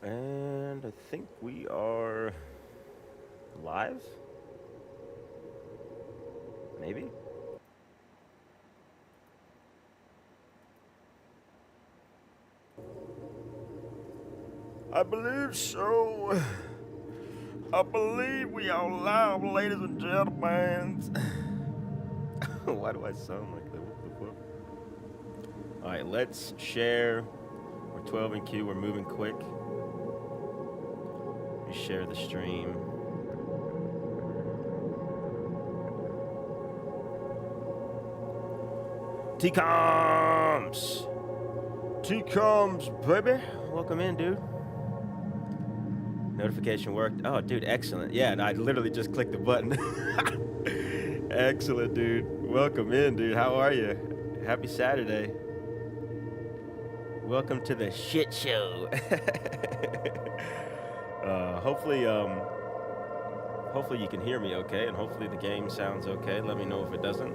And I think we are live? Maybe? I believe so. I believe we are live, ladies and gentlemen. Why do I sound like that? What the fuck? Alright, let's share. We're 12 in queue, we're moving quick. We share the stream. T-Coms! T-Coms, baby! Welcome in, dude. Notification worked. Oh, dude, excellent. Yeah, and I literally just clicked the button. Excellent, dude. Welcome in, dude. How are you? Happy Saturday. Welcome to the shit show. Hopefully, hopefully you can hear me okay, and hopefully the game sounds okay. Let me know if it doesn't.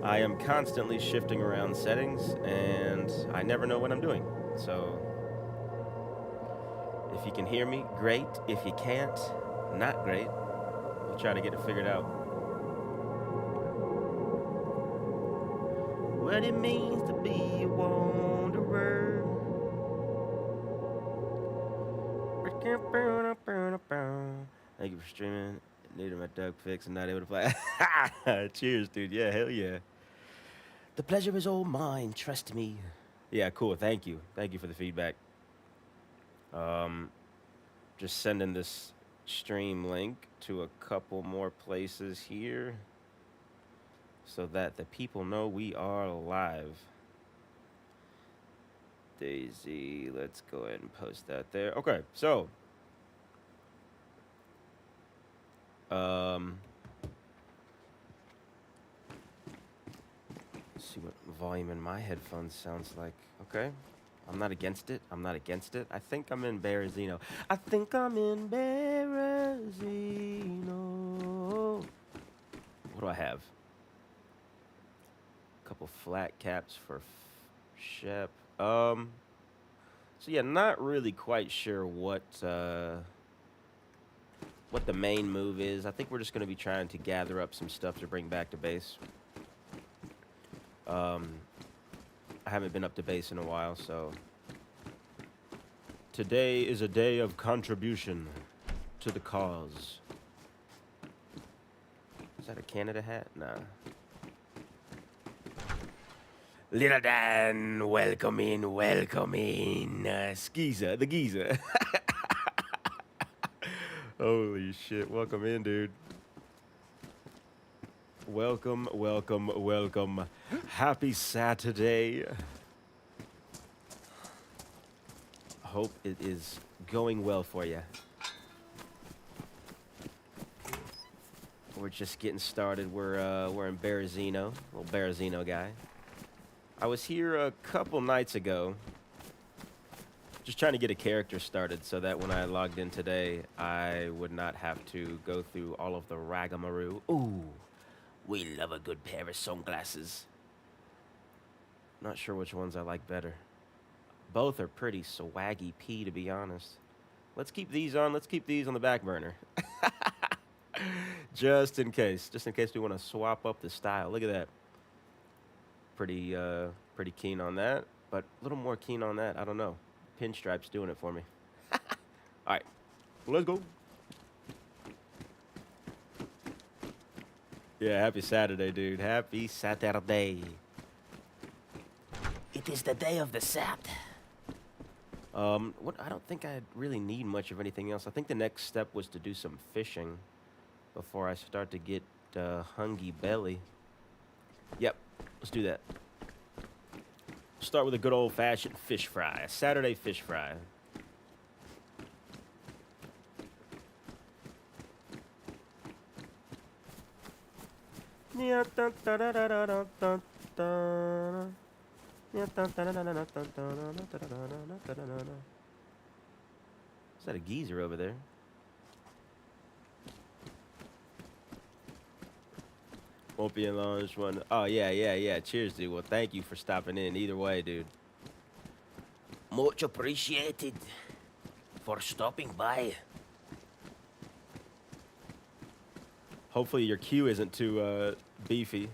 I am constantly shifting around settings, and I never know what I'm doing. So, if you can hear me, great. If you can't, not great. We'll try to get it figured out. What it means to be a wanderer. Thank you for streaming. Needed my Doug fix and not able to play. Cheers, dude. Yeah, hell yeah. The pleasure is all mine. Trust me. Yeah, cool. Thank you. Thank you for the feedback. Um, just sending this stream link to a couple more places here so that the people know we are live. Daisy, let's go ahead and post that there. Okay, so um let's see what volume in my headphones sounds like. Okay. I'm not against it. I'm not against it. I think I'm in Berezino. I think I'm in Berezino. What do I have? A couple flat caps for Shep. So yeah, not really quite sure what the main move is. I think we're just gonna be trying to gather up some stuff to bring back to base. Um, I haven't been up to base in a while, so today is a day of contribution to the cause. Is that a Canada hat? Nah. Little Dan, welcome in, welcome in. Skeezer, the geezer. Holy shit, welcome in, dude. Welcome, welcome, welcome. Happy Saturday. Hope it is going well for you. We're just getting started. We're in Berezino, little Berezino guy. I was here a couple nights ago, just trying to get a character started so that when I logged in today, I would not have to go through all of the ragamaroo. Ooh, we love a good pair of sunglasses. Not sure which ones I like better. Both are pretty swaggy P, to be honest. Let's keep these on. Let's keep these on the back burner. Just in case. Just in case we want to swap up the style. Look at that. Pretty keen on that. But a little more keen on that. I don't know. Pinstripe's doing it for me. All right. Let's go. Yeah, happy Saturday, dude. Happy Saturday. It is the day of the Sabt. What? I don't think I really need much of anything else. I think the next step was to do some fishing before I start to get hungry belly. Yep, let's do that. Start with a good old-fashioned fish fry. A Saturday fish fry. Is that a geezer over there? Won't be in launch one. Oh, yeah. Cheers, dude. Well, thank you for stopping in. Either way, dude. Much appreciated. for stopping by. Hopefully your queue isn't too beefy.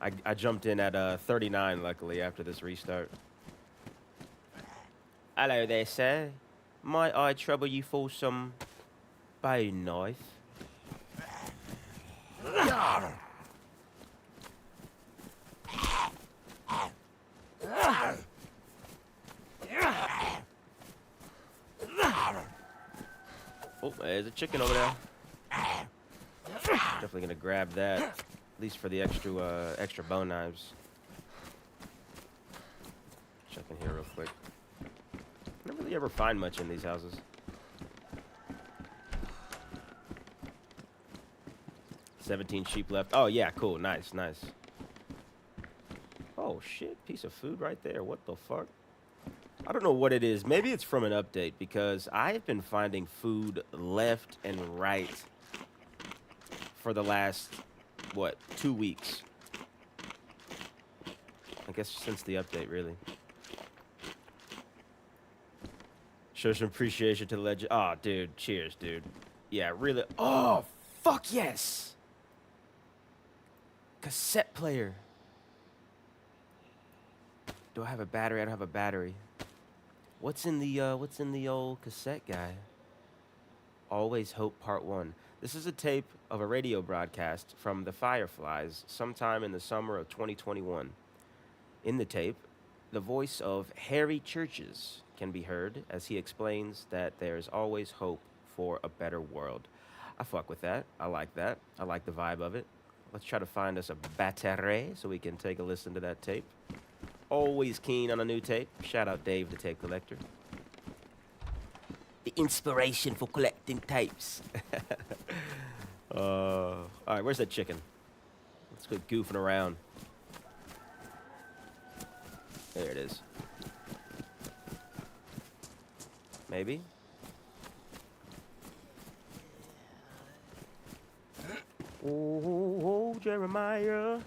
I jumped in at 39, luckily, after this restart. Hello there, sir. Might I trouble you for some bone knife? Oh, there's a chicken over there. Definitely gonna grab that, at least for the extra bone knives. Check in here real quick. I don't really ever find much in these houses. $17 sheep left. Oh yeah, cool, nice, nice. Oh shit, piece of food right there. What the fuck? I don't know what it is. Maybe it's from an update because I've been finding food left and right for the last, what, 2 weeks. I guess since the update, really. Show some appreciation to the legend. Oh, dude, cheers, dude. Yeah, really. Oh, fuck yes! Cassette player. Do I have a battery? I don't have a battery. What's in the old cassette guy? Always Hope Part 1. This is a tape of a radio broadcast from the Fireflies sometime in the summer of 2021. In the tape, the voice of Harry Churches can be heard as he explains that there's always hope for a better world. I fuck with that. I like that. I like the vibe of it. Let's try to find us a battery so we can take a listen to that tape. Always keen on a new tape. Shout out Dave, the tape collector. The inspiration for collecting tapes. All right, where's that chicken? Let's go goofing around. There it is. Maybe? Oh, Jeremiah.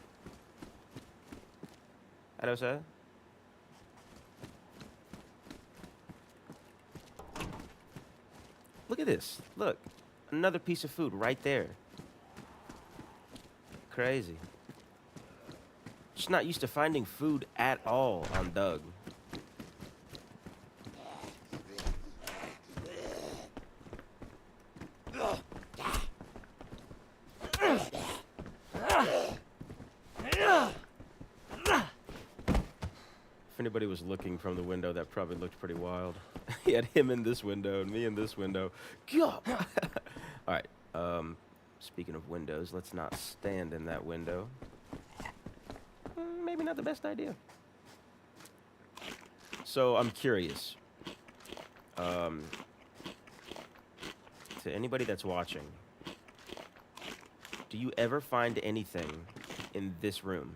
Hello, sir. Look at this. Look. Another piece of food right there. Crazy. Just not used to finding food at all on Doug. If anybody was looking from the window, that probably looked pretty wild. He had him in this window and me in this window. All right. Speaking of windows, let's not stand in that window. Maybe not the best idea. So I'm curious. To anybody that's watching, do you ever find anything in this room?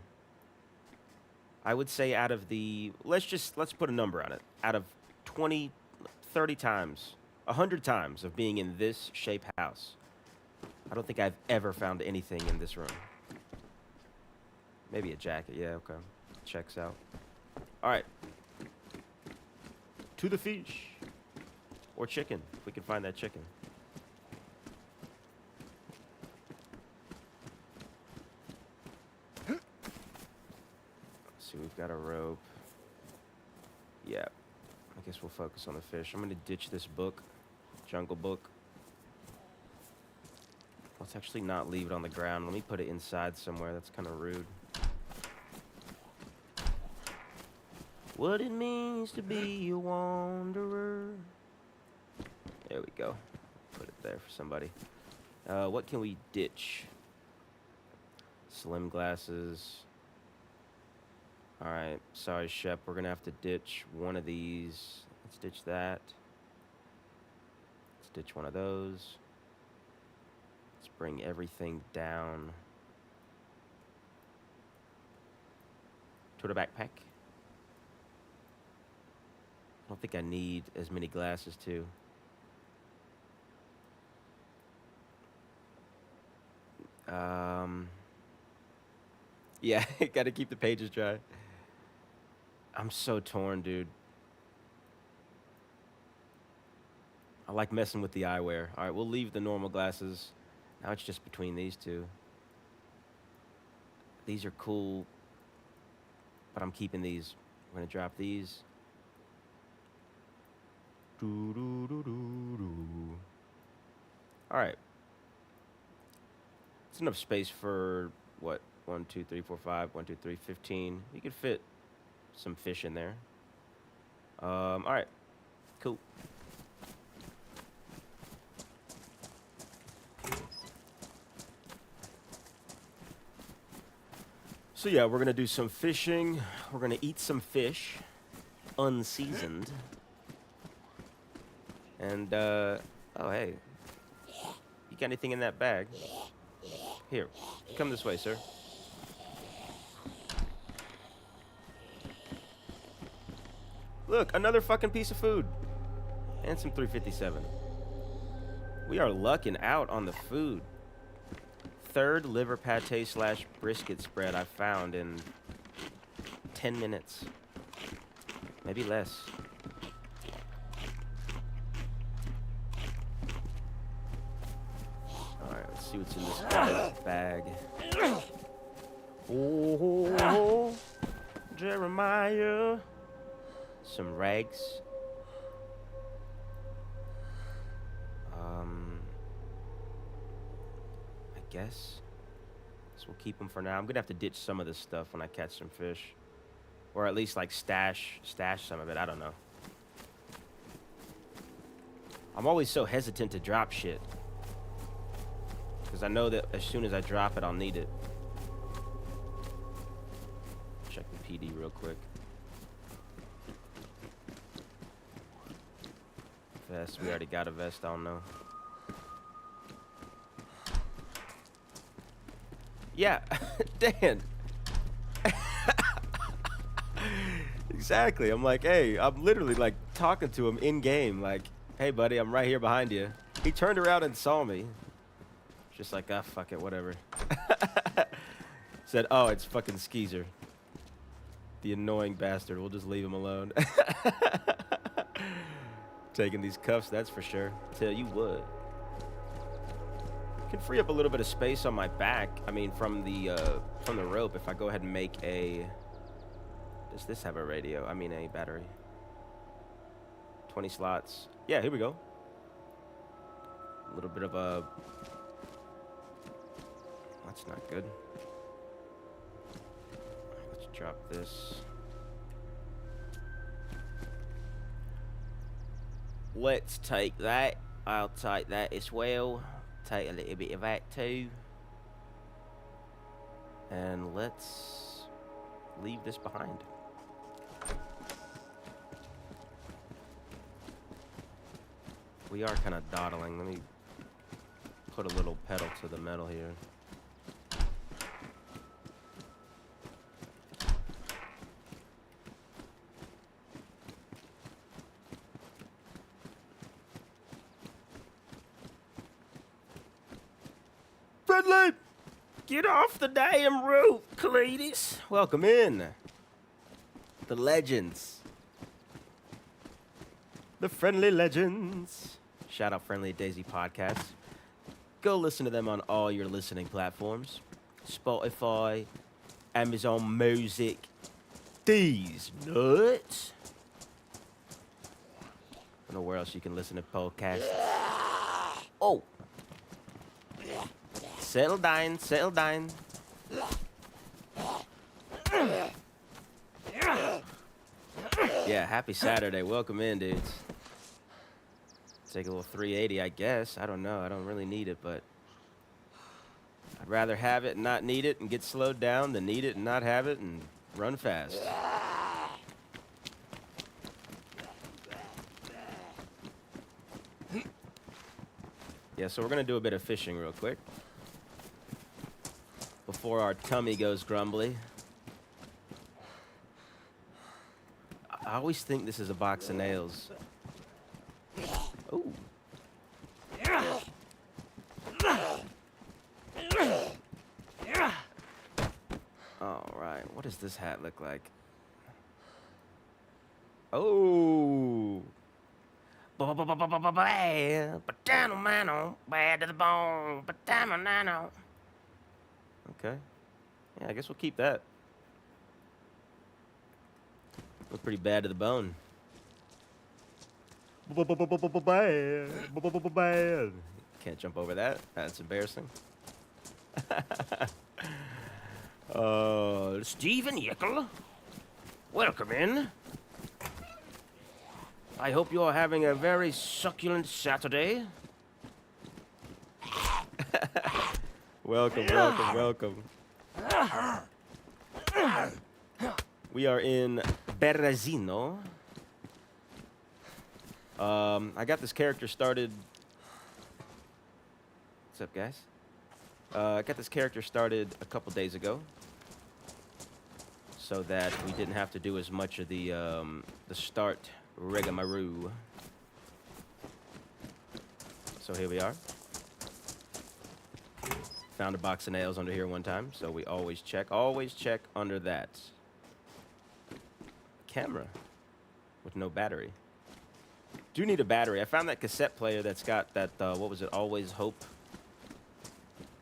I would say out of the, let's put a number on it. Out of 20, 30 times, 100 times of being in this shape house, I don't think I've ever found anything in this room. Maybe a jacket, yeah, okay. Checks out. All right. To the fish. Or chicken, if we can find that chicken. See, we've got a rope. Yeah, I guess we'll focus on the fish. I'm gonna ditch this book, Jungle Book. Let's actually not leave it on the ground. Let me put it inside somewhere. That's kind of rude. What it means to be a wanderer. There we go. Put it there for somebody. What can we ditch? Slim glasses. Alright, sorry Shep, we're gonna have to ditch one of these. Let's ditch that. Let's ditch one of those. Let's bring everything down to the backpack. I don't think I need as many glasses too. Yeah, gotta keep the pages dry. I'm so torn, dude. I like messing with the eyewear. All right, we'll leave the normal glasses. Now it's just between these two. These are cool, but I'm keeping these. We're gonna drop these. All right. It's enough space for what? 1, 2, 3, 4, 5. 1, 2, 3, 15. You could fit some fish in there. All right. Cool. So yeah, we're gonna do some fishing. We're gonna eat some fish, unseasoned. And oh hey, you got anything in that bag? Here, come this way, sir. Look, another fucking piece of food. And some 357. We are lucking out on the food. Third liver pate / brisket spread I found in 10 minutes. Maybe less. Alright, let's see what's in this guy's bag. Oh, Jeremiah. Some rags. I guess. So we'll keep them for now. I'm gonna have to ditch some of this stuff when I catch some fish. Or at least like stash some of it. I don't know. I'm always so hesitant to drop shit. Because I know that as soon as I drop it, I'll need it. Check the PD real quick. Vest, we already got a vest, I don't know. Yeah, Dan. Exactly. I'm like, hey, I'm literally like talking to him in game. Like, hey, buddy, I'm right here behind you. He turned around and saw me. Just like, ah, fuck it, whatever. Said, oh, it's fucking Skeezer. The annoying bastard. We'll just leave him alone. Taking these cuffs, that's for sure. Tell you what. Can free up a little bit of space on my back. I mean, from the rope. If I go ahead and make a. Does this have a radio? I mean, a battery. 20 slots. Yeah, here we go. A little bit of a. That's not good. Let's drop this. Let's take that. I'll take that as well. Take a little bit of that too. And let's leave this behind. We are kind of dawdling. Let me put a little pedal to the metal here. Friendly! Get off the damn roof, Cletus. Welcome in. The legends. The Friendly Legends. Shout out Friendly Daisy Podcast. Go listen to them on all your listening platforms. Spotify, Amazon Music. These nuts. I don't know where else you can listen to podcasts. Oh. Settle down, settle down. Yeah, happy Saturday. Welcome in, dudes. Take a little 380, I guess. I don't know. I don't really need it, but I'd rather have it and not need it and get slowed down than need it and not have it and run fast. Yeah, so we're going to do a bit of fishing real quick before our tummy goes grumbly. I always think this is a box of nails. Ooh. All right, what does this hat look like? Oh. Potato mano, bad to the bone. Potato nano. Okay. Yeah, I guess we'll keep that. Look pretty bad to the bone. Bad. Can't jump over that. That's embarrassing. Stephen Yickel, welcome in. I hope you are having a very succulent Saturday. Welcome, welcome, welcome. We are in Berezino. I got this character started. What's up, guys? I got this character started a couple days ago, so that we didn't have to do as much of the start rigmarole. So here we are. Found a box of nails under here one time, so we always check under that. Camera with no battery. Do need a battery. I found that cassette player that's got that, what was it, Always Hope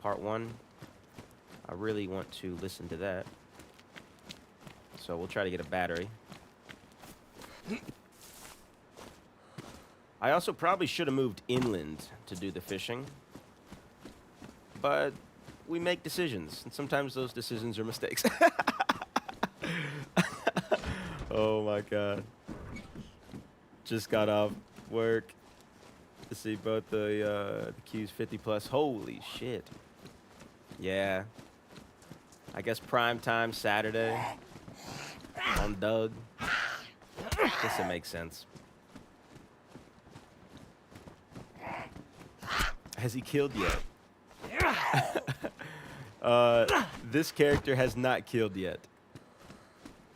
Part 1. I really want to listen to that. So we'll try to get a battery. I also probably should have moved inland to do the fishing. But we make decisions, and sometimes those decisions are mistakes. Oh my god. Just got off work to see both the Qs 50 plus. Holy shit. Yeah. I guess prime time Saturday on Doug. Guess it makes sense. Has he killed yet? This character has not killed yet.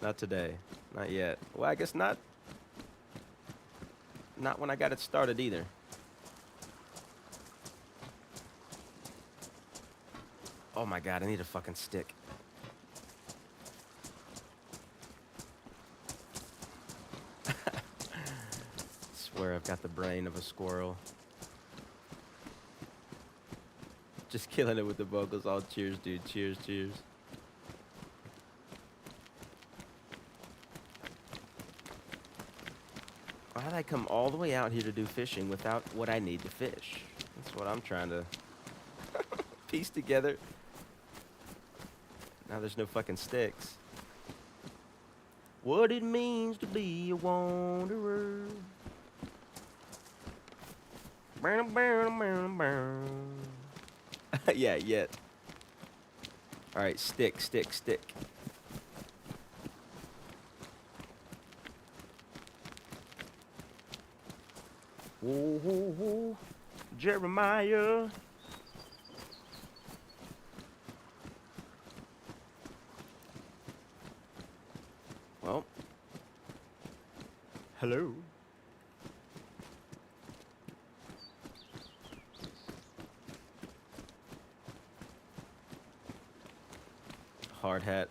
Not today. Not yet. Well, I guess not. Not when I got it started either. Oh my god, I need a fucking stick. Swear I've got the brain of a squirrel. Just killing it with the vocals. All cheers, dude. Cheers, cheers. Why did I come all the way out here to do fishing without what I need to fish? That's what I'm trying to piece together. Now there's no fucking sticks. What it means to be a wanderer. Yeah, yet. Alright, stick, stick, stick. Whoa, whoa, whoa. Jeremiah. Well. Hello. Hard hat.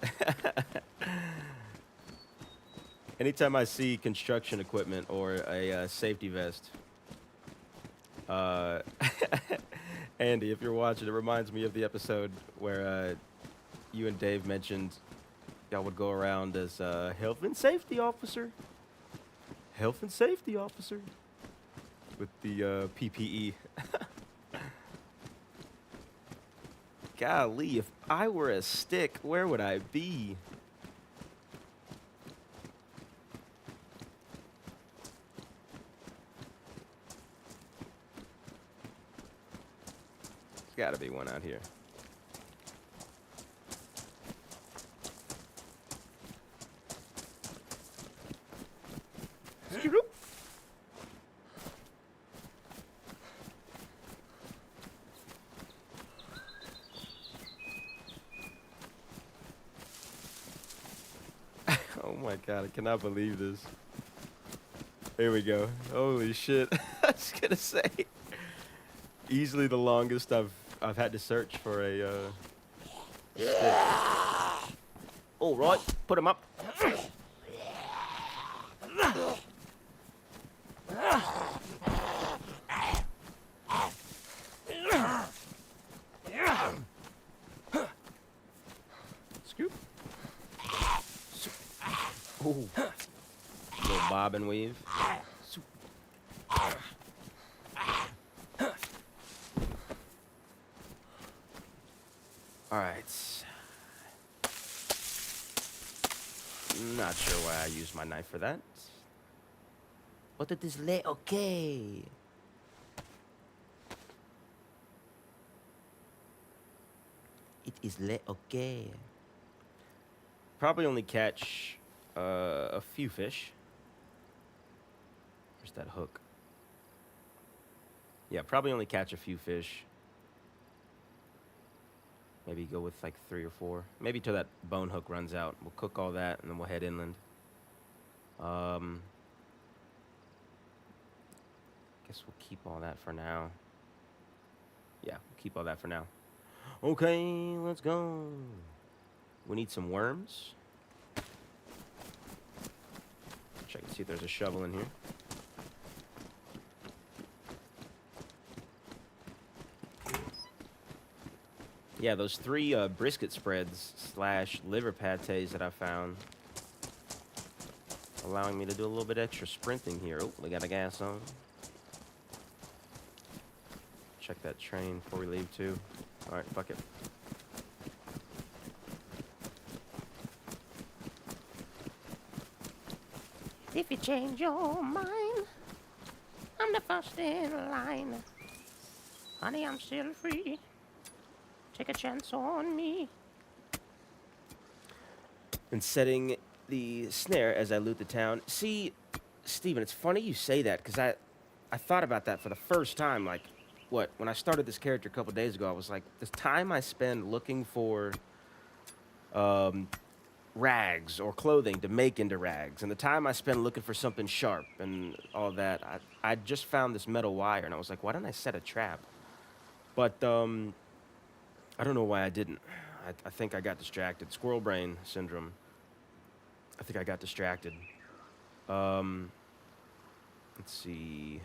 Anytime I see construction equipment or a safety vest, Andy, if you're watching, it reminds me of the episode where you and Dave mentioned y'all would go around as health and safety officer. Health and safety officer. With the PPE. Golly, if I were a stick, where would I be? There's gotta be one out here. Oh my god, I cannot believe this. Here we go. Holy shit. I was gonna say. Easily the longest I've had to search for a stick. Alright, put him up. bob and weave. All right. Not sure why I used my knife for that. But it is okay. It is okay. Probably only catch a few fish. Where's that hook? Yeah, probably only catch a few fish. Maybe go with like 3 or 4. Maybe till that bone hook runs out. We'll cook all that and then we'll head inland. Guess we'll keep all that for now. Yeah, we'll keep all that for now. Okay, let's go. We need some worms. Check and see if there's a shovel in here. Yeah, those 3 brisket spreads / liver pates that I found, allowing me to do a little bit extra sprinting here. Oh, we got a gas on. Check that train before we leave too. All right, fuck it. If you change your mind, I'm the first in line. Honey, I'm still free. Take a chance on me. And setting the snare as I loot the town. See, Steven, it's funny you say that, because I thought about that for the first time. Like, what? When I started this character a couple days ago, I was like, the time I spend looking for rags or clothing to make into rags, and the time I spend looking for something sharp and all that, I just found this metal wire, and I was like, why didn't I set a trap? But, I don't know why I didn't. I think I got distracted. Squirrel brain syndrome. I think I got distracted. Let's see.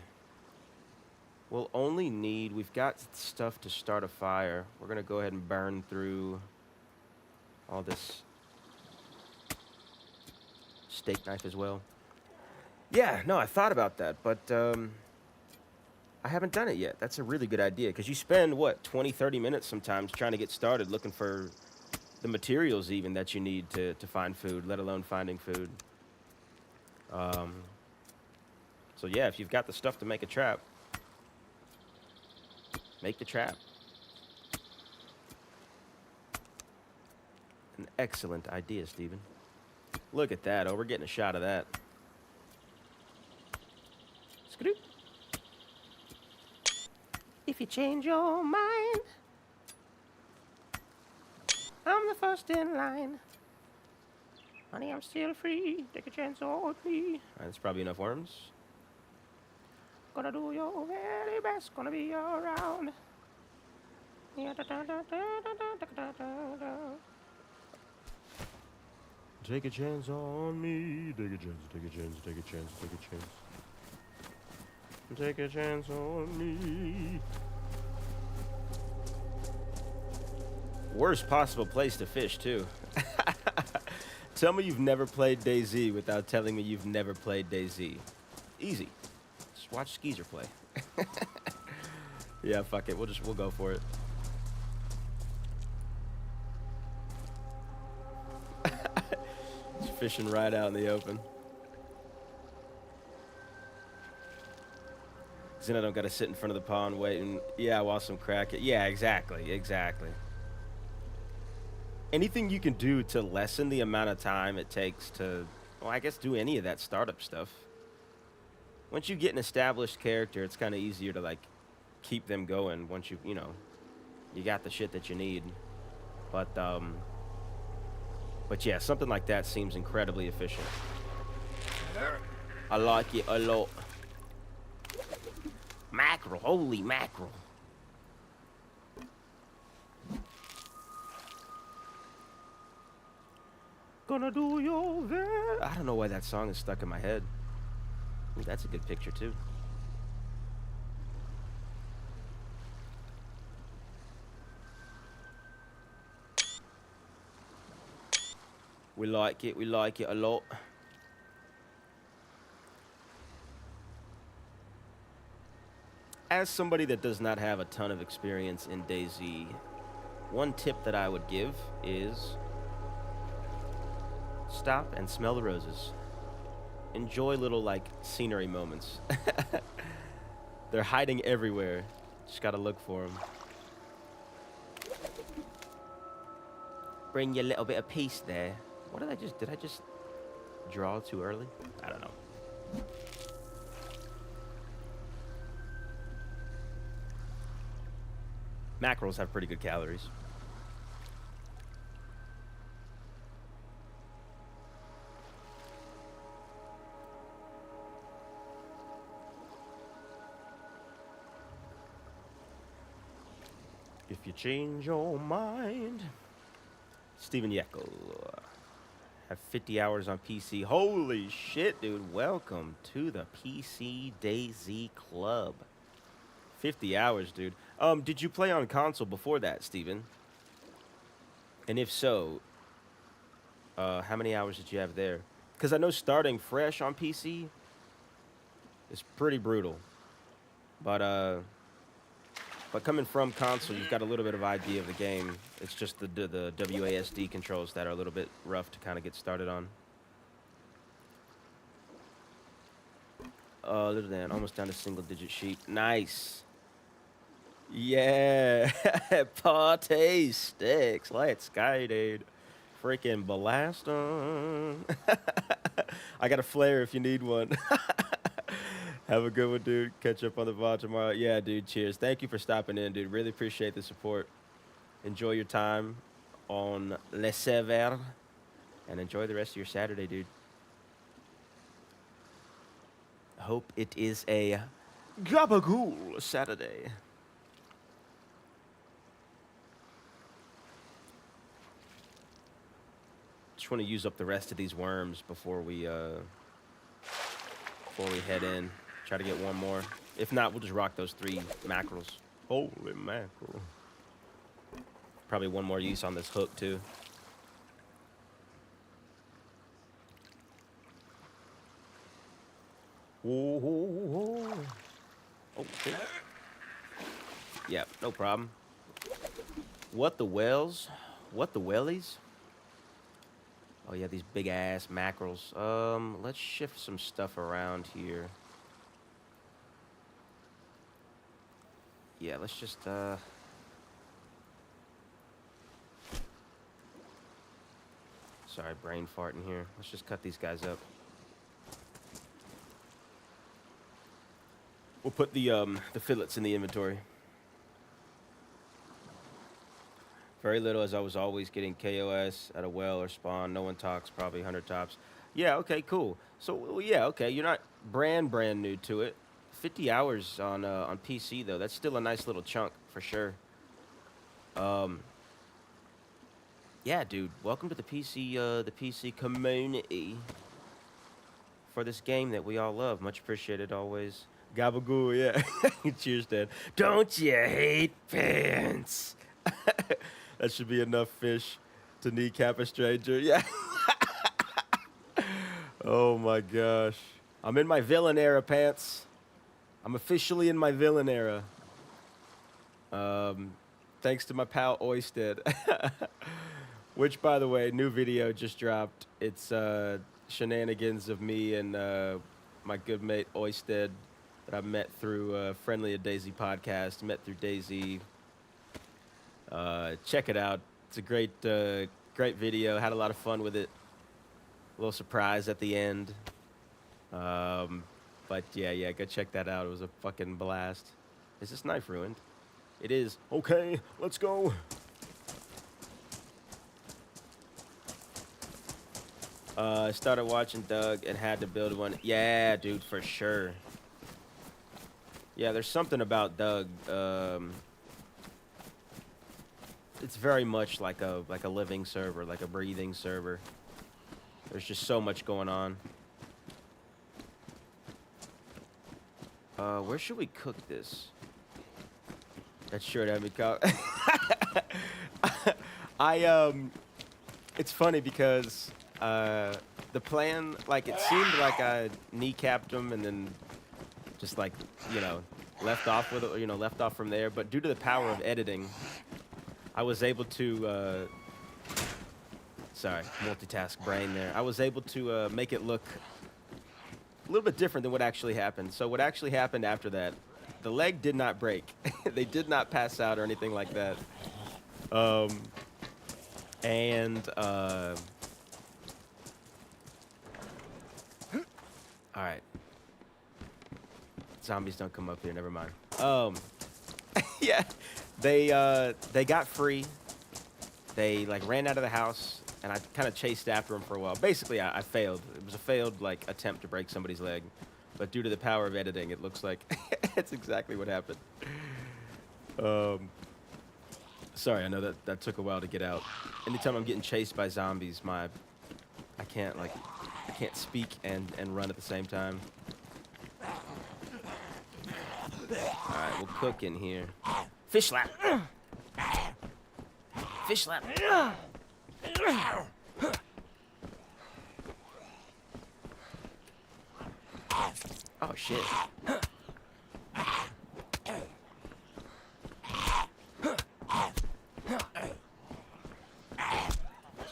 We'll only need... We've got stuff to start a fire. We're going to go ahead and burn through all this steak knife as well. Yeah, no, I thought about that, but I haven't done it yet. That's a really good idea, because you spend, what, 20, 30 minutes sometimes trying to get started looking for the materials even that you need to find food, let alone finding food. So yeah, if you've got the stuff to make a trap, make the trap. An excellent idea, Steven. Look at that. Oh, we're getting a shot of that. Scoot. If you change your mind, I'm the first in line. Honey, I'm still free. Take a chance on me. All right, that's probably enough worms. Gonna do your very best. Gonna be around. Take a chance on me. Take a chance, take a chance, take a chance, take a chance. Take a chance on me. Worst possible place to fish, too. Tell me you've never played DayZ without telling me you've never played DayZ. Easy. Just watch Skeezer play. Yeah, fuck it. We'll go for it. Just fishing right out in the open. Then I don't got to sit in front of the pond waiting. Yeah, while some crack it. Yeah, exactly. Exactly. Anything you can do to lessen the amount of time it takes to, well, I guess do any of that startup stuff. Once you get an established character, it's kind of easier to, like, keep them going once you got the shit that you need. But yeah, something like that seems incredibly efficient. I like it a lot. Mackerel, holy mackerel. Gonna do your very... I don't know why that song is stuck in my head. Ooh, that's a good picture, too. We like it a lot. as somebody that does not have a ton of experience in DayZ, one tip that I would give is stop and smell the roses. Enjoy little, like, scenery moments. They're hiding everywhere. Just gotta look for them. Bring you a little bit of peace there. What did I just draw too early? I don't know. Mackerels have pretty good calories. If you change your mind. Steven Yeckel. Have 50 hours on PC. Holy shit, dude. Welcome to the PC DayZ Club. 50 hours, dude. Did you play on console before that, Steven? And if so, how many hours did you have there? Because I know starting fresh on PC is pretty brutal. But coming from console, you've got a little bit of idea of the game. It's just the WASD controls that are a little bit rough to kind of get started on. Little than almost down to single-digit sheep. Nice. Yeah. Party sticks. Let's go, dude. Freaking blast on. I got a flare if you need one. Have a good one, dude. Catch up on the VOD tomorrow. Yeah, dude, cheers. Thank you for stopping in, dude. Really appreciate the support. Enjoy your time on Le Server. And enjoy the rest of your Saturday, dude. Hope it is a gabagool Saturday. Just want to use up the rest of these worms before we head in. Try to get one more. If not, we'll just rock those 3 mackerels. Holy mackerel. Probably one more use on this hook, too. Whoa. Oh, shit. Yeah, no problem. What the whales? What the wellies? Oh, yeah, these big-ass mackerels. Let's shift some stuff around here. Yeah, let's just, sorry, brain fart in here. Let's just cut these guys up. We'll put the fillets in the inventory. Very little, as I was always getting KOS at a well or spawn. No one talks, probably 100 tops. Yeah, okay, cool. So, yeah, okay, you're not brand new to it. 50 hours on PC, though. That's still a nice little chunk, for sure. Yeah, dude, welcome to the PC community for this game that we all love. Much appreciated, always. Gabagool, yeah. Cheers, Dad. Don't you hate pants? That should be enough fish to kneecap a stranger. Yeah. Oh, my gosh. I'm in my villain era, pants. I'm officially in my villain era. Thanks to my pal Oisted. Which, by the way, new video just dropped. It's shenanigans of me and my good mate Oisted that I met through Friendly a DayZ podcast, met through DayZ. Check it out. It's a great video. Had a lot of fun with it. A little surprise at the end. But yeah, go check that out. It was a fucking blast. Is this knife ruined? It is. Okay, let's go. I started watching Doug and had to build one. Yeah, dude, for sure. Yeah, there's something about Doug. It's very much like a living server, like a breathing server. There's just so much going on. Where should we cook this? That shirt had me caught. It's funny because the plan, like, it seemed like I kneecapped him and then just like, you know, left off with it, you know, left off from there. But due to the power of editing, I was able to, sorry, multitask brain there. I was able to make it look a little bit different than what actually happened. So what actually happened after that, the leg did not break. They did not pass out or anything like that. All right. Zombies don't come up here. Never mind. Yeah, they got free. They like ran out of the house, and I kind of chased after them for a while. Basically, I failed. It was a failed like attempt to break somebody's leg, but due to the power of editing, it looks like it's exactly what happened. Sorry, I know that took a while to get out. Anytime I'm getting chased by zombies, I can't speak and run at the same time. All right, we'll cook in here. Fish slap. Fish slap. Oh shit.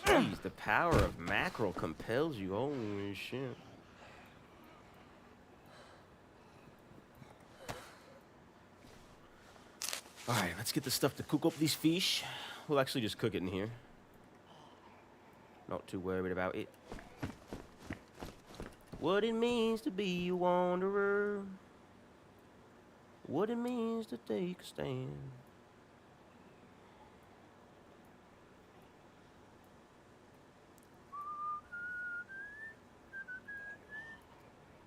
Jeez, the power of mackerel compels you. Holy shit. All right, let's get the stuff to cook up these fish. We'll actually just cook it in here. Not too worried about it. What it means to be a wanderer. What it means to take a stand.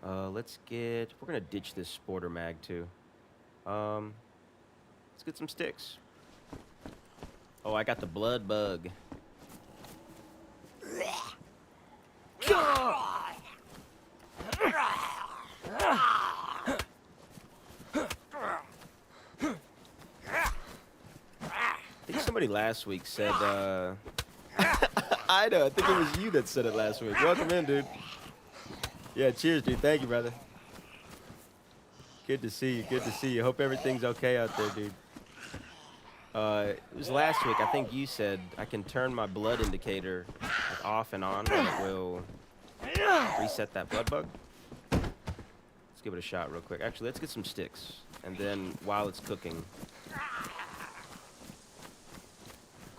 We're gonna ditch this sporter mag too. Let's get some sticks. Oh, I got the blood bug. I think somebody last week said, I know, I think it was you that said it last week. Welcome in, dude. Yeah, cheers, dude. Thank you, brother. Good to see you. Good to see you. Hope everything's okay out there, dude. It was last week. I think you said I can turn my blood indicator like off and on, and it will reset that blood bug. Let's give it a shot real quick. Actually, let's get some sticks, and then while it's cooking,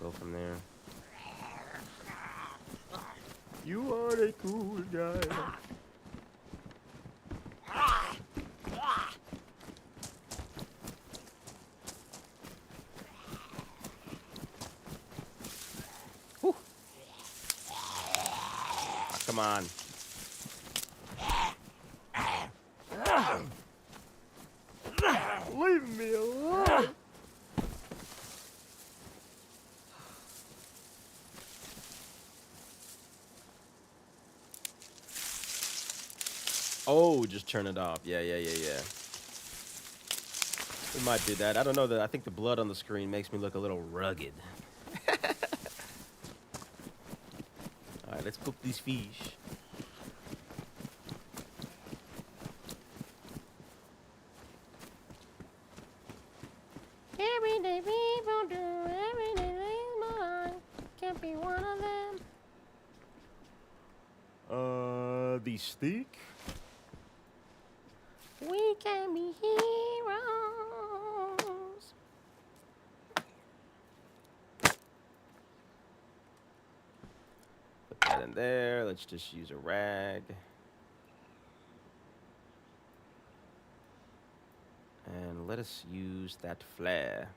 go from there. You are a cool guy. Whew. Oh, come on. Leave me alone. Oh, just turn it off. Yeah. We might do that. I don't know that. I think the blood on the screen makes me look a little rugged. All right, let's cook these fish. Everyday people do everyday things, but I can't be one of them. The steak? We can be heroes. Put that in there. Let's just use a rag. And let us use that flare.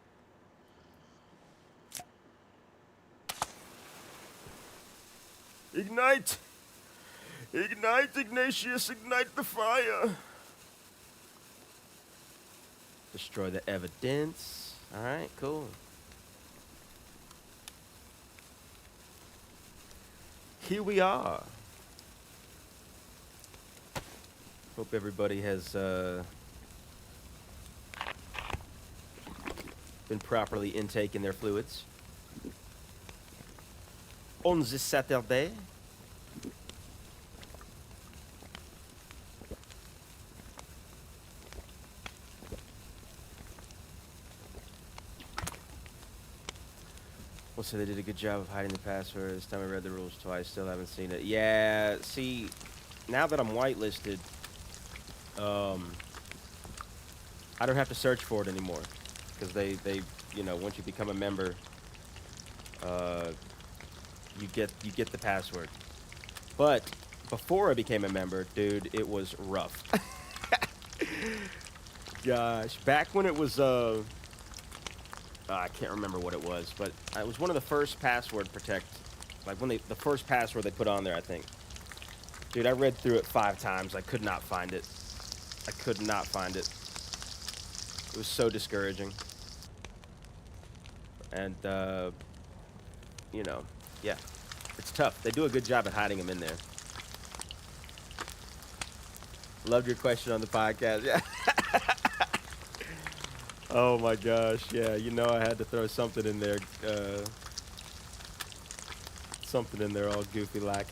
Ignite! Ignite, Ignatius, ignite the fire! Destroy the evidence. Alright, cool. Here we are. Hope everybody has been properly intaking their fluids. On this Saturday. Well, so they did a good job of hiding the password. This time I read the rules twice. Still haven't seen it. Yeah, see, now that I'm whitelisted, I don't have to search for it anymore. Because they, you know, once you become a member, you get the password. But before I became a member, dude, it was rough. Gosh, back when it was, I can't remember what it was, but it was one of the first password protect, like when the first password they put on there, I think. Dude, I read through it 5 times. I could not find it. I could not find it. It was so discouraging. And, you know, yeah, it's tough. They do a good job at hiding them in there. Loved your question on the podcast. Yeah. Oh my gosh. Yeah, you know I had to throw something in there. Something in there all goofy like.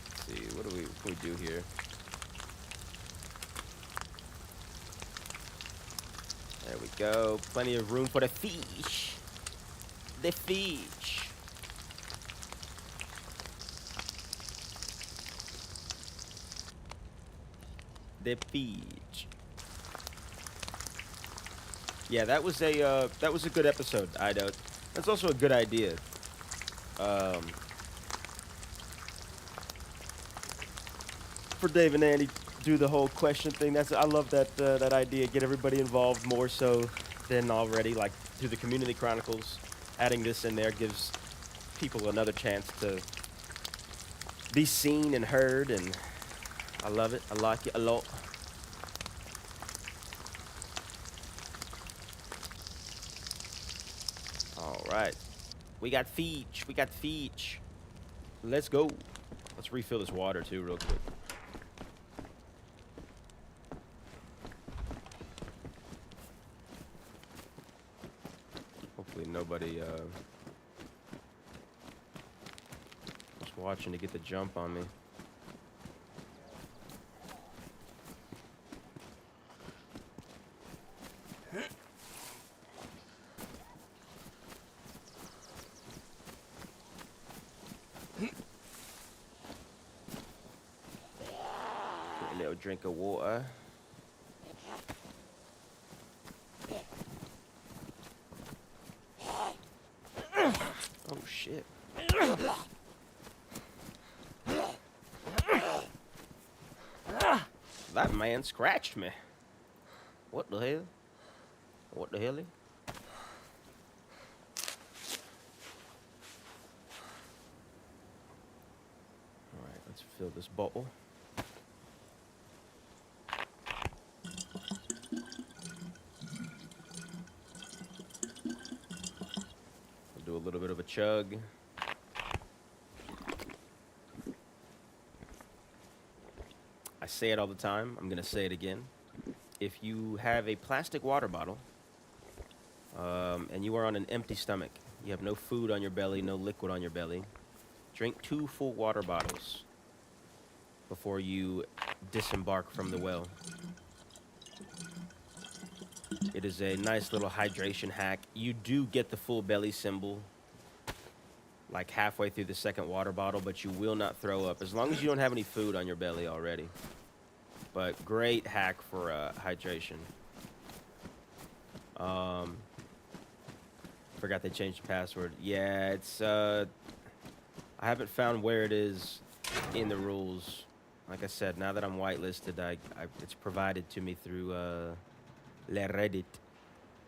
Let's see, what can we do here? There we go. Plenty of room for the fish. The fish. The fish. Yeah, that was a good episode, Ido. That's also a good idea. For Dave and Andy, do the whole question thing. I love that idea. Get everybody involved more so than already. Like through the community chronicles, adding this in there gives people another chance to be seen and heard. And I love it. I like it a lot. All right, we got Feech. We got Feech. Let's go. Let's refill this water too, real quick. Hopefully nobody was watching to get the jump on me. Get a little drink of water. Oh shit. That man scratched me. What the hell? What the hell? Alright, let's fill this bottle. We'll do a little bit of a chug. I say it all the time. I'm going to say it again. If you have a plastic water bottle and you are on an empty stomach, you have no food on your belly, no liquid on your belly, drink 2 full water bottles before you disembark from the well. It is a nice little hydration hack. You do get the full belly symbol like halfway through the second water bottle, but you will not throw up as long as you don't have any food on your belly already. But great hack for hydration. Forgot they changed the password. Yeah, it's I haven't found where it is in the rules. Like I said, now that I'm whitelisted, it's provided to me through le Reddit.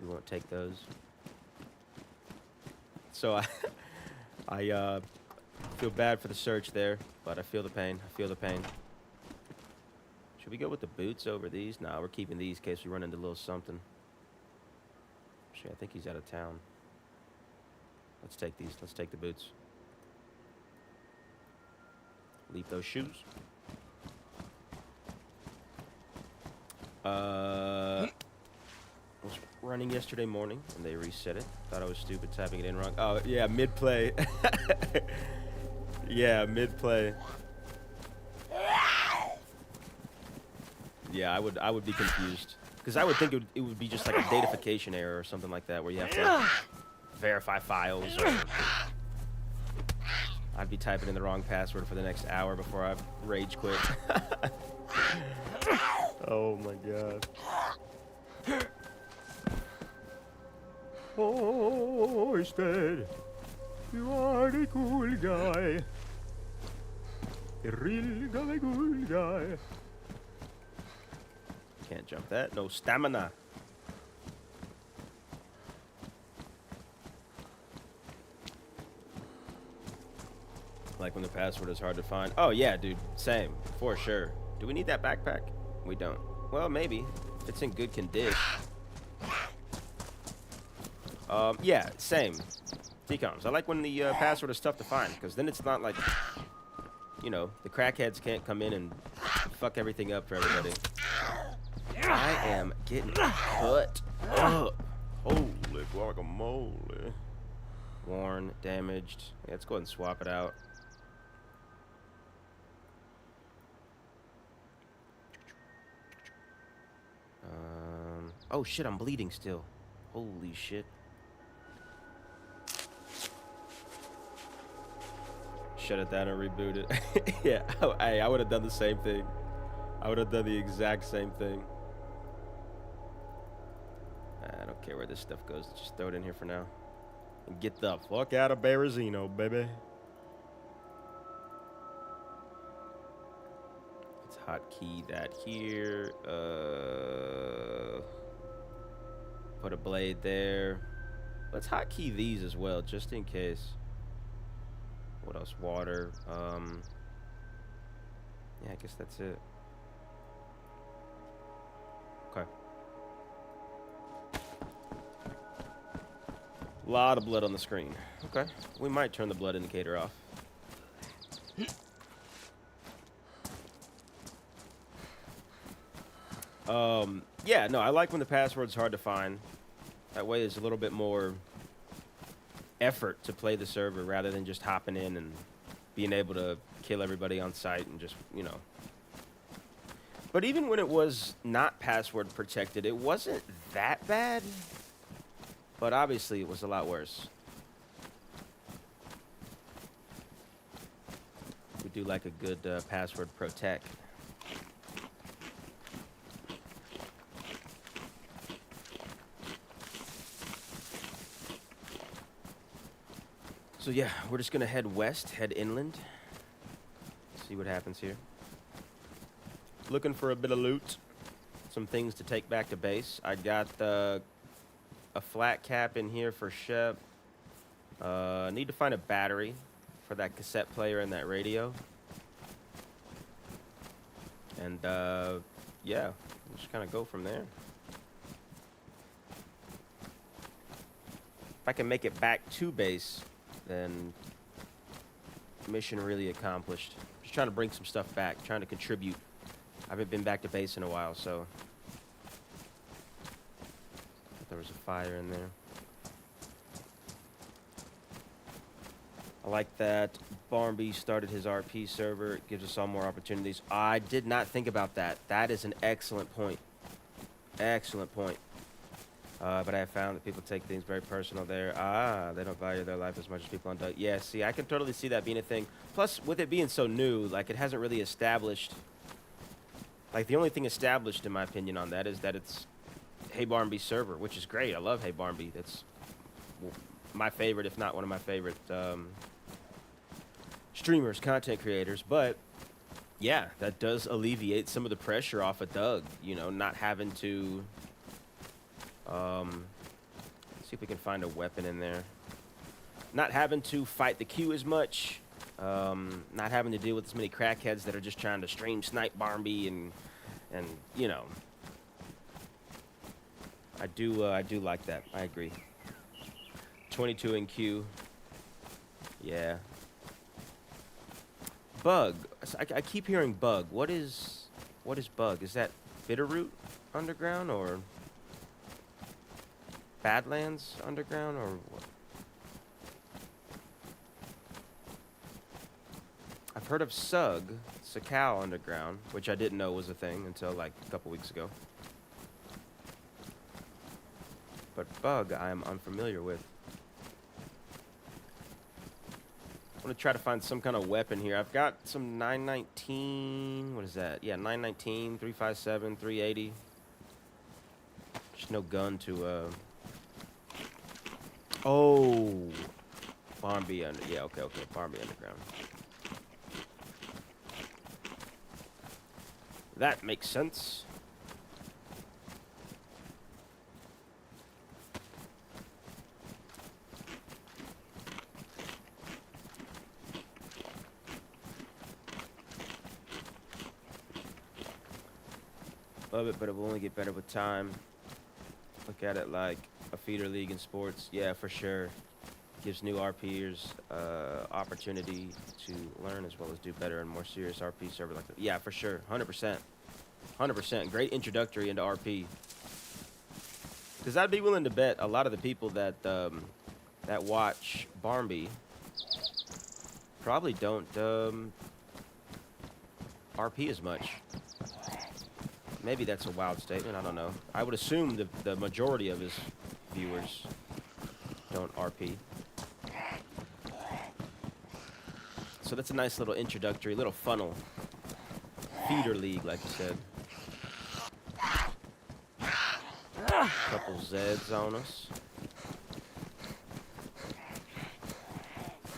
We won't take those. So I feel bad for the search there, but I feel the pain. I feel the pain. Should we go with the boots over these? Nah, we're keeping these in case we run into a little something. Actually, I think he's out of town. Let's take these. Let's take the boots. Leave those shoes. Was running yesterday morning and they reset it. Thought I was stupid tapping it in wrong. Oh yeah, mid play. Yeah, mid play. Yeah, I would be confused because I would think it would be just like a datafication error or something like that where you have to verify files. Or I'd be typing in the wrong password for the next hour before I rage quit. Oh my god. Oh, Oystead, you are the cool guy. A real cool guy. Can't jump that. No stamina. Like when the password is hard to find. Oh yeah, dude. Same. For sure. Do we need that backpack? We don't. Well, maybe. If it's in good condition. Yeah, same. Decoms. I like when the password is tough to find, because then it's not like, you know, the crackheads can't come in and fuck everything up for everybody. I am getting cut up. Holy guacamole. Worn, damaged. Yeah, let's go ahead and swap it out. Oh shit, I'm bleeding still. Holy shit. Shut it down and reboot it. Yeah, oh, hey, I would have done the same thing. I would have done the exact same thing. I don't care where this stuff goes. Just throw it in here for now. And get the fuck out of Berezino, baby. Let's hotkey that here. Put a blade there. Let's hotkey these as well, just in case. What else? Water. Yeah, I guess that's it. Okay. A lot of blood on the screen. Okay. We might turn the blood indicator off. Yeah, no, I like when the password's hard to find. That way there's a little bit more effort to play the server rather than just hopping in and being able to kill everybody on sight and just, you know. But even when it was not password protected, it wasn't that bad. But obviously it was a lot worse. We do like a good password protect. So yeah, we're just gonna head west, head inland. See what happens here. Looking for a bit of loot. Some things to take back to base. I got a flat cap in here for Shep. Need to find a battery for that cassette player and that radio. And yeah, we'll just kind of go from there. If I can make it back to base, then mission really accomplished. Just trying to bring some stuff back, trying to contribute. I haven't been back to base in a while, so. There was a fire in there. I like that Barnby started his RP server. It gives us all more opportunities. I did not think about that. That is an excellent point. Excellent point. But I have found that people take things very personal there. They don't value their life as much as people on Doug. Yeah, see, I can totally see that being a thing. Plus, with it being so new, like, it hasn't really established. Like, the only thing established, in my opinion, on that is that it's Hey Barnby server, which is great. I love Hey Barnby. That's my favorite, if not one of my favorite streamers, content creators. But, yeah, that does alleviate some of the pressure off of Doug, you know, not having to... see if we can find a weapon in there. Not having to fight the queue as much. Not having to deal with as many crackheads that are just trying to stream snipe Barnby and you know. I do like that. I agree. 22 in queue. Yeah. Bug. I keep hearing bug. What is bug? Is that Bitterroot underground or Badlands underground or what? I've heard of Sakal underground, which I didn't know was a thing until like a couple weeks ago. But bug, I'm unfamiliar with. gonna try to find some kind of weapon here. I've got some 919. What is that? Yeah, 919, 357, 380. Just no gun to. Oh, Barnby under. Yeah, okay. Barnby underground. That makes sense. Love it, but it will only get better with time. Look at it like a feeder league in sports. Yeah, for sure. Gives new RPers opportunity to learn as well as do better in more serious RP server like that. Yeah, for sure. 100%. 100%. Great introductory into RP. Because I'd be willing to bet a lot of the people that that watch Barnby probably don't RP as much. Maybe that's a wild statement. I don't know. I would assume the majority of his viewers don't RP. So that's a nice little introductory, little funnel. Feeder league, like you said. Couple Zeds on us.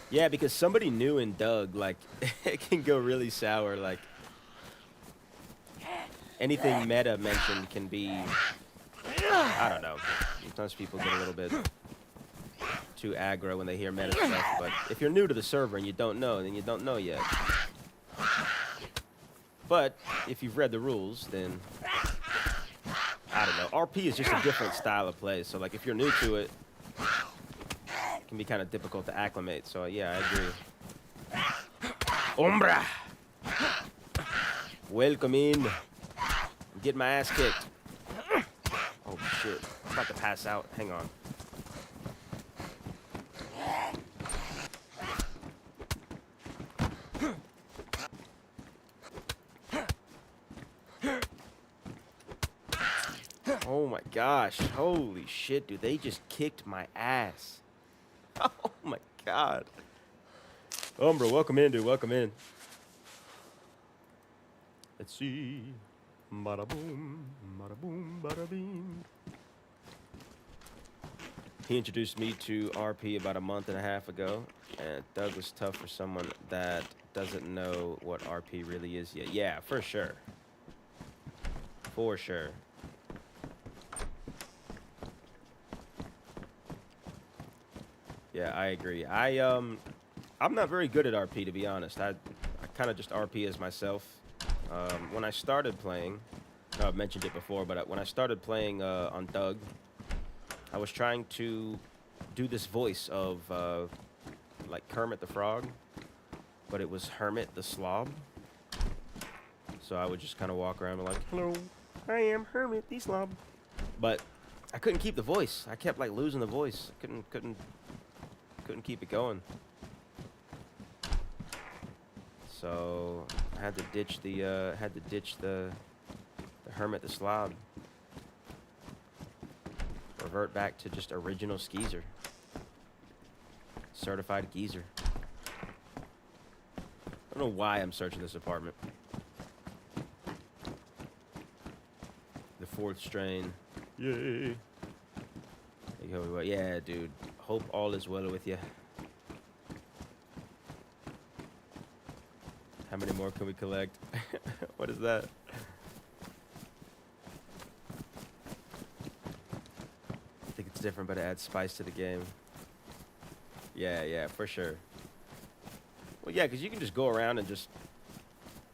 Yeah, because somebody new in Doug, like, it can go really sour. Like, anything meta mentioned can be, I don't know. Sometimes people get a little bit too aggro when they hear meta stuff. But if you're new to the server and you don't know, then you don't know yet. But if you've read the rules, then I don't know. RP is just a different style of play. So, like, if you're new to it, it can be kind of difficult to acclimate. So, yeah, I agree. Umbra! Welcome in. I'm getting my ass kicked. Oh, shit. I'm about to pass out. Hang on. Oh my gosh. Holy shit, dude. They just kicked my ass. Oh my god. Umbra, welcome in, dude. Welcome in. Let's see. Bada boom, bada beam. He introduced me to RP about a month and a half ago, and Doug was tough for someone that doesn't know what RP really is yet. Yeah, for sure. For sure. Yeah, I agree. I'm not very good at RP, to be honest. I kind of just RP as myself. When I started playing, I've mentioned it before, but when I started playing on Doug, I was trying to do this voice of like Kermit the Frog, but it was Hermit the Slob. So I would just kind of walk around and like, hello, I am Hermit the Slob. But I couldn't keep the voice. I kept like losing the voice. I couldn't keep it going. So I had to ditch the Hermit the Slob. Revert back to just original Skeezer. Certified geezer. I don't know why I'm searching this apartment. The 4th strain. Yay. Yeah, dude. Hope all is well with you. How many more can we collect? What is that? I think it's different, but it adds spice to the game. Yeah, for sure. Well, yeah, because you can just go around and just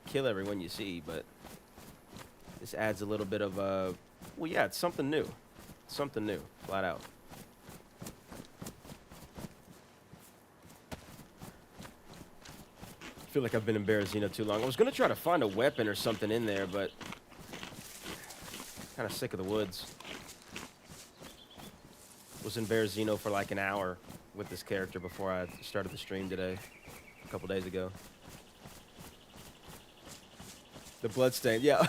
kill everyone you see, but this adds a little bit of a... Well, yeah, it's something new. Something new, flat out. I feel like I've been in Berezino too long. I was going to try to find a weapon or something in there, but kind of sick of the woods. Was in Berezino for like an hour with this character before I started the stream today, a couple days ago. The bloodstain, yeah,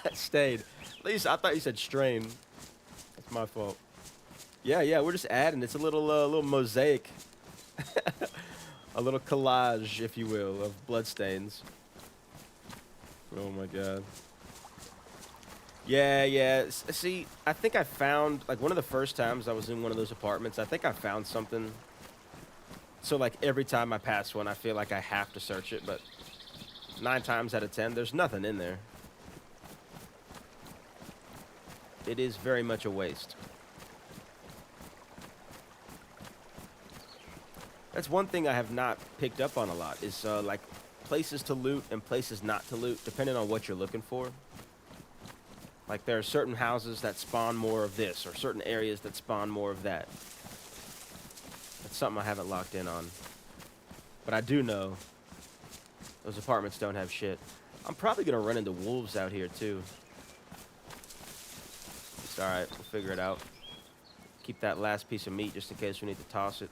it stayed. At least I thought you said strain. That's my fault. Yeah, we're just adding. It's a little mosaic. A little collage, if you will, of bloodstains. Oh my god. Yeah, yeah. See, I think I found, like, one of the first times I was in one of those apartments, I think I found something. So, like, every time I pass one, I feel like I have to search it, but 9 times out of 10, there's nothing in there. It is very much a waste. That's one thing I have not picked up on a lot, is, like, places to loot and places not to loot, depending on what you're looking for. Like, there are certain houses that spawn more of this, or certain areas that spawn more of that. That's something I haven't locked in on. But I do know those apartments don't have shit. I'm probably going to run into wolves out here, too. It's alright, we'll figure it out. Keep that last piece of meat just in case we need to toss it.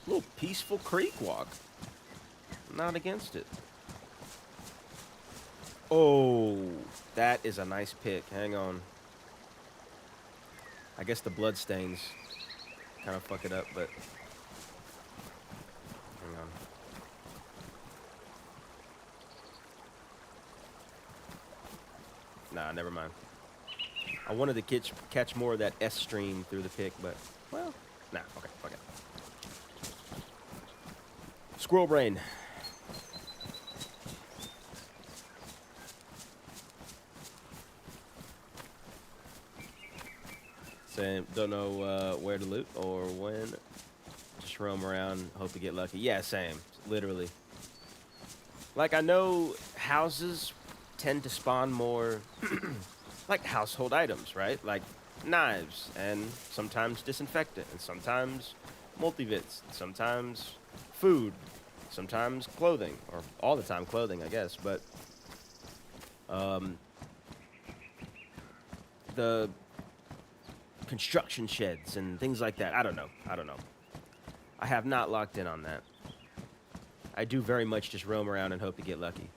Little peaceful creek walk. Not against it. Oh, that is a nice pick. Hang on. I guess the blood stains kind of fuck it up, but hang on. Nah, never mind. I wanted to catch more of that S stream through the pick, but, well, nah, okay, fuck it. Squirrel brain. Same. Don't know where to loot or when. Just roam around, hope to get lucky. Yeah, same. Literally. Like, I know houses tend to spawn more, like, household items, right? Like, knives, and sometimes disinfectant, and sometimes multivits, sometimes food, sometimes clothing, or all the time clothing, I guess, but the construction sheds and things like that, I don't know. I have not locked in on that. I do very much just roam around and hope to get lucky.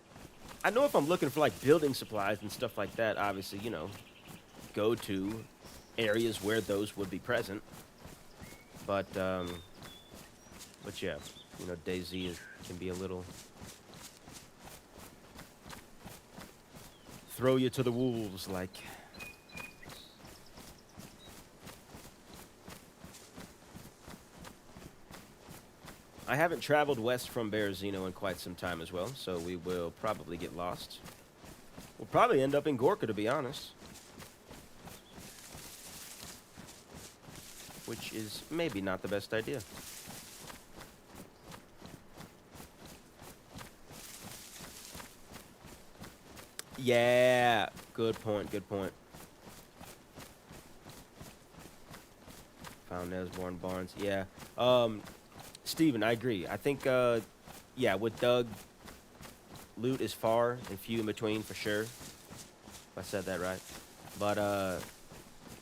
I know if I'm looking for, like, building supplies and stuff like that, obviously, you know, go to areas where those would be present. But yeah, you know, DayZ can be a little throw you to the wolves, like. I haven't traveled west from Berezino in quite some time as well, so we will probably get lost. We'll probably end up in Gorka, to be honest. Which is maybe not the best idea. Yeah, good point, good point. Found Nesborn Barnes, yeah. Steven, I agree. I think, yeah, with Doug, loot is far and few in between for sure. If I said that right.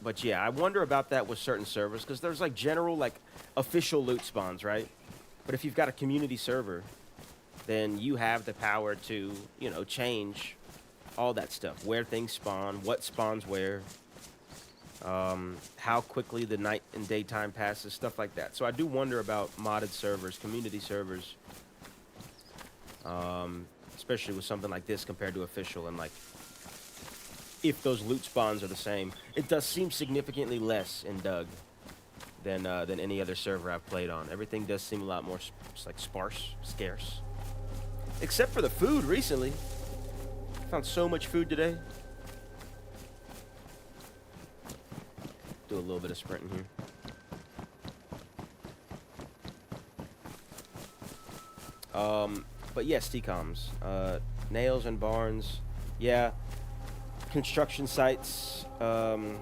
But yeah, I wonder about that with certain servers, because there's, like, general, like, official loot spawns, right? But if you've got a community server, then you have the power to, you know, change all that stuff. Where things spawn, what spawns where, how quickly the night and daytime passes, stuff like that. So I do wonder about modded servers, community servers, especially with something like this compared to official, and, like, if those loot spawns are the same. It does seem significantly less in Doug than any other server I've played on. Everything does seem a lot more like scarce. Except for the food recently. Found so much food today. Do a little bit of sprinting here. But yes, TCOMs. Nails and barns. Yeah. Construction sites. You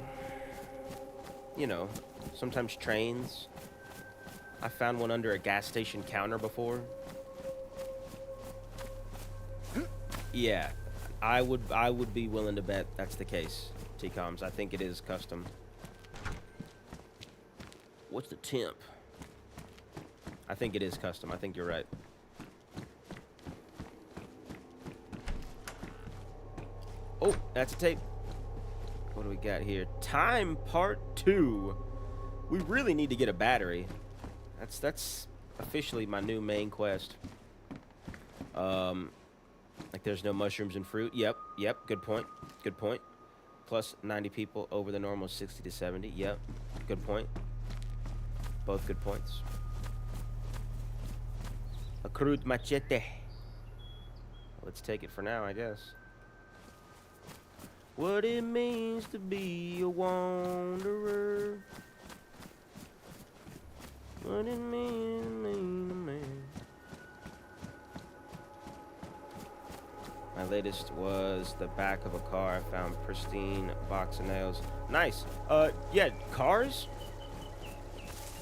know, sometimes trains. I found one under a gas station counter before. Yeah. I would be willing to bet that's the case, TCOMs. I think it is custom. What's the temp? I think it is custom. I think you're right. Oh, that's a tape. What do we got here? Time part 2. We really need to get a battery. That's officially my new main quest. Like there's no mushrooms and fruit. Yep. Good point. Good point. Plus 90 people over the normal 60 to 70. Yep. Good point. Both good points. A crude machete. Let's take it for now, I guess. What it means to be a wanderer. What it means to be a man. My latest was the back of a car. I found pristine box of nails. Nice. Yeah, cars.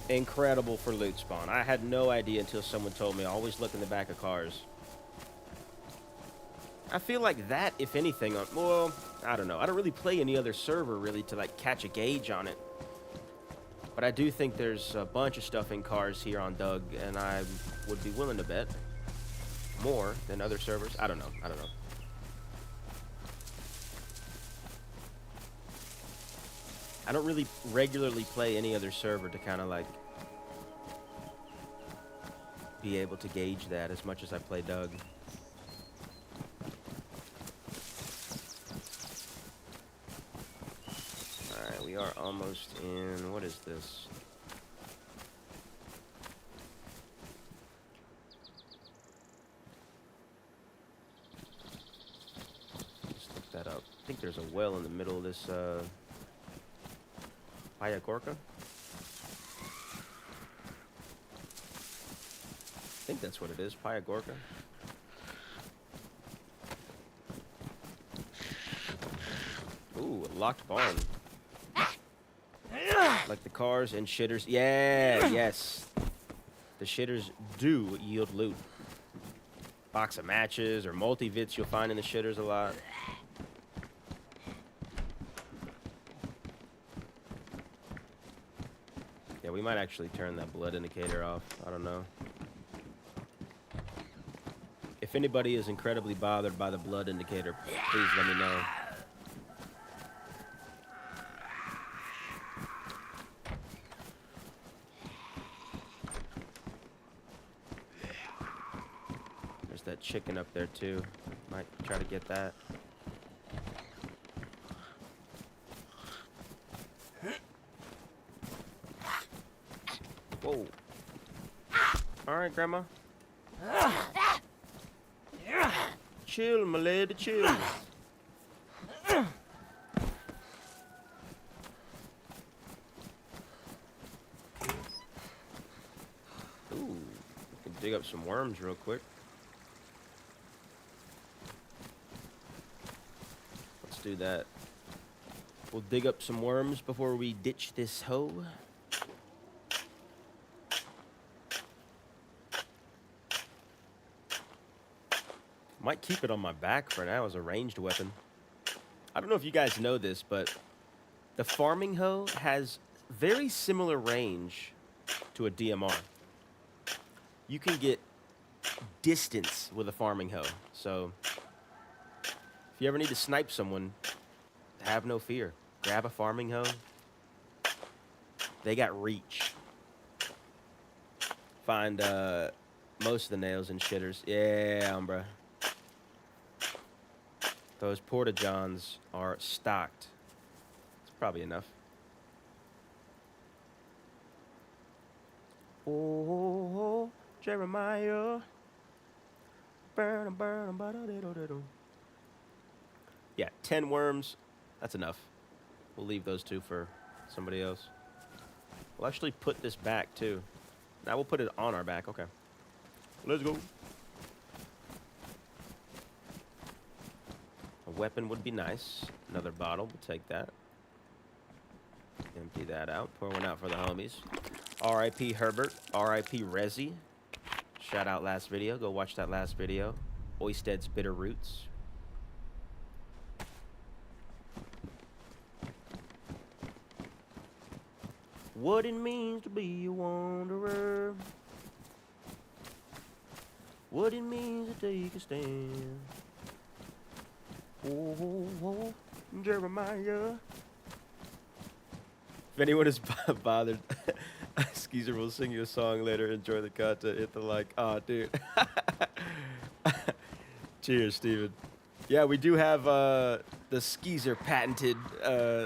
Incredible for loot spawn. I had no idea until someone told me. Always look in the back of cars. I feel like that, if anything, well, I don't know. I don't really play any other server, really, to, like, catch a gauge on it. But I do think there's a bunch of stuff in cars here on Doug, and I would be willing to bet more than other servers. I don't know. I don't really regularly play any other server to kind of, like, be able to gauge that as much as I play Doug. We are almost in, what is this? Let's look that up. I think there's a well in the middle of this, Paya Gorka? I think that's what it is, Paya Gorka. Ooh, a locked barn. Like the cars and shitters. Yeah, yes. The shitters do yield loot. Box of matches or multi-vits you'll find in the shitters a lot. Yeah, we might actually turn that blood indicator off. I don't know. If anybody is incredibly bothered by the blood indicator, please let me know. That chicken up there too. Might try to get that. Whoa. Alright, Grandma. Chill, my lady, chill. Ooh, we can dig up some worms real quick. Do that. We'll dig up some worms before we ditch this hoe. Might keep it on my back for now as a ranged weapon. I don't know if you guys know this, but the farming hoe has very similar range to a DMR. You can get distance with a farming hoe, so if you ever need to snipe someone, have no fear. Grab a farming hoe. They got reach. Find most of the nails and shitters. Yeah, bruh. Those porta-johns are stocked. It's probably enough. Oh, Jeremiah. Yeah, 10 worms. That's enough. We'll leave those 2 for somebody else. We'll actually put this back, too. Now we'll put it on our back. Okay. Let's go. A weapon would be nice. Another bottle. We'll take that. Empty that out. Pour one out for the homies. R.I.P. Herbert. R.I.P. Resi. Shout out last video. Go watch that last video. Oysted's Bitter Roots. what it means to be a wanderer. What it means to take a stand. Oh, oh, oh, Jeremiah. If anyone is bothered, Skeezer will sing you a song later. Enjoy the content. Hit the like. Oh, dude. Cheers, Steven. Yeah, we do have the Skeezer patented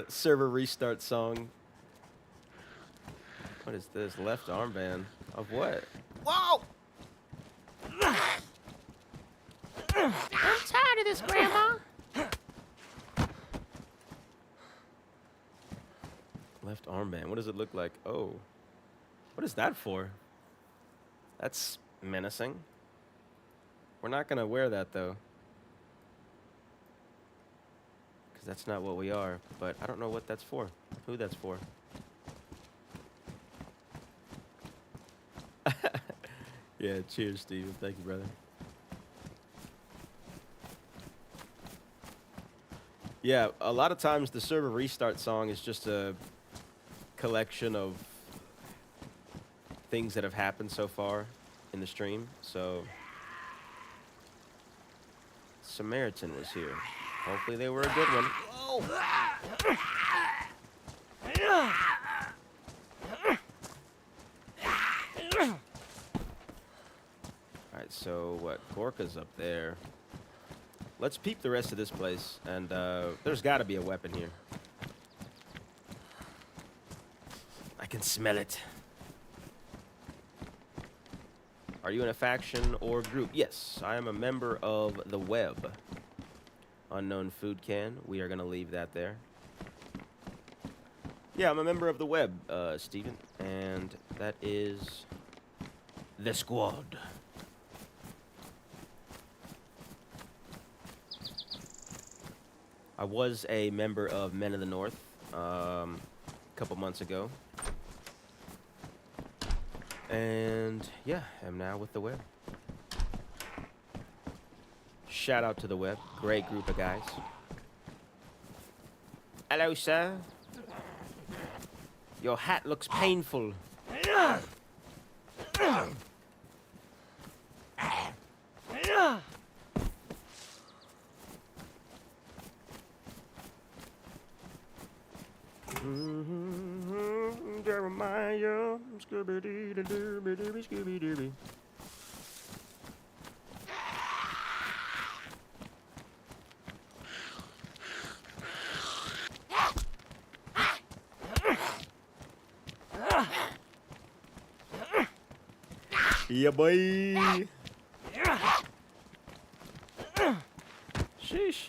server restart song. What is this? Left armband of what? Whoa! I'm tired of this, Grandma. Left armband. What does it look like? Oh. What is that for? That's menacing. We're not going to wear that, though. Because that's not what we are. But I don't know what that's for. Who that's for. Yeah, cheers, Steven. Thank you, brother. Yeah, a lot of times the server restart song is just a collection of things that have happened so far in the stream. So Samaritan was here. Hopefully they were a good one. Whoa. Alright, so what? Gorka's up there. Let's peep the rest of this place, and there's got to be a weapon here. I can smell it. Are you in a faction or group? Yes, I am a member of the web. Unknown food can. We are going to leave that there. Yeah, I'm a member of the web, Steven, and that is the squad. I was a member of Men of the North a couple months ago. And yeah, I'm now with the web. Shout out to the web. Great group of guys. Hello, sir. Your hat looks painful. Jeremiah, Scooby-Doo, Scooby-Dooby. Yeah, boy. Sheesh.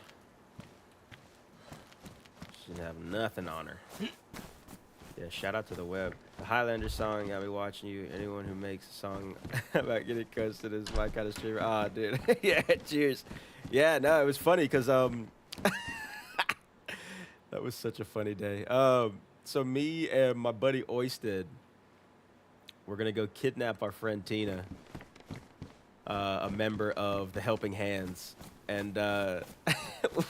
She didn't have nothing on her. Yeah, shout out to the web. The Highlander song got me watching you. Anyone who makes a song about getting cussed is my kind of streamer. Ah, dude. Yeah, cheers. Yeah, no, it was funny because that was such a funny day. So me and my buddy Oysted, we're gonna go kidnap our friend Tina, a member of the Helping Hands, and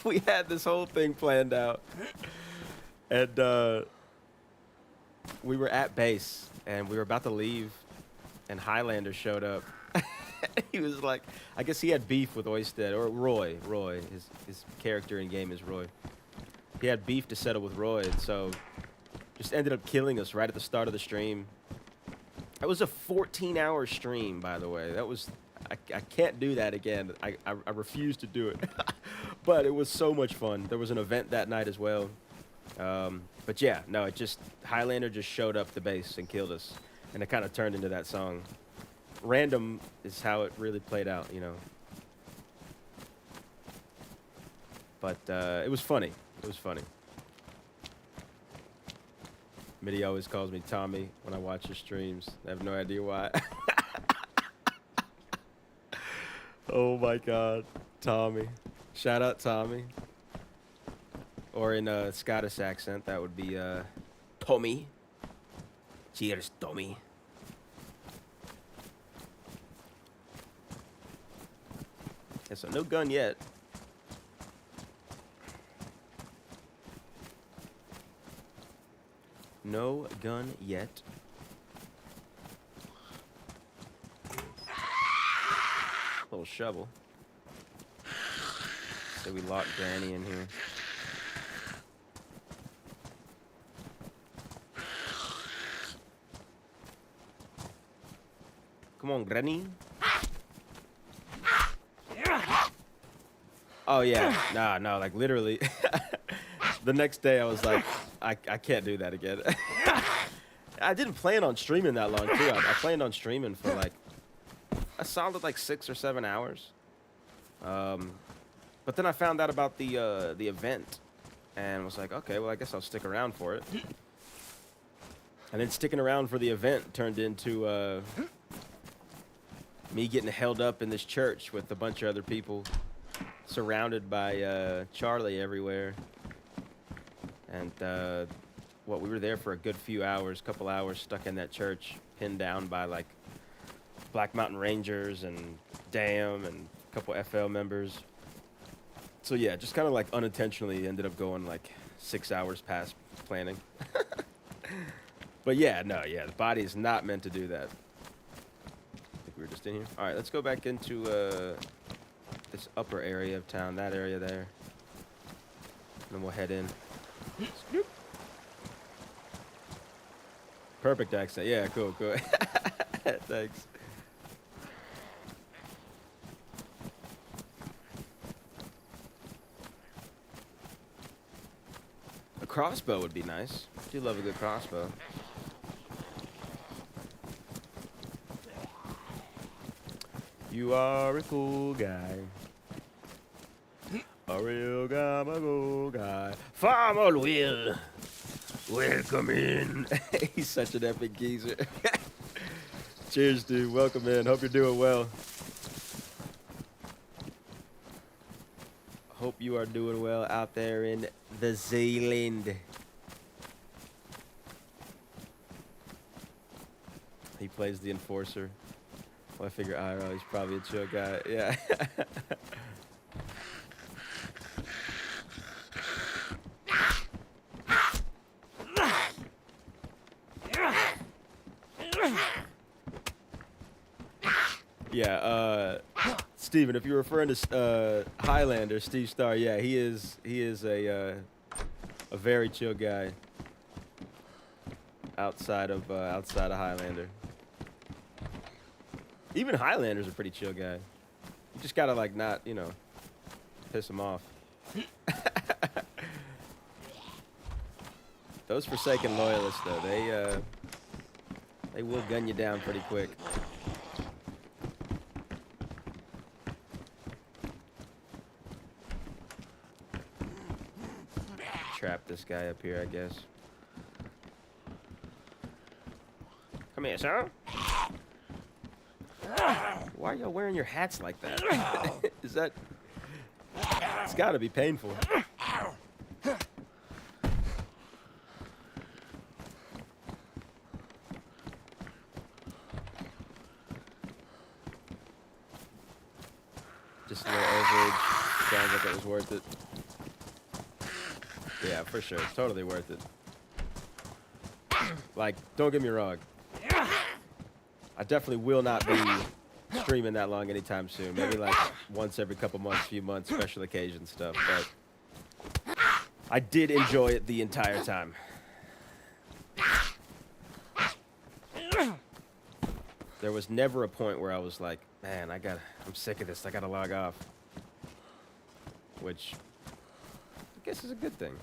we had this whole thing planned out, and we were at base, and we were about to leave, and Highlander showed up. He was like, I guess he had beef with Oysted, or Roy. His character in game is Roy. He had beef to settle with Roy, and so just ended up killing us right at the start of the stream. That was a 14-hour stream, by the way. That was, I can't do that again. I refuse to do it. But it was so much fun. There was an event that night as well. But yeah, no, Highlander just showed up the base and killed us. And it kind of turned into that song. Random is how it really played out, you know. But it was funny. It was funny. Mitty always calls me Tommy when I watch his streams. I have no idea why. Oh my God, Tommy. Shout out Tommy. Or in a Scottish accent, that would be Tommy. Cheers, Tommy. Yeah, so no gun yet. No gun yet. Little shovel. So we locked Granny in here. Come on, Granny. Oh yeah, no, like literally. The next day I was like, I can't do that again. I didn't plan on streaming that long too. I planned on streaming for like a solid like 6 or 7 hours. But then I found out about the event and was like, okay, well I guess I'll stick around for it. And then sticking around for the event turned into me getting held up in this church with a bunch of other people, surrounded by Charlie everywhere. And we were there for a good few hours, couple hours, stuck in that church, pinned down by like Black Mountain Rangers and DAM and a couple FL members. So yeah, just kind of like unintentionally ended up going like 6 hours past planning. But yeah, the body is not meant to do that. I think we were just in here. All right, let's go back into this upper area of town, that area there. And then we'll head in. Perfect accent. Yeah, cool. Thanks. A crossbow would be nice. I do love a good crossbow. You are a cool guy. A real gabago guy. Farmer Will. Welcome in. He's such an epic geezer. Cheers, dude. Welcome in. Hope you're doing well. Hope you are doing well out there in the Zealand. He plays the enforcer. Well, I figure IRL, he's probably a chill guy. Yeah. Yeah, Steven, if you're referring to Highlander, Steve Starr, yeah, he is a very chill guy outside of Highlander. Even Highlander's a pretty chill guy. You just gotta like not, piss him off. Those Forsaken loyalists though, they will gun you down pretty quick. Trap this guy up here, I guess. Come here, sir. Why are y'all wearing your hats like that? Is that... It's gotta be painful. Just a little overage. Sounds like it was worth it. Yeah, for sure. It's totally worth it. Like, don't get me wrong. I definitely will not be streaming that long anytime soon. Maybe like once every couple months, few months, special occasion stuff. But I did enjoy it the entire time. There was never a point where I was like, man, I'm sick of this. I gotta log off. Which I guess is a good thing.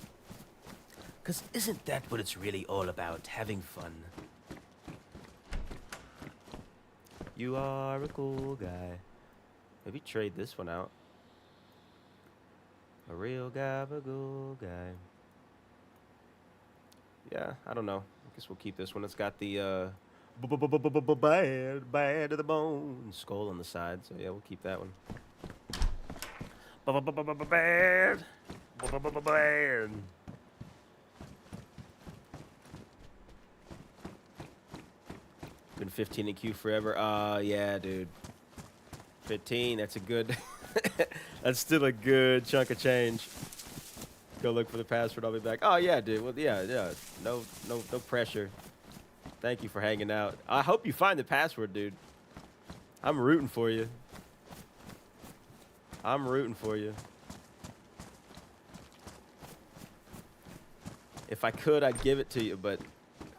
'Cause isn't that what it's really all about? Having fun. You are a cool guy. Maybe trade this one out. A real gabagool guy. Yeah, I don't know. I guess we'll keep this one. It's got the bad to the bone skull on the side. So yeah, we'll keep that one. Bad. Bad. Been 15 in queue forever. Yeah, dude. 15, that's a good... That's still a good chunk of change. Go look for the password. I'll be back. Oh yeah, dude. Well, yeah. No pressure. Thank you for hanging out. I hope you find the password, dude. I'm rooting for you. I'm rooting for you. If I could, I'd give it to you, but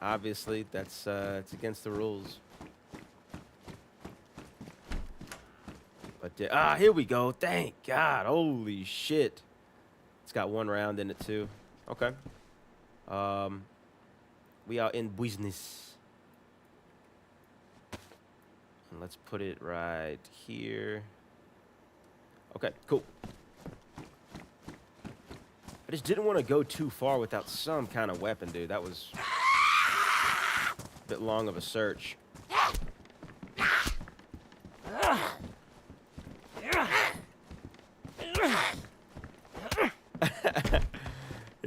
obviously that's it's against the rules. But here we go. Thank God. Holy shit. It's got 1 round in it too. Okay. We are in business. And let's put it right here. Okay, cool. I just didn't want to go too far without some kind of weapon, dude. That was a bit long of a search.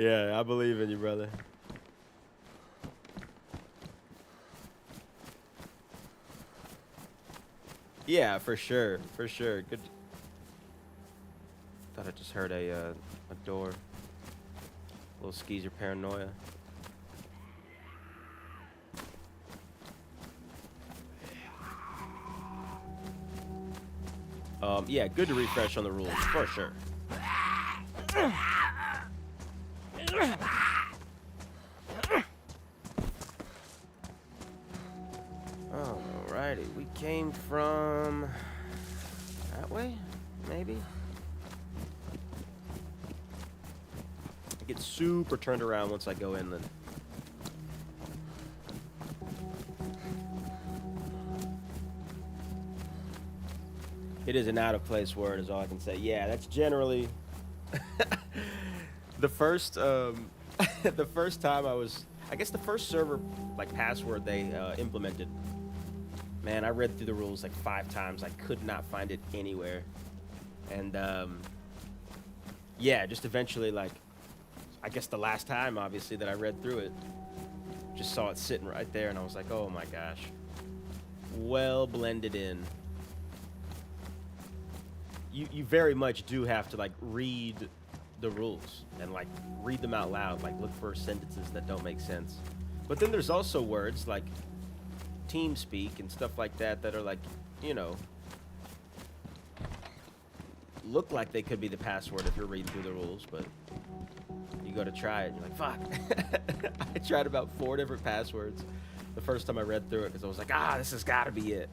Yeah, I believe in you, brother. Yeah, for sure. For sure. Good. Thought I just heard a door. A little Skeezer paranoia. Yeah, good to refresh on the rules, for sure. Alrighty, we came from that way, maybe? I get super turned around once I go in then. It is an out of place word is all I can say. Yeah, that's generally the first the first time I guess the first server like password they implemented. Man, I read through the rules like 5 times. I could not find it anywhere. And yeah, just eventually like I guess the last time obviously that I read through it, just saw it sitting right there and I was like, "Oh my gosh." Well blended in. You very much do have to like read the rules and like read them out loud, like look for sentences that don't make sense. But then there's also words like team speak and stuff like that that are like, you know, look like they could be the password if you're reading through the rules, but you go to try it and you're like, fuck. I tried about 4 different passwords the first time I read through it because I was like, this has got to be it.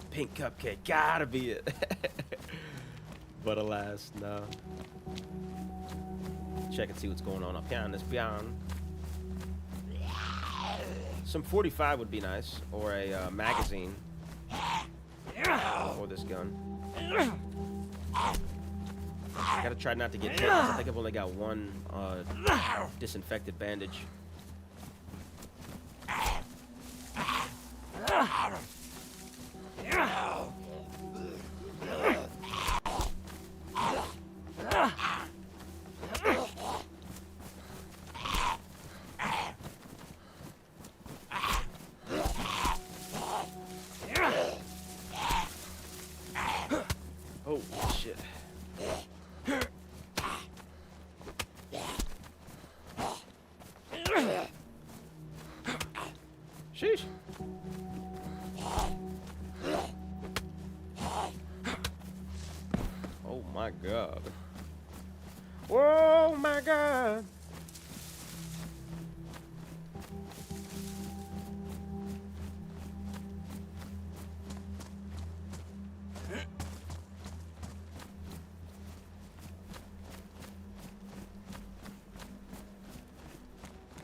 Pink cupcake, gotta be it. But alas, no. Check and see what's going on up here on this beyond. Some 45 would be nice, or a magazine for this gun. Gotta try not to get hit. I think I've only got 1 disinfected bandage. Oh, shit. Sheesh. Oh my God. Oh my God.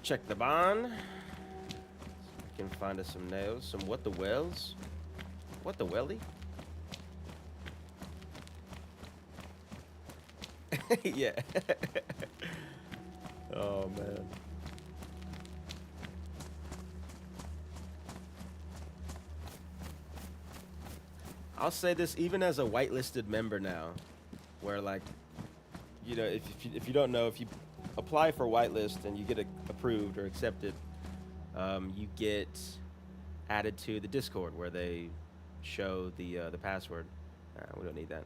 Check the barn. We can find us some nails. Some what the wells? What the welly? Yeah. Oh man. I'll say this even as a whitelisted member now, where like, you know, if you don't know, if you apply for whitelist and you get approved or accepted, you get added to the Discord where they show the password. We don't need that.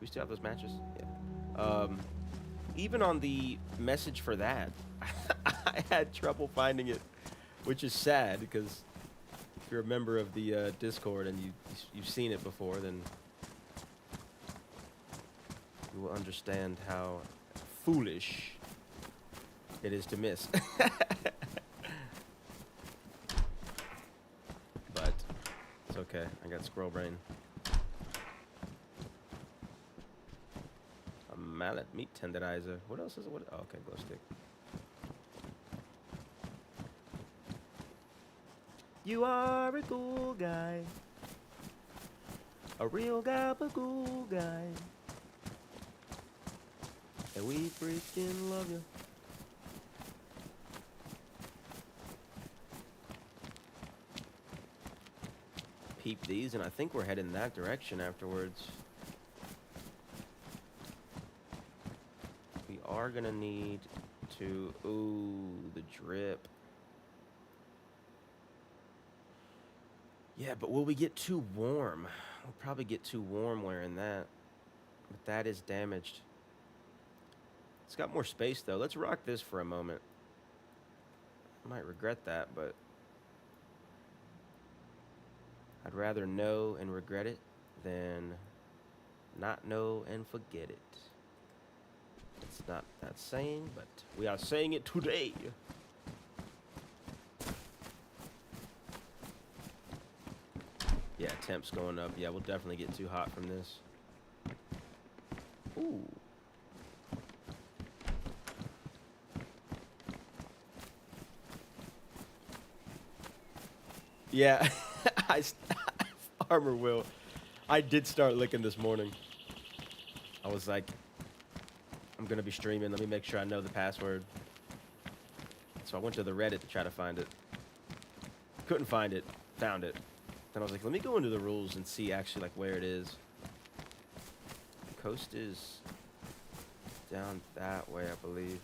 We still have those matches. Yeah. even on the message for that, I had trouble finding it, which is sad because if you're a member of the Discord and you've seen it before, then you will understand how foolish it is to miss. But it's okay. I got squirrel brain. A mallet meat tenderizer. What else is it? What? Oh, okay, glow stick. You are a cool guy. A real gabagool guy. And we freaking love you. Peep these, and I think we're heading that direction afterwards. We are gonna need to... Ooh, the drip. Yeah, but will we get too warm? We'll probably get too warm wearing that. But that is damaged. It's got more space, though. Let's rock this for a moment. I might regret that, but... I'd rather know and regret it than not know and forget it. It's not that saying, but we are saying it today. Yeah, temp's going up. Yeah, we'll definitely get too hot from this. Ooh. Yeah, Armor Will. I did start licking this morning. I was like, I'm gonna be streaming. Let me make sure I know the password. So I went to the Reddit to try to find it. Couldn't find it. Found it. Then I was like, let me go into the rules and see actually like where it is. The coast is down that way, I believe.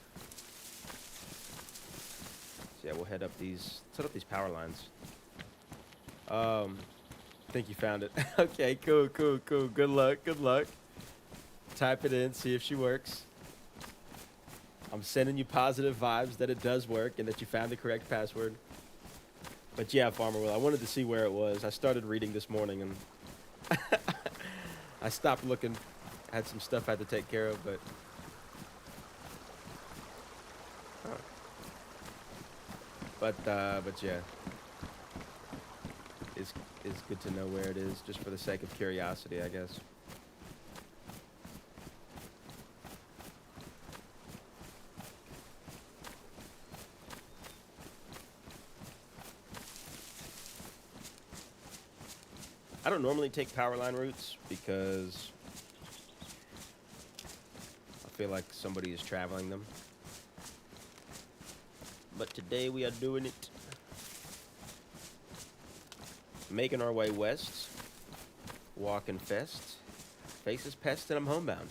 So yeah, we'll head up these. Set up these power lines. I think you found it. Okay, cool. Good luck. Type it in, see if she works. I'm sending you positive vibes that it does work and that you found the correct password. But yeah, Farmer Will, I wanted to see where it was. I started reading this morning and I stopped looking. I had some stuff I had to take care of, but... Huh. But yeah. It's good to know where it is, just for the sake of curiosity, I guess. I don't normally take power line routes because I feel like somebody is traveling them. But today we are doing it. Making our way west. Walking fest. Faces pest and I'm homebound.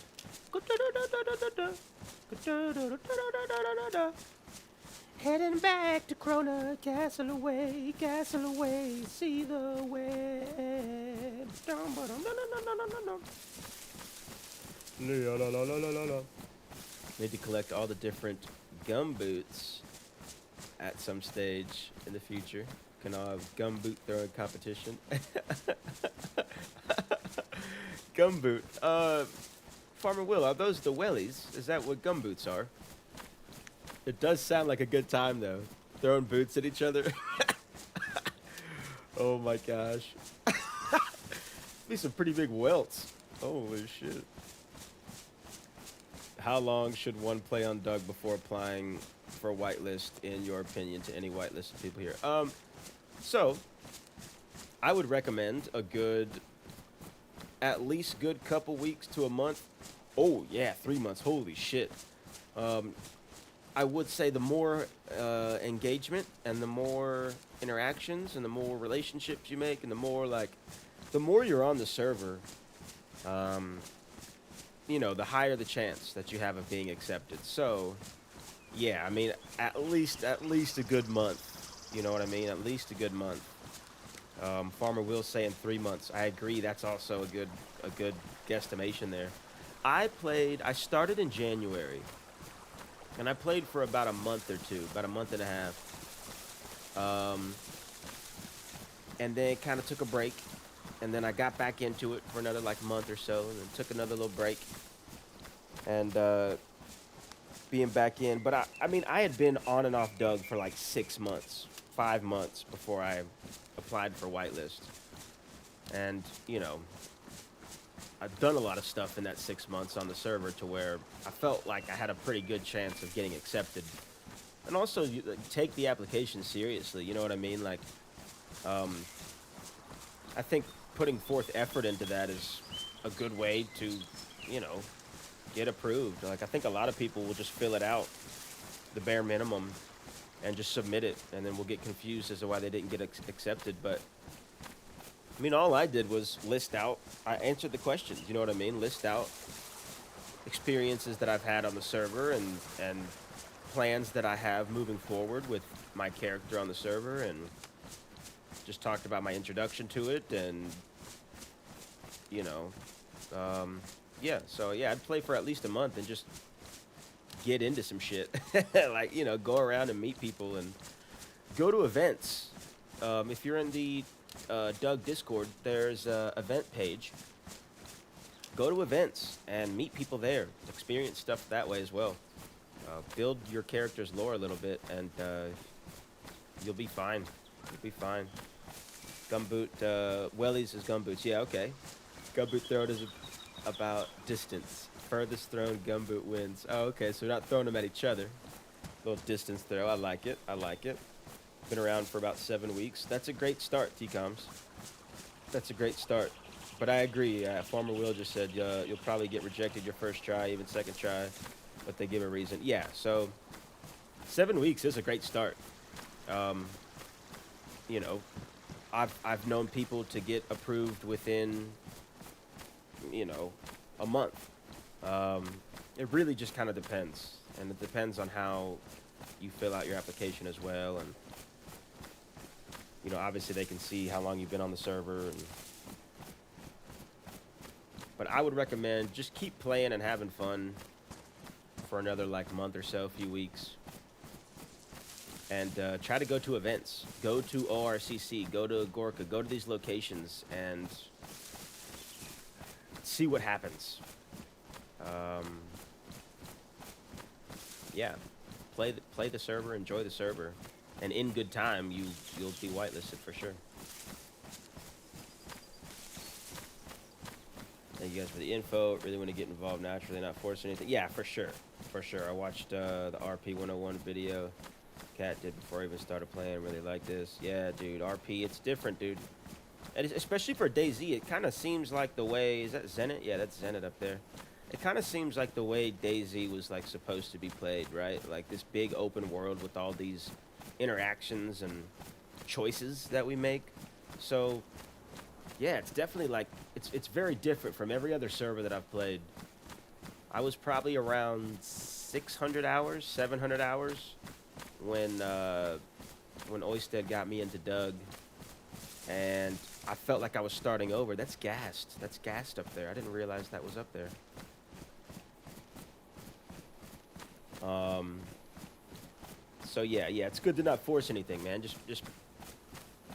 Heading back to Krona, castle away, see the web. Need to collect all the different gum boots at some stage in the future. Can all have gum boot throwing competition. Gum boot. Farmer Will, are those the wellies? Is that what gum boots are? It does sound like a good time, though. Throwing boots at each other. Oh, my gosh. Be some pretty big welts. Holy shit. How long should one play on Doug before applying for a whitelist, in your opinion, to any whitelisted people here? So, I would recommend a good, at least good couple weeks to a month. Oh, yeah, 3 months. Holy shit. I would say the more engagement and the more interactions and the more relationships you make and the more you're on the server, you know, the higher the chance that you have of being accepted. So, yeah, I mean, at least a good month. You know what I mean? At least a good month. Farmer Will saying 3 months. I agree. That's also a good guesstimation there. I started in January. And I played for about a month or two, about a month and a half. And then kind of took a break. And then I got back into it for another like month or so, and then took another little break. And being back in, but I mean, I had been on and off Doug for like 6 months, 5 months before I applied for whitelist. And I've done a lot of stuff in that 6 months on the server to where I felt like I had a pretty good chance of getting accepted. And also, like, take the application seriously. You know what I mean? Like, I think putting forth effort into that is a good way to, you know, get approved. Like, I think a lot of people will just fill it out, the bare minimum, and just submit it, and then we'll get confused as to why they didn't get accepted. But I mean, all I did was list out, I answered the questions, you know what I mean? List out experiences that I've had on the server, and plans that I have moving forward with my character on the server, and just talked about my introduction to it, and yeah, so yeah, I'd play for at least a month and just get into some shit. Like, go around and meet people and go to events. If you're in the Doug Discord, there's a event page. Go to events and meet people there. Experience stuff that way as well. Build your character's lore a little bit, and you'll be fine. You'll be fine. Gumboot, wellies is gumboots. Yeah, okay. Gumboot thrown is about distance. Furthest thrown, gumboot wins. Oh, okay, so we're not throwing them at each other. Little distance throw. I like it. I like it. Been around for about 7 weeks. That's a great start, T-Coms. That's a great start. But I agree. Farmer Will just said you'll probably get rejected your first try, even second try, but they give a reason. Yeah, so 7 weeks is a great start. I've known people to get approved within, a month. It really just kind of depends, and it depends on how you fill out your application as well, and obviously they can see how long you've been on the server. But I would recommend just keep playing and having fun for another like month or so, a few weeks, and try to go to events. Go to ORCC, go to Gorka, go to these locations and see what happens. Yeah, play the server, enjoy the server, and in good time you'll be whitelisted for sure. Thank you guys for the info. Really want to get involved naturally, not force anything. Yeah, for sure, for sure. I watched the RP 101 video Cat did before I even started playing. Really like this. Yeah, dude, RP, it's different, dude. And especially for DayZ, it kind of seems like the way, is that Zenit? Yeah, that's Zenit up there. It kind of seems like the way DayZ was like supposed to be played, right? Like this big open world with all these interactions and choices that we make. So yeah, it's definitely like, it's very different from every other server that I've played. I was probably around 600 hours, 700 hours when Oysted got me into Doug, and I felt like I was starting over. That's gassed. That's gassed up there. I didn't realize that was up there. So yeah, it's good to not force anything, man. Just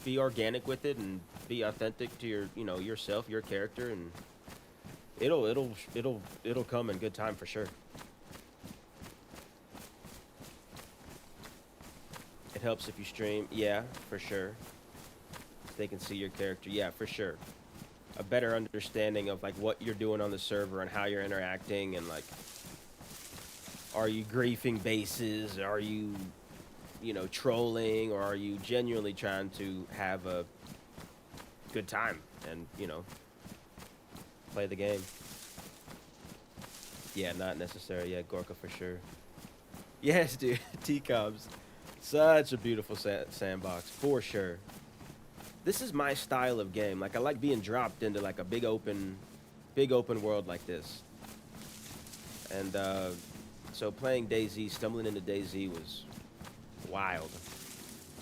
be organic with it and be authentic to your, yourself, your character, and it'll come in good time for sure. It helps if you stream. Yeah, for sure. They can see your character. Yeah, for sure. A better understanding of like what you're doing on the server and how you're interacting, and like, are you griefing bases? Are you, trolling, or are you genuinely trying to have a good time and, play the game? Yeah, not necessary. Yeah, Gorka for sure. Yes, dude. T-Coms. Such a beautiful sandbox, for sure. This is my style of game. Like, I like being dropped into like a big open world like this. And so playing DayZ, stumbling into DayZ was wild,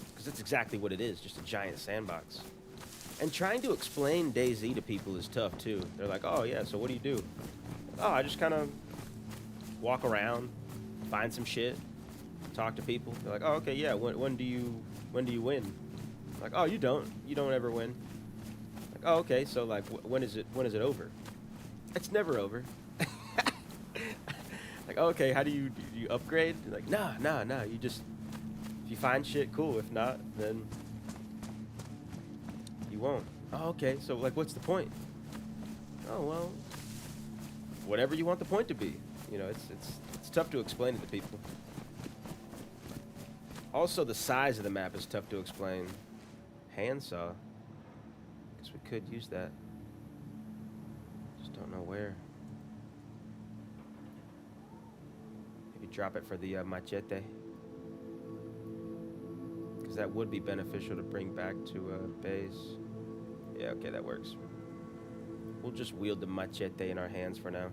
because that's exactly what it is, just a giant sandbox. And trying to explain DayZ to people is tough too. They're like, oh yeah, so what do you do? Oh, I just kind of walk around, find some shit, talk to people. They're like, oh, okay, yeah. When do you win? Like, oh, you don't ever win. Like, oh, okay. So like, when is it over? It's never over. Like, oh, okay. How do you upgrade? Like, nah. You just, if you find shit, cool. If not, then you won't. Oh, okay. So like, what's the point? Oh well, whatever you want the point to be. You know, it's tough to explain it to people. Also, the size of the map is tough to explain. Handsaw. Guess we could use that. Just don't know where. Maybe drop it for the machete. Because that would be beneficial to bring back to base. Yeah, okay, that works. We'll just wield the machete in our hands for now.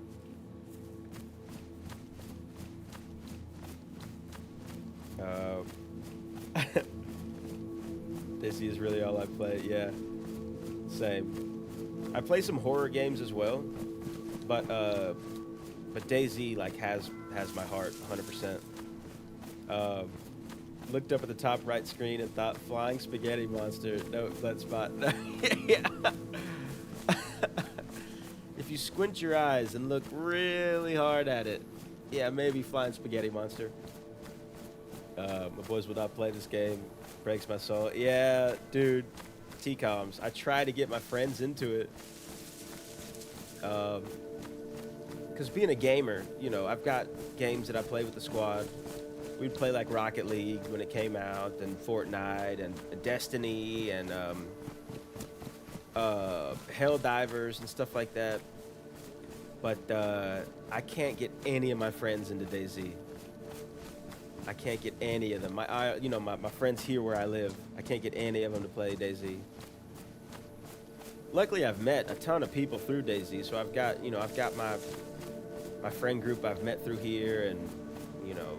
DayZ is really all I play. Yeah, same. I play some horror games as well, but DayZ like has my heart 100%. Looked up at the top right screen and thought, flying spaghetti monster. No, blood spot. Yeah. If you squint your eyes and look really hard at it, yeah, maybe flying spaghetti monster. My boys will not play this game. Breaks my soul. Yeah, dude. T-coms. I try to get my friends into it. Because being a gamer, you know, I've got games that I play with the squad. We'd play like Rocket League when it came out, and Fortnite, and Destiny, and Helldivers and stuff like that. But I can't get any of my friends into DayZ. I can't get any of them. My friends here where I live, I can't get any of them to play DayZ. Luckily, I've met a ton of people through DayZ, so I've got my friend group I've met through here, and you know,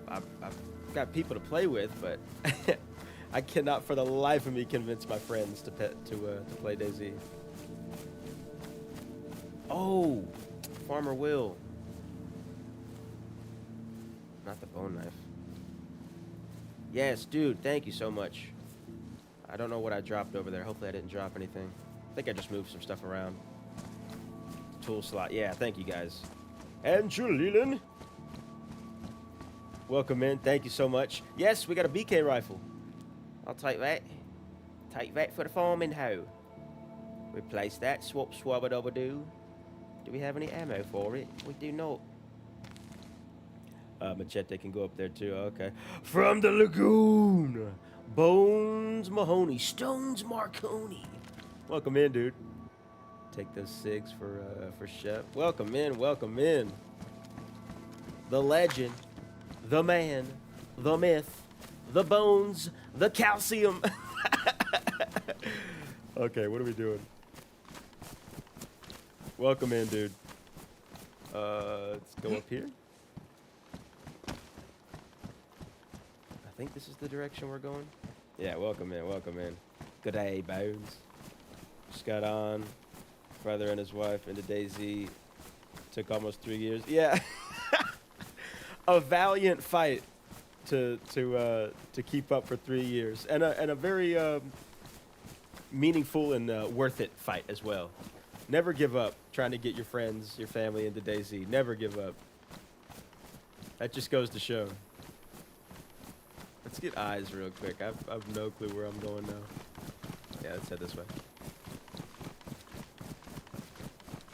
I've got people to play with, but I cannot for the life of me convince my friends to play DayZ. Oh, Farmer Will. Not the bone knife. Yes, dude, thank you so much. I don't know what I dropped over there. Hopefully I didn't drop anything. I think I just moved some stuff around. Tool slot. Yeah, thank you guys. Andrew Leland. Welcome in. Thank you so much. Yes, we got a BK rifle. I'll take that. Take that for the farming hoe. Replace that. Swap, swab it over do. Do we have any ammo for it? We do not. Machete can go up there too. Okay. From the lagoon, Bones Mahoney, Stones Marconi. Welcome in, dude. Take those cigs for Shep. Welcome in. Welcome in. The legend, the man, the myth, the bones, the calcium. Okay, what are we doing? Welcome in, dude. Let's go up here. I think this is the direction we're going. Yeah, welcome in, welcome in. Good day, Bones. Just got on. Brother and his wife into DayZ. Took almost 3 years. Yeah. A valiant fight to keep up for 3 years. And a very meaningful and worth it fight as well. Never give up trying to get your friends, your family into DayZ. Never give up. That just goes to show. Let's get eyes real quick. I've no clue where I'm going now. Yeah, let's head this way.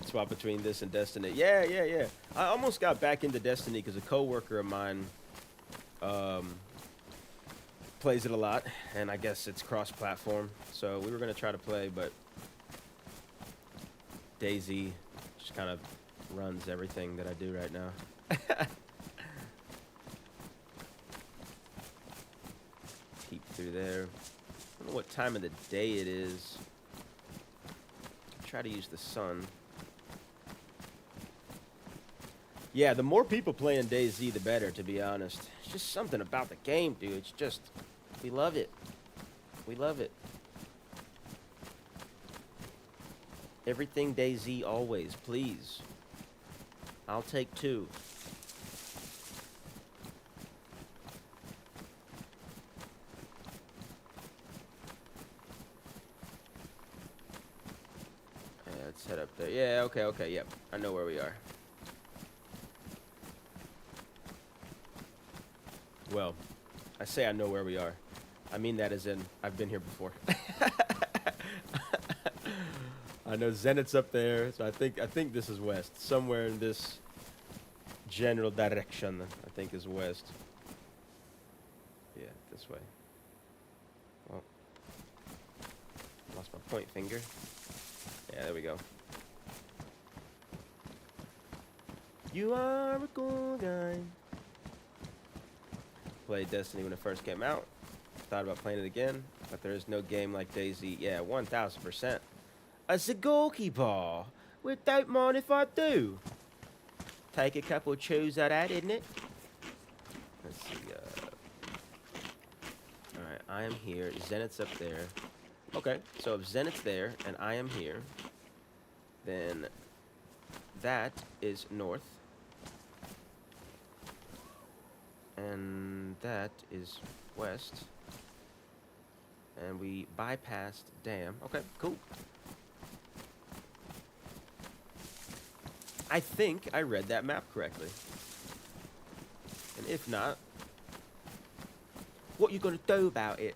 Swap between this and Destiny. Yeah. I almost got back into Destiny because a coworker of mine plays it a lot, and I guess it's cross-platform. So we were gonna try to play, but DayZ just kind of runs everything that I do right now. Peep through there. I don't know what time of the day it is. Try to use the sun. Yeah, the more people playing DayZ, the better, to be honest. It's just something about the game, dude. It's just, we love it. We love it. Everything DayZ always, please. I'll take 2. Let's head up there. Yeah, okay, yep. I know where we are. Well, I say I know where we are. I mean that as in, I've been here before. I know Zenith's up there, so I think this is west. Somewhere in this general direction, I think is west. Yeah, this way. Well, lost my point finger. Yeah, there we go. You are a cool guy. Played Destiny when it first came out. Thought about playing it again, but there is no game like DayZ. Yeah, 1000%. As a goalkeeper, we don't mind if I do. Take a couple of chews at that, isn't it? Let's see. Alright, I am here. Zenith's up there. Okay, so if Zenith's there and I am here, then that is north. And that is west. And we bypassed Dam. Okay, cool. I think I read that map correctly. And if not, what you gonna do about it?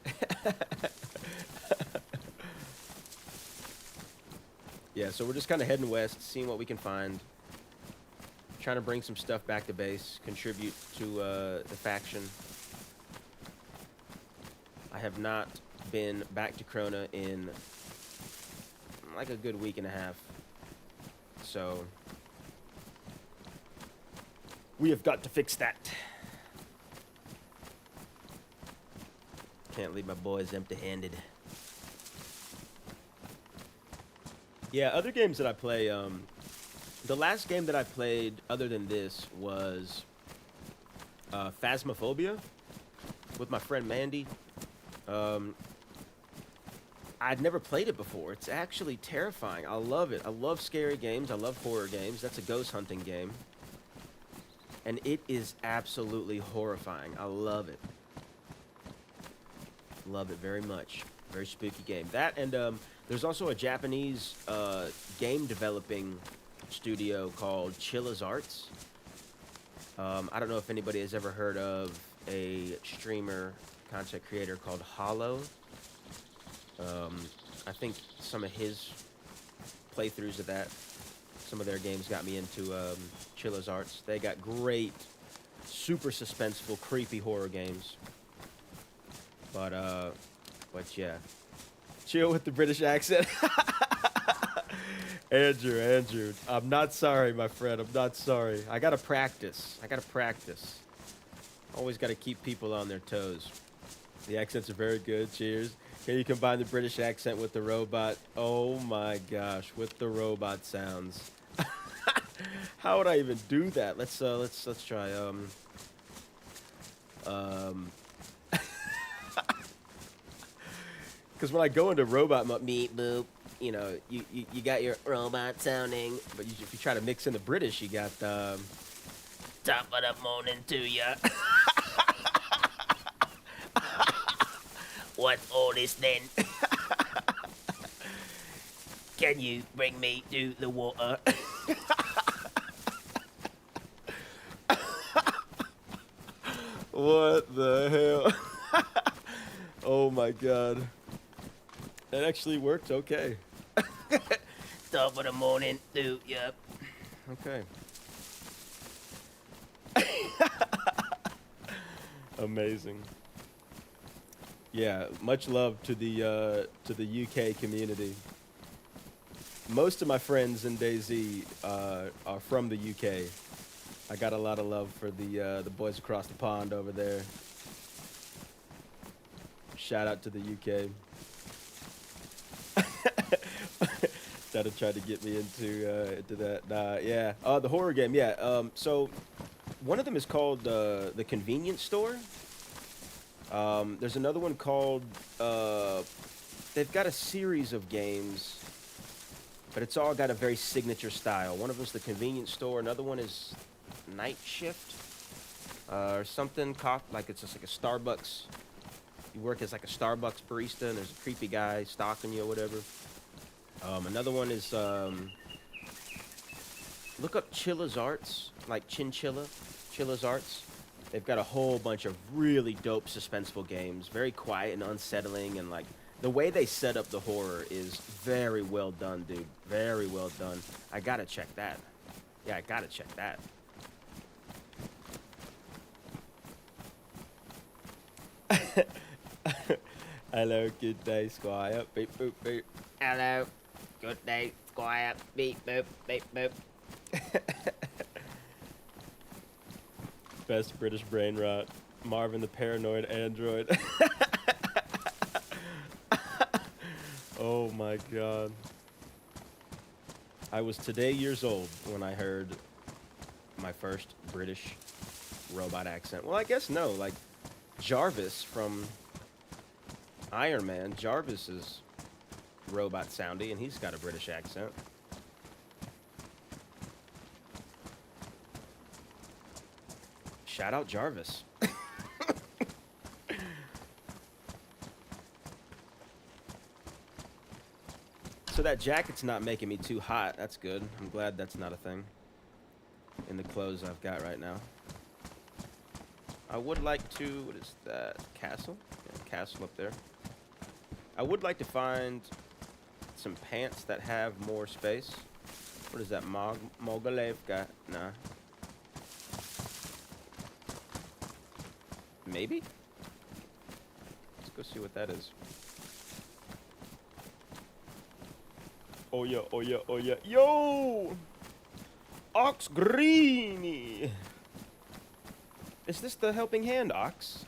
Yeah, so we're just kind of heading west, seeing what we can find. Trying to bring some stuff back to base, contribute to the faction. I have not been back to Krona in like a good week and a half. So we have got to fix that. Can't leave my boys empty-handed. Yeah, other games that I play, the last game that I played other than this was Phasmophobia with my friend Mandy. I'd never played it before. It's actually terrifying. I love it. I love scary games. I love horror games. That's a ghost hunting game. And it is absolutely horrifying. I love it. Love it very much. Very spooky game. That and there's also a Japanese game developing studio called Chilla's Arts. I don't know if anybody has ever heard of a streamer, content creator called Hollow. I think some of his playthroughs of that, some of their games got me into Chilla's Arts. They got great, super suspenseful, creepy horror games. But yeah. Chill with the British accent. Andrew, I'm not sorry, my friend. I'm not sorry. I gotta practice. Always gotta keep people on their toes. The accents are very good. Cheers. Can you combine the British accent with the robot? Oh my gosh, with the robot sounds. How would I even do that? Let's try. Because when I go into robot mode, meep boop, you know, you got your robot sounding, but if you try to mix in the British, you got top of the morning to ya. What's all this then? Can you bring me to the water? What the hell? Oh my god. That actually worked okay. Top of the morning, dude, yep. Okay. Amazing. Yeah, much love to the UK community. Most of my friends in DayZ are from the UK. I got a lot of love for the boys across the pond over there. Shout out to the UK. That tried to get me into that. Yeah. The horror game. Yeah. So one of them is called The Convenience Store. There's another one called. They've got a series of games. But it's all got a very signature style. One of them's the convenience store. Another one is night shift or something. Like it's just like a Starbucks. You work as like a Starbucks barista, and there's a creepy guy stalking you or whatever. Another one is look up Chilla's Arts, like Chinchilla, Chilla's Arts. They've got a whole bunch of really dope suspenseful games, very quiet and unsettling, and like the way they set up the horror is very well done, dude. Very well done. I gotta check that. Yeah, I gotta check that. Hello, good day, Squire. Beep, boop, beep. Hello. Good day, Squire. Beep, boop, beep, boop. Best British brain rot. Marvin the paranoid android. Oh my god. I was today years old when I heard my first British robot accent. Well, I guess no. Like Jarvis from Iron Man. Jarvis is robot soundy, and he's got a British accent. Shout out Jarvis. So that jacket's not making me too hot. That's good. I'm glad that's not a thing in the clothes I've got right now. I would like to... What is that? Castle? Yeah, castle up there. I would like to find some pants that have more space. What is that? Mogolevka? Nah. Maybe? Let's go see what that is. Oh yeah, oh yeah, oh yeah. Yo! Ox Greeny! Is this the helping hand, Ox?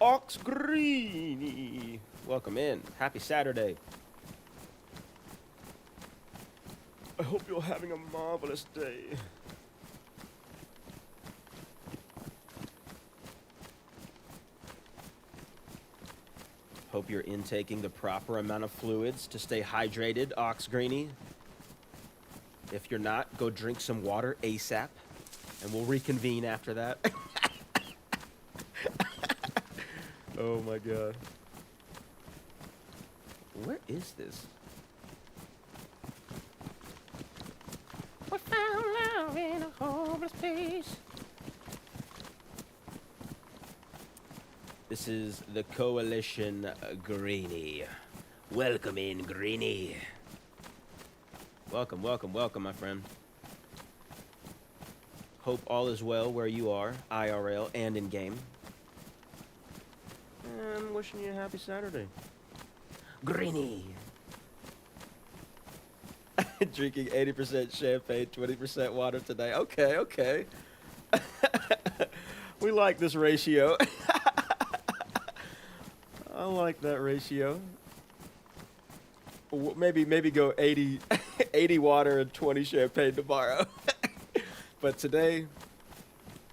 Ox Greeny! Welcome in. Happy Saturday. I hope you're having a marvelous day. Hope you're intaking the proper amount of fluids to stay hydrated, Ox Greeny. If you're not, go drink some water ASAP, and we'll reconvene after that. Oh my god. Where is this? We found love in a hopeless place. This is the Coalition Greeny. Welcome in, Greeny. Welcome, welcome, welcome, my friend. Hope all is well where you are, IRL and in-game. And wishing you a happy Saturday. Greeny. Drinking 80% champagne, 20% water today. Okay, okay. We like this ratio. I like that ratio. Maybe go 80, 80 water and 20 champagne tomorrow. But today,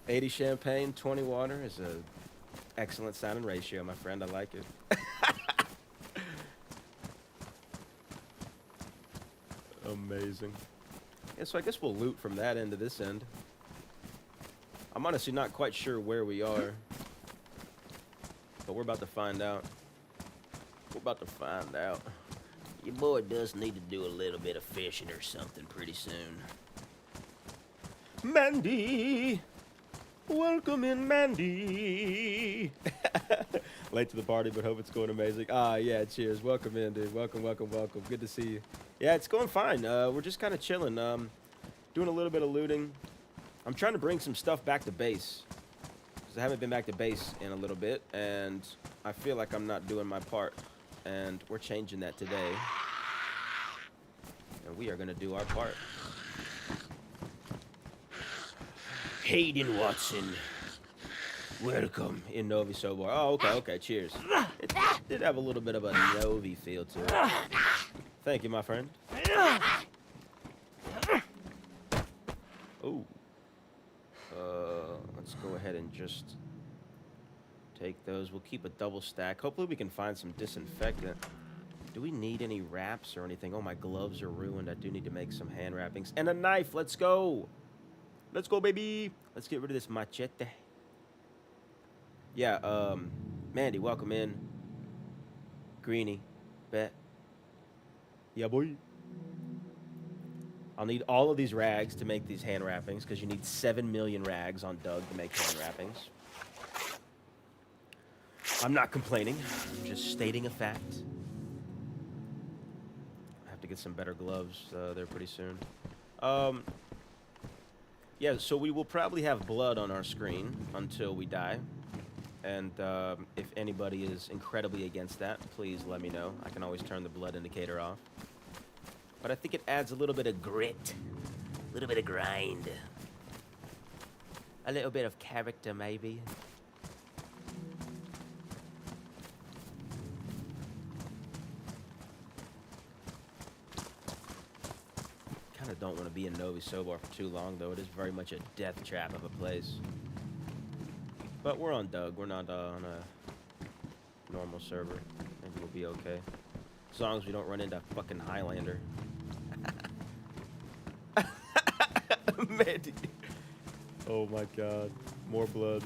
80 champagne, 20 water is a excellent sounding ratio, my friend. I like it. Amazing. Yeah, so I guess we'll loot from that end to this end. I'm honestly not quite sure where we are, but we're about to find out. We're about to find out. Your boy does need to do a little bit of fishing or something pretty soon. Mandy! Welcome in, Mandy! Late to the party, but hope it's going amazing. Ah, yeah, cheers. Welcome in, dude. Welcome, welcome, welcome. Good to see you. Yeah, it's going fine. We're just kind of chilling. Doing a little bit of looting. I'm trying to bring some stuff back to base, because I haven't been back to base in a little bit, and I feel like I'm not doing my part. And we're changing that today. And we are going to do our part. Hayden Watson. Welcome in Novi Sobor. Oh, okay, okay, cheers. It did have a little bit of a Novi feel to it. Thank you, my friend. Ooh. Let's go ahead and just take those. We'll keep a double stack. Hopefully we can find some disinfectant. Do we need any wraps or anything? Oh, my gloves are ruined. I do need to make some hand wrappings. And a knife. Let's go. Let's go, baby. Let's get rid of this machete. Yeah, Mandy, welcome in. Greenie, bet. Yeah, boy. I'll need all of these rags to make these hand wrappings, because you need 7 million rags on Doug to make hand wrappings. I'm not complaining. I'm just stating a fact. I have to get some better gloves there pretty soon. Yeah, so we will probably have blood on our screen until we die. And if anybody is incredibly against that, please let me know. I can always turn the blood indicator off. But I think it adds a little bit of grit, a little bit of grind, a little bit of character, maybe. Kind of don't want to be in Novi Sobor for too long, though. It is very much a death trap of a place. But we're on Doug. We're not on a normal server. Maybe we'll be okay. As long as we don't run into fucking Highlander. Mandy. Oh my god. More blood.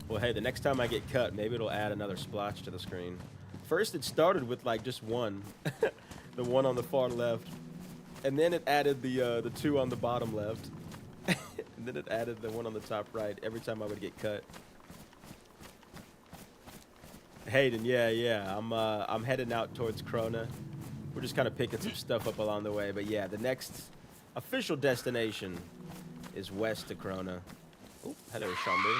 Well, hey, the next time I get cut, maybe it'll add another splotch to the screen. First, it started with, like, just one. The one on the far left. And then it added the two on the bottom left. And then it added the one on the top right every time I would get cut. Hayden, yeah. I'm heading out towards Krona. We're just kind of picking some stuff up along the way. But yeah, the next official destination is west of Krona. Oh, hello, Shambu.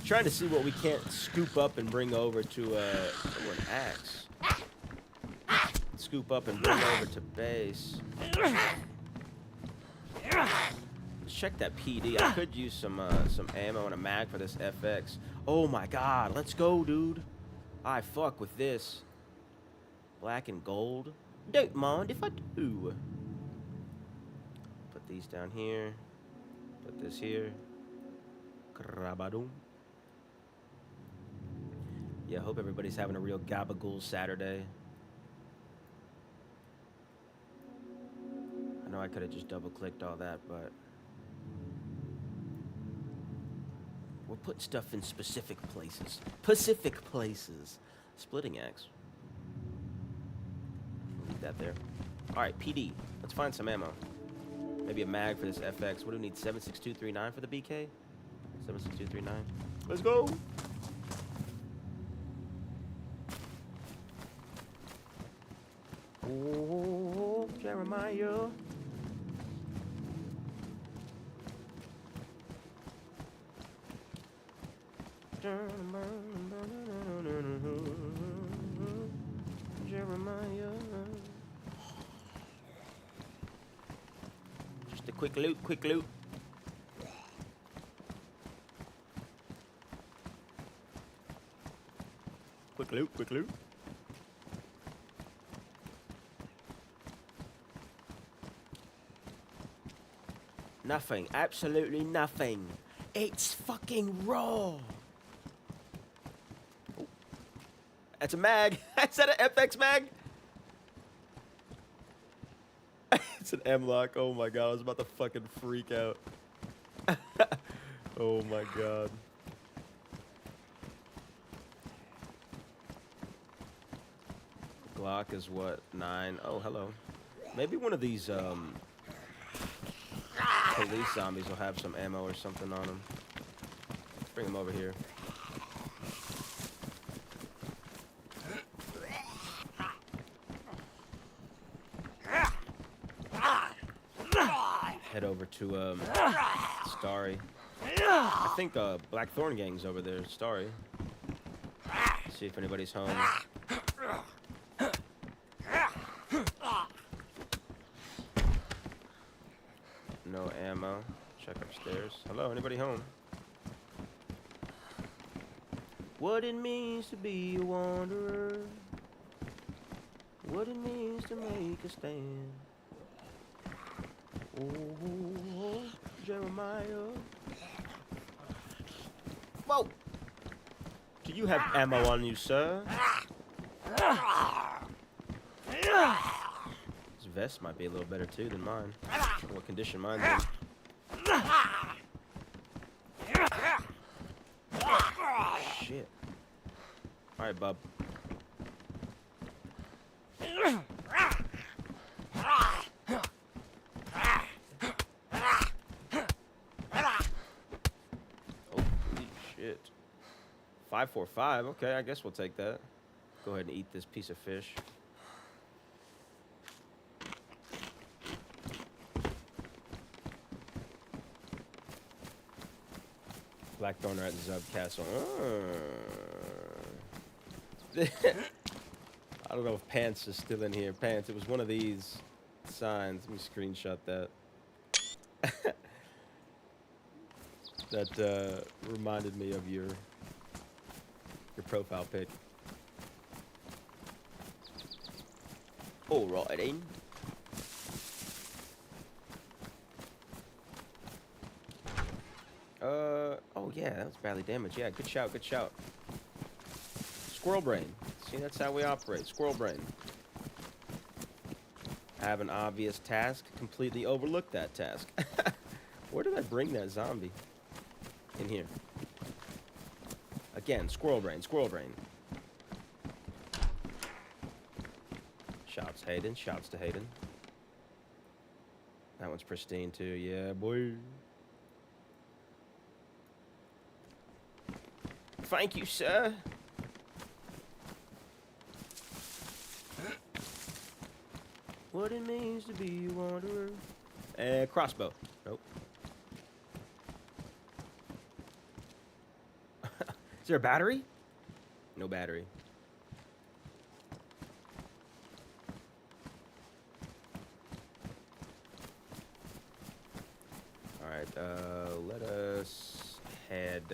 Trying to see what we can't scoop up and bring over to an axe. Scoop up and bring over to base. Let's check that PD. I could use some ammo and a mag for this FX. Oh my god, let's go, dude. I fuck with this. Black and gold. Don't mind if I do. Put these down here. Put this here. Krabadoom. Yeah, hope everybody's having a real gabagool Saturday. I know I could have just double-clicked all that, but we're putting stuff in specific places. Pacific places. Splitting axe. Leave that there. Alright, PD. Let's find some ammo. Maybe a mag for this FX. What do we need? 76239 for the BK? 76239. Let's go! Oh, Jeremiah. Jeremiah. Just a quick loot, quick loot. Quick loot, quick loot. Nothing, absolutely nothing. It's fucking raw. Oh. That's a mag. Is that an FX mag? It's an M-lock. Oh my god, I was about to fucking freak out. Oh my god. Glock is what? 9. Oh, hello. Maybe one of these police zombies will have some ammo or something on them. Let's bring them over here. Head over to Starry. I think Blackthorn Gang's over there. Starry. See if anybody's home. No ammo. Check upstairs. Hello, anybody home? What it means to be a wanderer. What it means to make a stand. Oh, Jeremiah. Whoa! Do you have ammo on you, sir? This vest might be a little better too than mine. I don't know what condition mine's in. Shit. Alright, bub. Holy shit. 545. Okay, I guess we'll take that. Go ahead and eat this piece of fish. Blackthorner at Zub Castle. I don't know if Pants is still in here. Pants, it was one of these signs. Let me screenshot that. That reminded me of your profile pic. Alrighty. Oh yeah, that was badly damaged. Yeah, good shout, good shout. Squirrel brain. See, that's how we operate. Squirrel brain. Have an obvious task, completely overlook that task. Where did I bring that zombie? In here. Again, squirrel brain, squirrel brain. Shouts Hayden, shouts to Hayden. That one's pristine too, yeah, boy. Thank you, sir. What it means to be a wanderer. Crossbow. Nope. Is there a battery? No battery. Alright, let us head.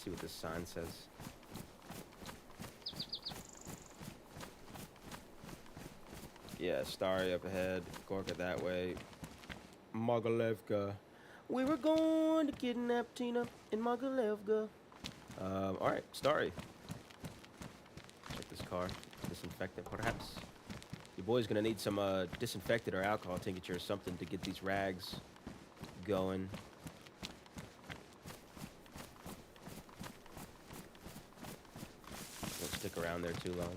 See what this sign says. Yeah, Starry up ahead, Gorka that way. Mogalevka. We were going to kidnap Tina in Mogalevka. Alright, Starry. Check this car. Disinfectant, perhaps. Your boy's gonna need some disinfectant or alcohol tincture or something to get these rags going. Won't stick around there too long.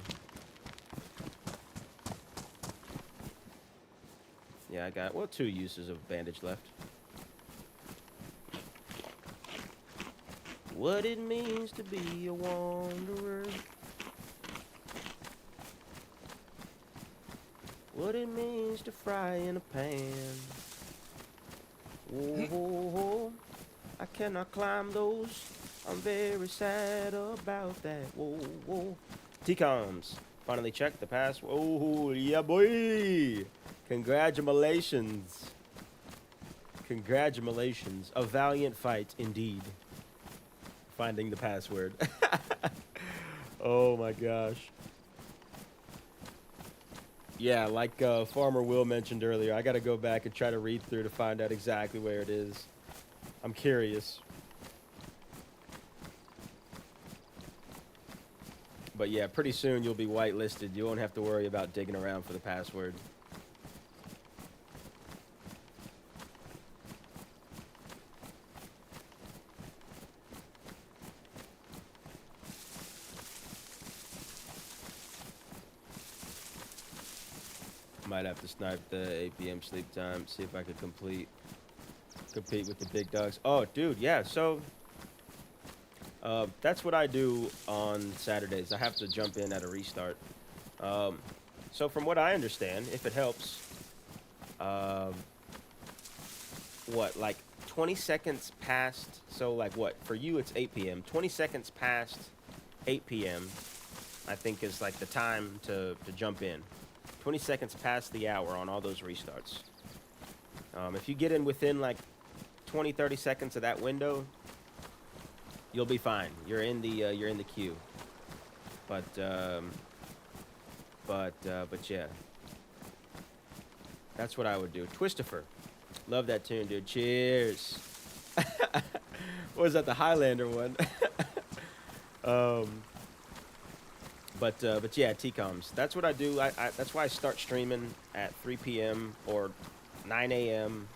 Yeah, I got, well, 2 uses of bandage left. What it means to be a wanderer. What it means to fry in a pan. Whoa, I cannot climb those. I'm very sad about that. Whoa, whoa. T-coms. Finally checked the password. Oh, yeah, boy. Congratulations. Congratulations. A valiant fight indeed. Finding the password. Oh my gosh. Yeah, like Farmer Will mentioned earlier, I gotta go back and try to read through to find out exactly where it is. I'm curious. But yeah, pretty soon you'll be whitelisted. You won't have to worry about digging around for the password. Might have to snipe the 8 p.m. sleep time, see if I could compete with the big dogs. Oh, dude, yeah, so that's what I do on Saturdays. I have to jump in at a restart. So from what I understand, if it helps, what, like 20 seconds past, so like what, for you it's 8 p.m., 20 seconds past 8 p.m., I think is like the time to jump in. 20 seconds past the hour on all those restarts. If you get in within like 20, 30 seconds of that window, you'll be fine. You're in the queue. But yeah. That's what I would do. Twistifer. Love that tune, dude. Cheers. What was that? The Highlander one. But yeah, TCOMs. That's what I do. That's why I start streaming at 3 p.m. or 9 a.m.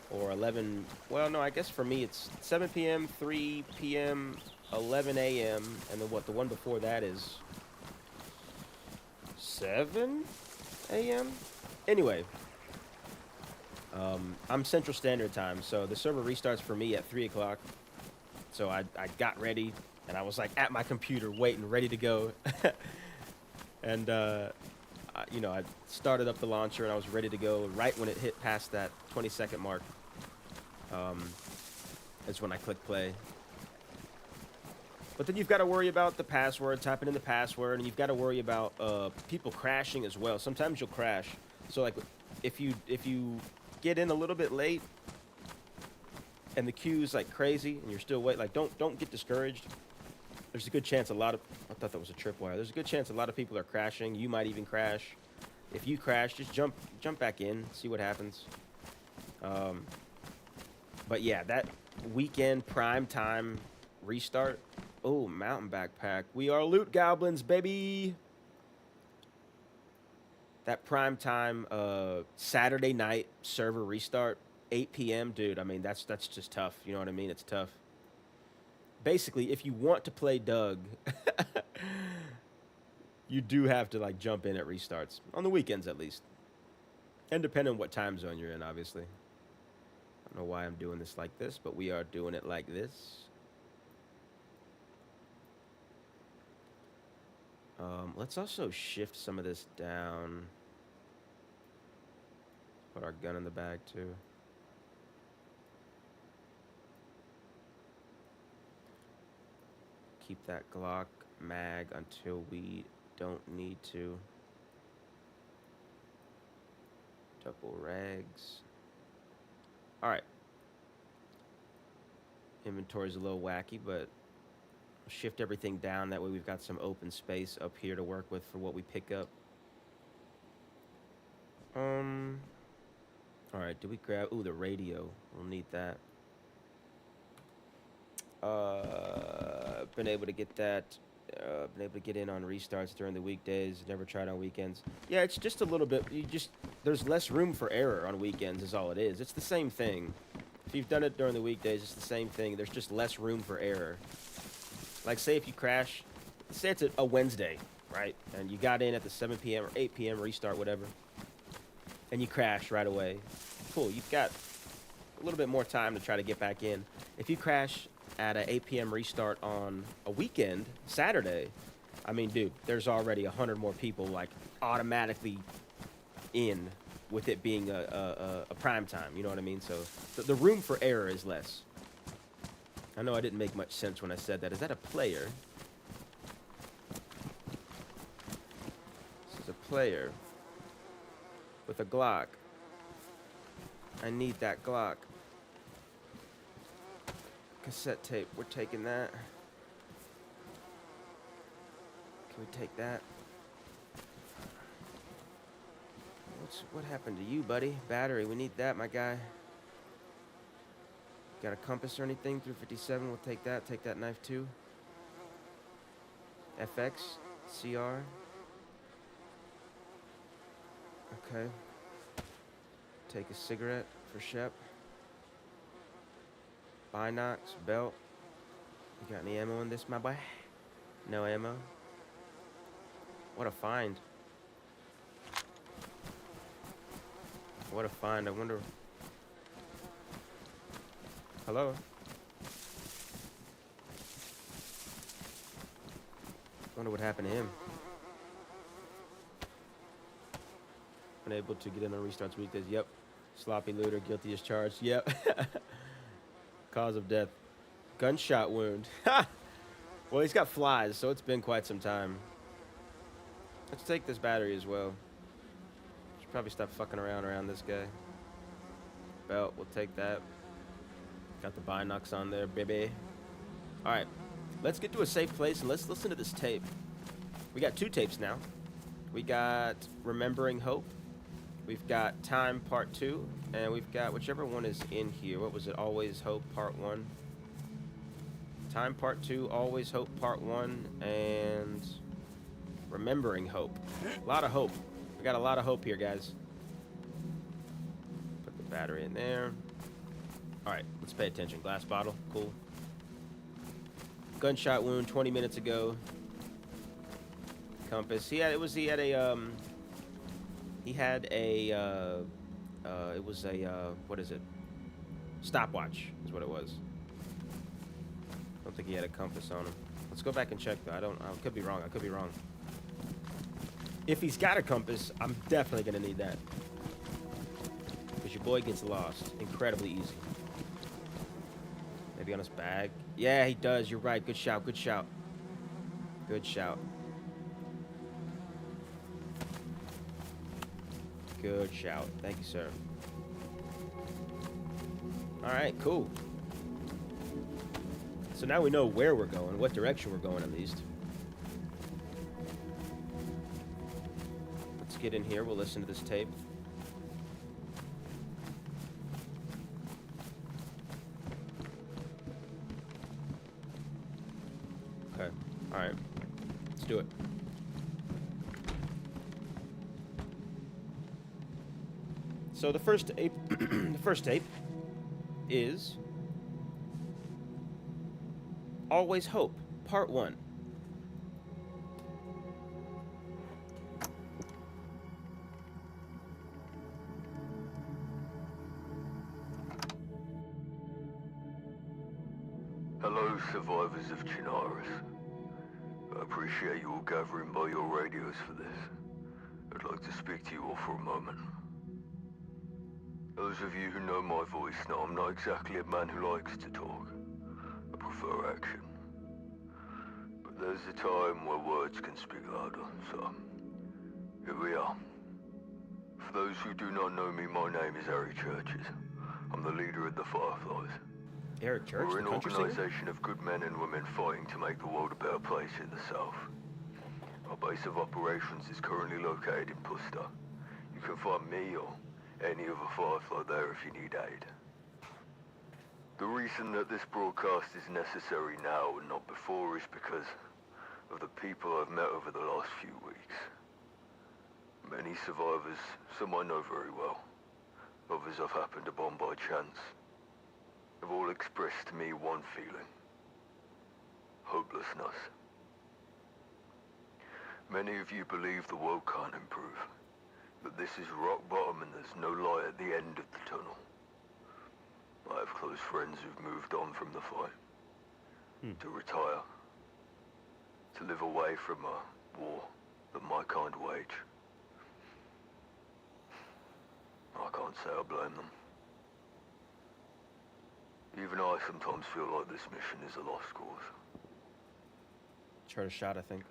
or 11. Well, no, I guess for me it's 7 p.m., 3 p.m., 11 a.m. and then what? The one before that is 7 a.m. Anyway, I'm Central Standard Time, so the server restarts for me at 3 o'clock. So I got ready, and I was like at my computer waiting, ready to go. And you know, I started up the launcher and I was ready to go right when it hit past that 20-second mark. That's when I click play. But then you've got to worry about the password, typing in the password, and you've got to worry about people crashing as well. Sometimes you'll crash. So like, if you get in a little bit late and the queue's like crazy and you're still waiting, like don't get discouraged. There's a good chance I thought that was a tripwire. There's a good chance a lot of people are crashing. You might even crash. If you crash, just jump back in, see what happens. But yeah, that weekend prime time restart. Oh, mountain backpack. We are loot goblins, baby. That prime time Saturday night server restart, 8 p.m. Dude, I mean, that's just tough. You know what I mean? It's tough. Basically, if you want to play Doug, you do have to like jump in at restarts on the weekends at least, and depending on what time zone you're in, obviously. I don't know why I'm doing this like this, but we are doing it like this. Let's also shift some of this down. Put our gun in the bag too. Keep that Glock mag until we don't need to. Double rags. All right. Inventory's a little wacky, but shift everything down. That way we've got some open space up here to work with for what we pick up. All right, do we grab... Ooh, the radio. We'll need that. Been able to get that. Been able to get in on restarts during the weekdays. Never tried on weekends. Yeah, it's just a little bit... There's less room for error on weekends is all it is. It's the same thing. If you've done it during the weekdays, it's the same thing. There's just less room for error. Like, say if you crash... Say it's a Wednesday, right? And you got in at the 7 p.m. or 8 p.m. restart, whatever. And you crash right away. Cool, you've got a little bit more time to try to get back in. If you crash at an 8 p.m. restart on a weekend, Saturday, I mean, dude, there's already 100 more people, like, automatically in with it being a prime time, you know what I mean? So the room for error is less. I know I didn't make much sense when I said that. Is that a player? This is a player with a Glock. I need that Glock. Cassette tape, we're taking that. Can we take that? What happened to you, buddy? Battery, we need that, my guy. Got a compass or anything? 357, we'll take that. Take that knife too. FX, CR. Okay. Take a cigarette for Shep. Binox, belt. You got any ammo in this, my boy? No ammo. What a find. What a find. I wonder... Hello? Wonder what happened to him. Unable to get in on restarts weekdays. Yep. Sloppy looter, guilty as charged. Yep. Cause of death. Gunshot wound. Well, he's got flies, so it's been quite some time. Let's take this battery as well. Should probably stop fucking around this guy. Belt, we'll take that. Got the binocs on there, baby. Alright. Let's get to a safe place and let's listen to this tape. We got 2 tapes now. We got Remembering Hope. We've got Time Part 2, and we've got whichever one is in here. What was it? Always Hope Part 1. Time Part 2, Always Hope Part 1, and Remembering Hope. A lot of hope. We got a lot of hope here, guys. Put the battery in there. Alright, let's pay attention. Glass bottle, cool. Gunshot wound 20 minutes ago. Compass. He had a it was a what is it? Stopwatch is what it was. I don't think he had a compass on him. Let's go back and check though. I could be wrong. If he's got a compass, I'm definitely gonna need that. Because your boy gets lost incredibly easy. Maybe on his bag. Yeah, he does. You're right. Good shout. Good shout. Good shout. Good shout. Thank you, sir. All right, cool. So now we know where we're going, what direction we're going at least. Let's get in here. We'll listen to this tape. Okay. All right. Let's do it. So the first tape, is Always Hope, Part 1. Hello, survivors of Chinaris. I appreciate you all gathering by your radios for this. I'd like to speak to you all for a moment. Those of you who know my voice know I'm not exactly a man who likes to talk. I prefer action. But there's a time where words can speak louder, so here we are. For those who do not know me, my name is Eric Churches. I'm the leader of the Fireflies. Eric Church, We're the an country singer? organization of good men and women fighting to make the world a better place in the South. Our base of operations is currently located in Puster. You can find me or any other Firefly there if you need aid. The reason that this broadcast is necessary now and not before is because of the people I've met over the last few weeks. Many survivors, some I know very well, others I've happened upon by chance, have all expressed to me one feeling: hopelessness. Many of you believe the world can't improve, that this is rock bottom and there's no light at the end of the tunnel. I have close friends who've moved on from the fight, to retire, to live away from a war that my kind wage. I can't say I blame them. Even I sometimes feel like this mission is a lost cause. Try a shot, I think.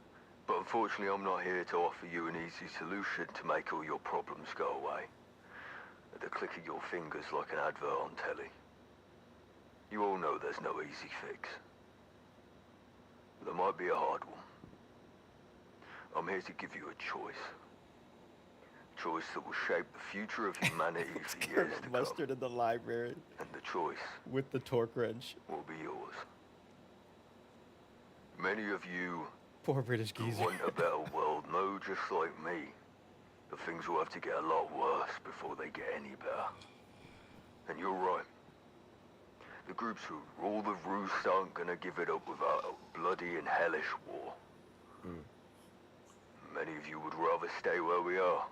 But unfortunately, I'm not here to offer you an easy solution to make all your problems go away. At the click of your fingers like an advert on telly. You all know there's no easy fix. There might be a hard one. I'm here to give you a choice. Choice that will shape the future of humanity for years to come. Mustard in the library And the choice with the torque wrench. will be yours. Many of you Poor British who geezer. want a better world know, just like me, that things will have to get a lot worse before they get any better. And you're right. The groups who rule the roost aren't gonna give it up without a bloody and hellish war. Many of you would rather stay where we are,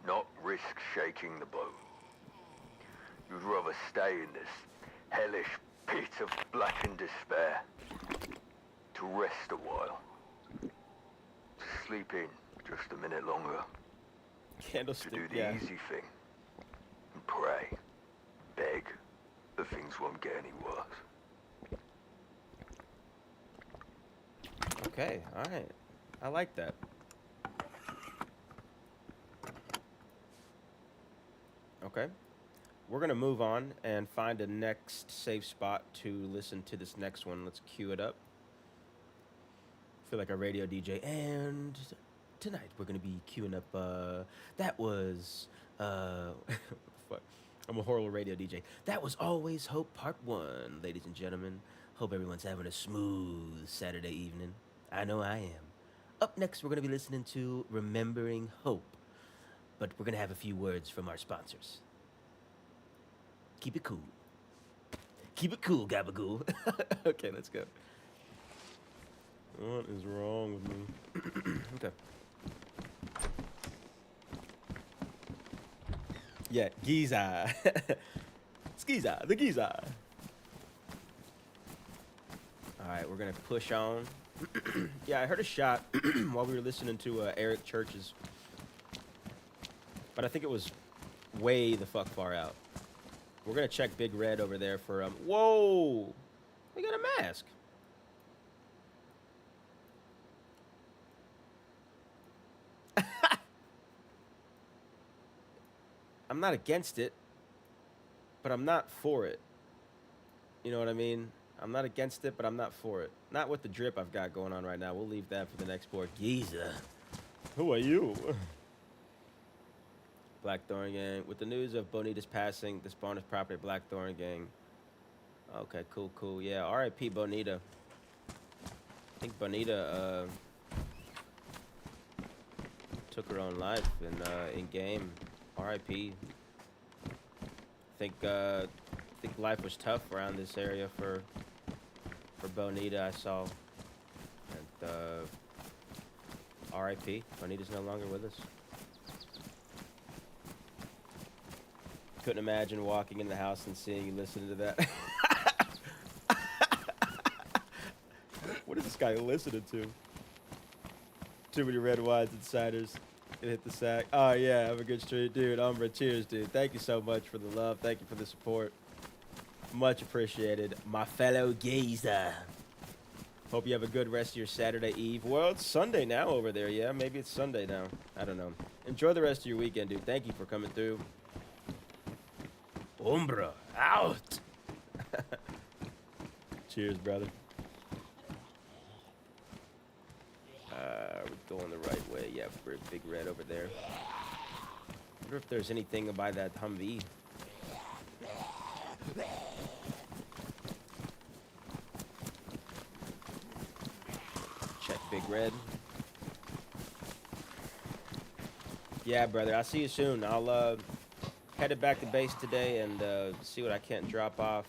not risk shaking the boat. You'd rather stay in this hellish pit of blackened despair, to rest a while, to sleep in just a minute longer, to Candlestick, do the yeah. easy thing, and pray, beg, that things won't get any worse. Okay, alright. I like that. Okay. We're going to move on and find a next safe spot to listen to this next one. Let's cue it up. Feel like a radio DJ. And tonight we're gonna be queuing up. That was fuck. I'm a horrible radio DJ. That was Always Hope Part 1, ladies and gentlemen. Hope everyone's having a smooth Saturday evening. I know I am. Up next, we're gonna be listening to Remembering Hope, but we're gonna have a few words from our sponsors. Keep it cool. Keep it cool, Gabagool. Okay, let's go. What is wrong with me? Okay. Yeah, Giza. Skeezer, the Giza. All right, we're gonna push on. Yeah, I heard a shot while we were listening to Eric Church's, but I think it was way the fuck far out. We're gonna check Big Red over there for whoa! We got a mask. I'm not against it, but I'm not for it. You know what I mean? I'm not against it, but I'm not for it. Not with the drip I've got going on right now. We'll leave that for the next board. Giza. Who are you? Blackthorn Gang. With the news of Bonita's passing, the spawner's property, Blackthorn Gang. Okay, cool, cool. Yeah, R.I.P. Bonita. I think Bonita took her own life in game. R.I.P. I think life was tough around this area for Bonita. I saw, and R.I.P. Bonita's no longer with us. Couldn't imagine walking in the house and seeing you listening to that. What is this guy listening to? Too many red wines and ciders. It hit the sack. Oh yeah, have a good stream, dude. Umbra, cheers, dude. Thank you so much for the love. Thank you for the support. Much appreciated, my fellow geezer. Hope you have a good rest of your Saturday Eve. Well, it's Sunday now over there. Yeah, maybe it's Sunday now. I don't know. Enjoy the rest of your weekend, dude. Thank you for coming through. Umbra, out. Cheers, brother. We're going the right way. Yeah, we're Big Red over there. I wonder if there's anything by that Humvee. Check Big Red. Yeah, brother. I'll see you soon. I'll headed back to base today and see what I can't drop off.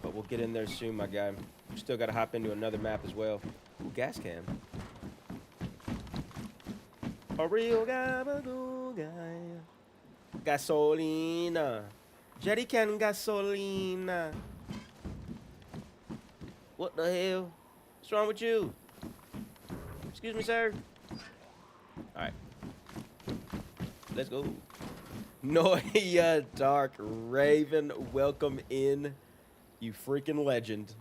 But we'll get in there soon, my guy. We still got to hop into another map as well. Ooh, gas can. A real Gabagoo guy. Gasolina. Jerry can gasolina. What the hell? What's wrong with you? Excuse me, sir. Alright. Let's go. Noya Dark Raven, welcome in, you freaking legend.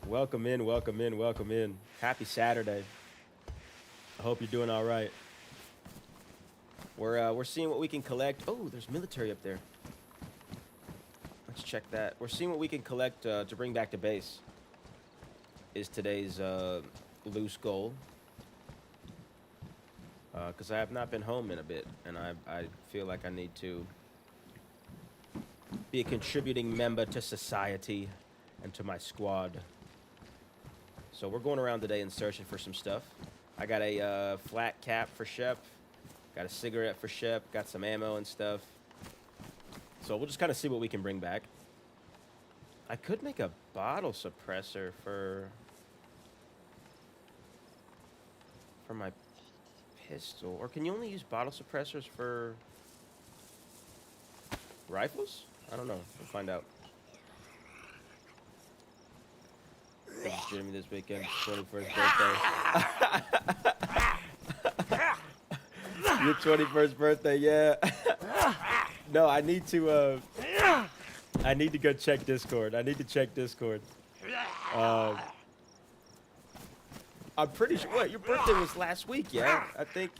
Welcome in, welcome in, welcome in. Happy Saturday. I hope you're doing all right. We're seeing what we can collect. Oh, there's military up there. Let's check that. We're seeing what we can collect to bring back to base. Is today's loose goal. Because I have not been home in a bit, and I feel like I need to be a contributing member to society and to my squad. So we're going around today and searching for some stuff. I got a flat cap for Shep, got a cigarette for Shep, got some ammo and stuff. So we'll just kind of see what we can bring back. I could make a bottle suppressor for my pistol, or can you only use bottle suppressors for rifles? I don't know. We'll find out. Thanks, Jimmy, this weekend, 21st birthday. Your 21st birthday, yeah. No, I need to go check Discord. I need to check Discord. I'm pretty sure. What? Your birthday was last week, yeah? I think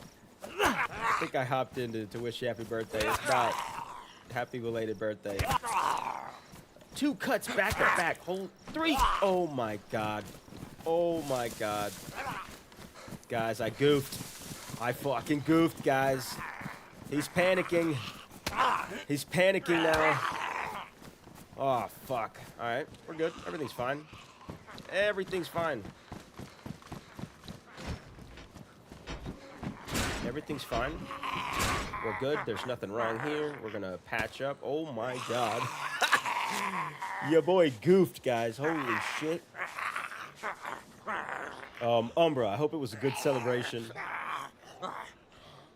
I hopped in to wish you happy birthday. It's not happy belated birthday. 2 cuts back to back. Hold 3. Oh my god. Oh my god. guys. I goofed. I fucking goofed, guys. He's panicking. He's panicking now. Oh, fuck. All right, we're good. Everything's fine. Everything's fine. Everything's fine. We're good. There's nothing wrong here. We're gonna patch up. Oh my god. Your boy goofed, guys. Holy shit. Umbra, I hope it was a good celebration.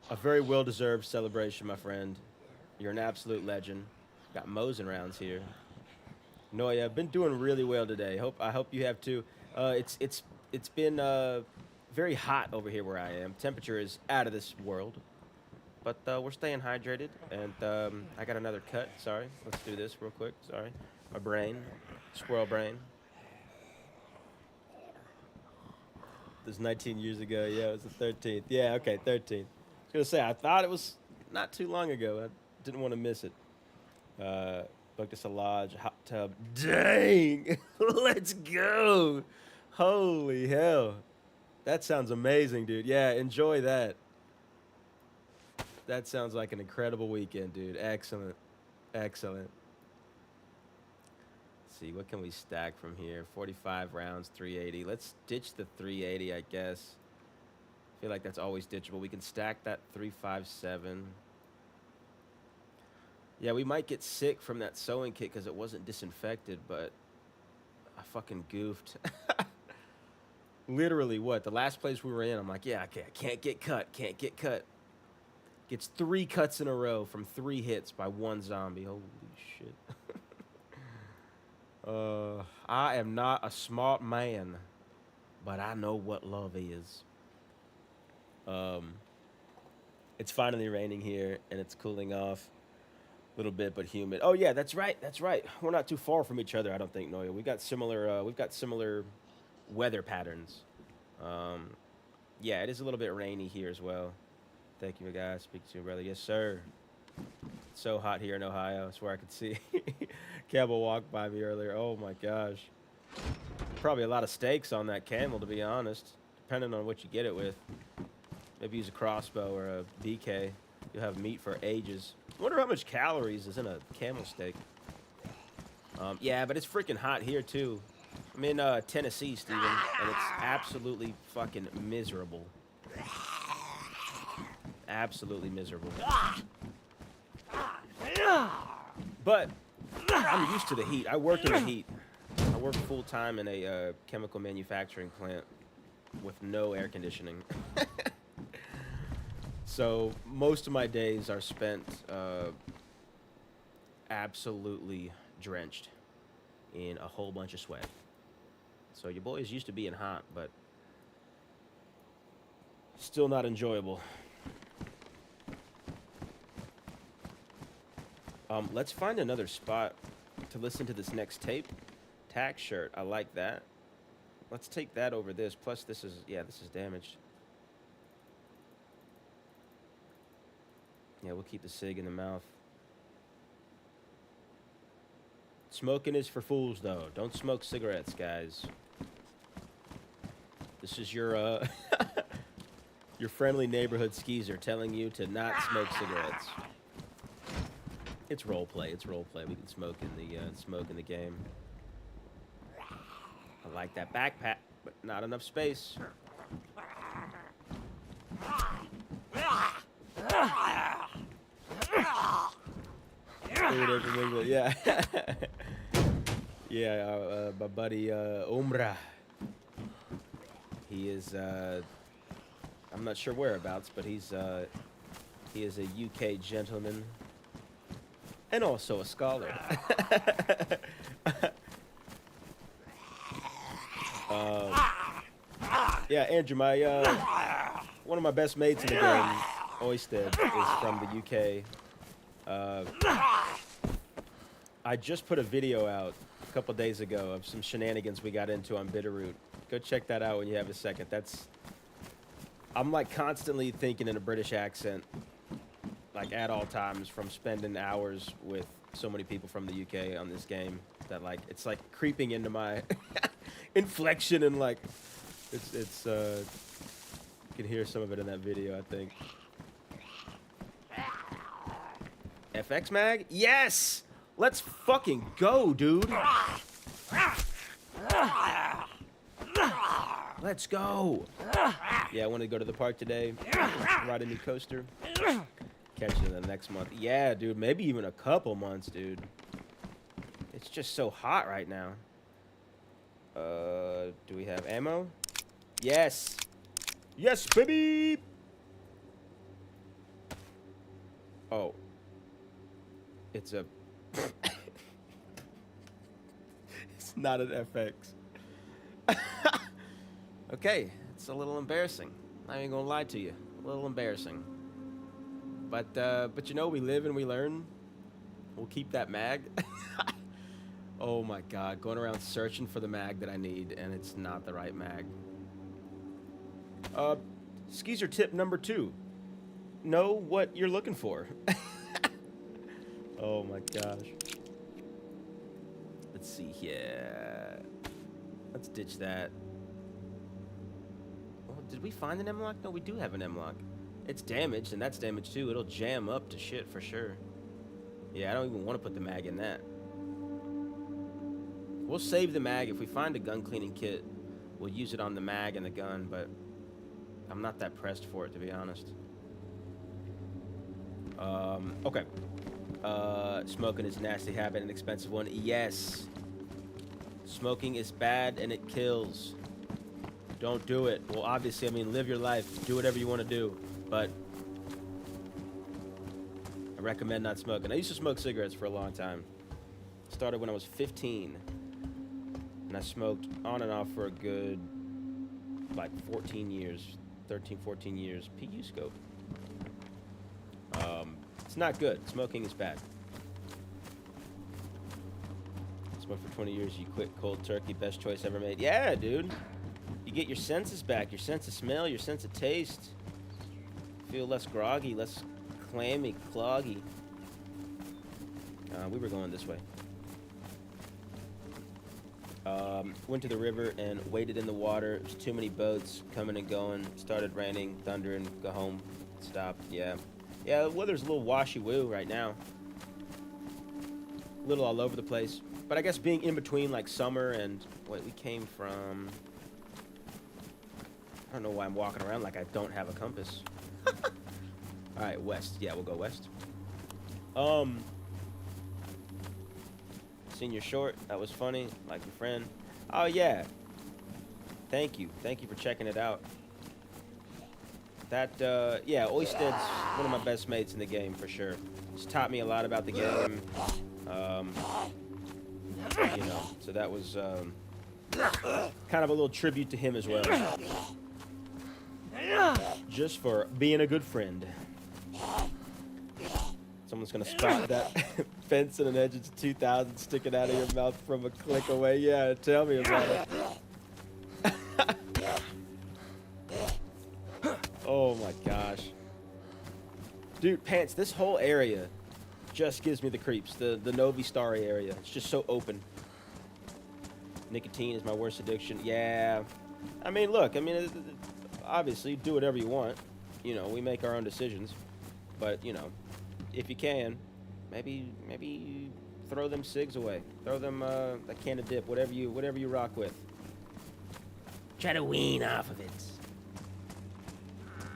A very well-deserved celebration, my friend. You're an absolute legend. Got Mosin rounds here. Noya, I've been doing really well today. I hope you have too. It's been very hot over here where I am. Temperature is out of this world. But we're staying hydrated, and I got another cut. Sorry, let's do this real quick. Sorry, my brain, squirrel brain. This is 19 years ago. Yeah, it was the 13th. Yeah, okay, 13th. I was gonna say I thought it was not too long ago. I didn't want to miss it. Booked us a lodge, a hot tub. Dang, let's go! Holy hell, that sounds amazing, dude. Yeah, enjoy that. That sounds like an incredible weekend, dude. Excellent. Excellent. Let's see, what can we stack from here? 45 rounds, 380. Let's ditch the 380, I guess. I feel like that's always ditchable. We can stack that 357. Yeah, we might get sick from that sewing kit because it wasn't disinfected, but I fucking goofed. Literally, what? The last place we were in, I'm like, yeah, okay, I can't get cut. Can't get cut. Gets 3 cuts in a row from 3 hits by 1 zombie. Holy shit. I am not a smart man, but I know what love is. It's finally raining here, and it's cooling off a little bit, but humid. Oh yeah, that's right. That's right. We're not too far from each other, I don't think, Noya. We've got similar weather patterns. Yeah, it is a little bit rainy here as well. Thank you, guys. Speak to you, brother. Yes, sir. It's so hot here in Ohio. I swear I could see. Camel walked by me earlier. Oh, my gosh. Probably a lot of steaks on that camel, to be honest. Depending on what you get it with. Maybe use a crossbow or a BK. You'll have meat for ages. I wonder how much calories is in a camel steak. Yeah, but it's freaking hot here, too. I'm in Tennessee, Steven, and it's absolutely fucking miserable. Absolutely miserable. But I'm used to the heat. I work in the heat. I work full time in a chemical manufacturing plant with no air conditioning. So most of my days are spent absolutely drenched in a whole bunch of sweat. So your boy is used to being hot, but still not enjoyable. Let's find another spot to listen to this next tape. Tack shirt, I like that. Let's take that over this. Plus, this is damaged. Yeah, we'll keep the cig in the mouth. Smoking is for fools, though. Don't smoke cigarettes, guys. This is your your friendly neighborhood skeezer telling you to not smoke cigarettes. It's role play. It's role play. We can smoke in the game. I like that backpack, but not enough space. Yeah. Yeah, my buddy Umbra. He is I'm not sure whereabouts, but he is a UK gentleman and also a scholar. Yeah, Andrew, my one of my best mates in the game, Oysted, is from the UK. I just put a video out a couple days ago of some shenanigans we got into on Bitterroot. Go check that out when you have a second. I'm like constantly thinking in a British accent, like at all times, from spending hours with so many people from the UK on this game, that like it's like creeping into my inflection, and like it's can hear some of it in that video, I think. FX mag? Yes! Let's fucking go, dude! Let's go! Yeah, I wanted to go to the park today, ride a new coaster. Catch it in the next month. Yeah, dude, maybe even a couple months, dude. It's just so hot right now. Do we have ammo? Yes! Yes, baby! Oh. It's a... It's not an FX. Okay, it's a little embarrassing. Not even gonna lie to you. A little embarrassing. But you know, we live and we learn. We'll keep that mag. Oh my god, going around searching for the mag that I need, and it's not the right mag. Skeezer tip number 2. Know what you're looking for. Oh my gosh. Let's see here. Let's ditch that. Oh, did we find an M-lock? No, we do have an M-lock. It's damaged, and that's damaged too. It'll jam up to shit for sure. Yeah, I don't even want to put the mag in that. We'll save the mag. If we find a gun cleaning kit, we'll use it on the mag and the gun, but I'm not that pressed for it, to be honest. Okay. Smoking is a nasty habit, an expensive one. Yes. Smoking is bad and it kills. Don't do it. Well, obviously, I mean, live your life. Do whatever you want to do. But I recommend not smoking. I used to smoke cigarettes for a long time. Started when I was 15. And I smoked on and off for a good, like, 14 years. 13, 14 years. PU scope. It's not good. Smoking is bad. Smoked for 20 years. You quit cold turkey. Best choice ever made. Yeah, dude. You get your senses back. Your sense of smell. Your sense of taste. Feel less groggy. Less clammy. Cloggy. We were going this way. Went to the river and waded in the water. There's too many boats coming and going. Started raining, thundering. Go home. Stopped. Yeah. Yeah, the weather's a little washy-woo right now. A little all over the place. But I guess being in between, like, summer and... Wait, we came from... I don't know why I'm walking around like I don't have a compass. Alright, west. Yeah, we'll go west. Seen your short. That was funny. Like your friend. Oh, yeah. Thank you. Thank you for checking it out. That, yeah, Oysted's one of my best mates in the game, for sure. He's taught me a lot about the game. You know, so that was, kind of a little tribute to him as well. Just for being a good friend. Someone's gonna spot that fence and an edge of 2000 sticking out of your mouth from a click away. Yeah, tell me about it. Oh my gosh. Dude, Pants, this whole area just gives me the creeps. The Novi Starry area. It's just so open. Nicotine is my worst addiction. Yeah. I mean, look, I mean, obviously, do whatever you want. You know, we make our own decisions. But, you know, if you can, maybe throw them cigs away. Throw them a can of dip, whatever you rock with. Try to wean off of it.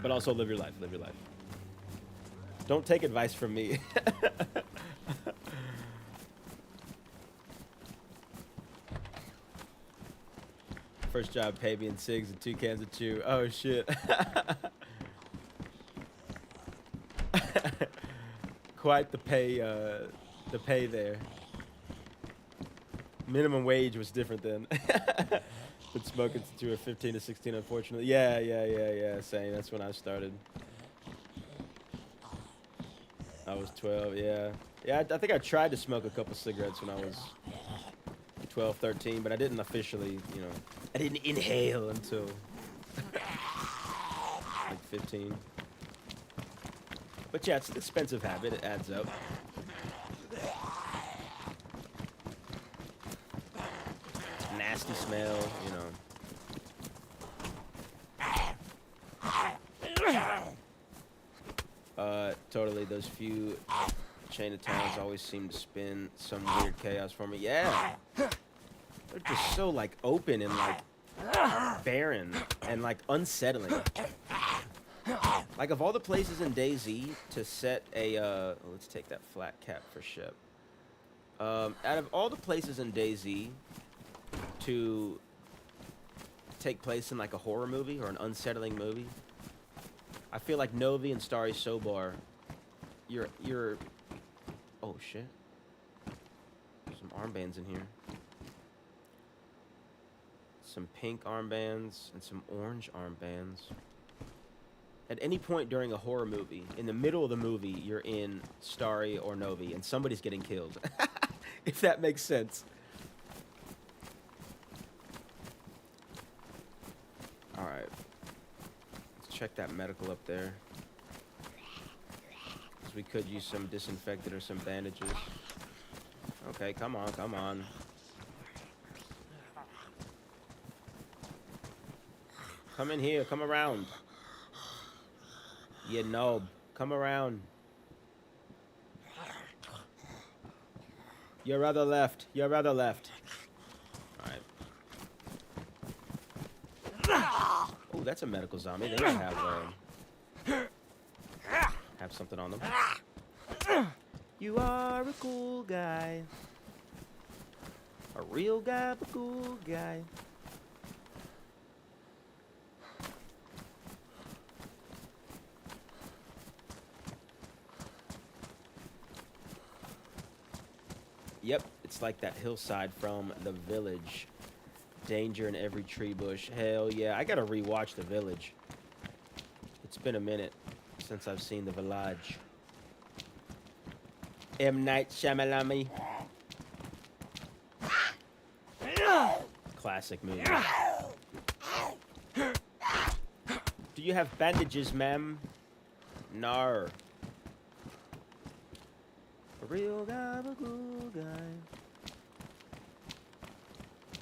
But also live your life. Live your life. Don't take advice from me. First job, pay me in cigs and 2 cans of chew. Oh shit. Quite the pay there. Minimum wage was different then. Been smoking since you were 15 to 16, unfortunately. Yeah. Same. That's when I started. I was 12, yeah. Yeah, I think I tried to smoke a couple cigarettes when I was 12, 13, but I didn't officially, you know, I didn't inhale until like 15. But yeah, it's an expensive habit. It adds up. Nasty smell, you know. Totally, those few chain of towns always seem to spin some weird chaos for me. Yeah, they're just so like open and like barren and like unsettling. Like of all the places in DayZ to set a, let's take that flat cap for ship. Out of all the places in DayZ to take place in like a horror movie or an unsettling movie, I feel like Novi and Starry Sobar, you're, oh shit. Some armbands in here. Some pink armbands and some orange armbands. At any point during a horror movie, in the middle of the movie, you're in Starry or Novi, and somebody's getting killed. If that makes sense. Alright. Let's check that medical up there. 'Cause we could use some disinfectant or some bandages. Okay, come on, come on. Come in here, come around. You know, come around. Your other left, your other left. Alright. Oh, that's a medical zombie. They might have something on them. You are a cool guy. A real guy, but cool guy. Yep, it's like that hillside from The Village. Danger in every tree bush. Hell yeah, I gotta rewatch The Village. It's been a minute since I've seen The Village. M. Night Shyamalan. Classic movie. Do you have bandages, ma'am? Nar. A real guy, a cool guy.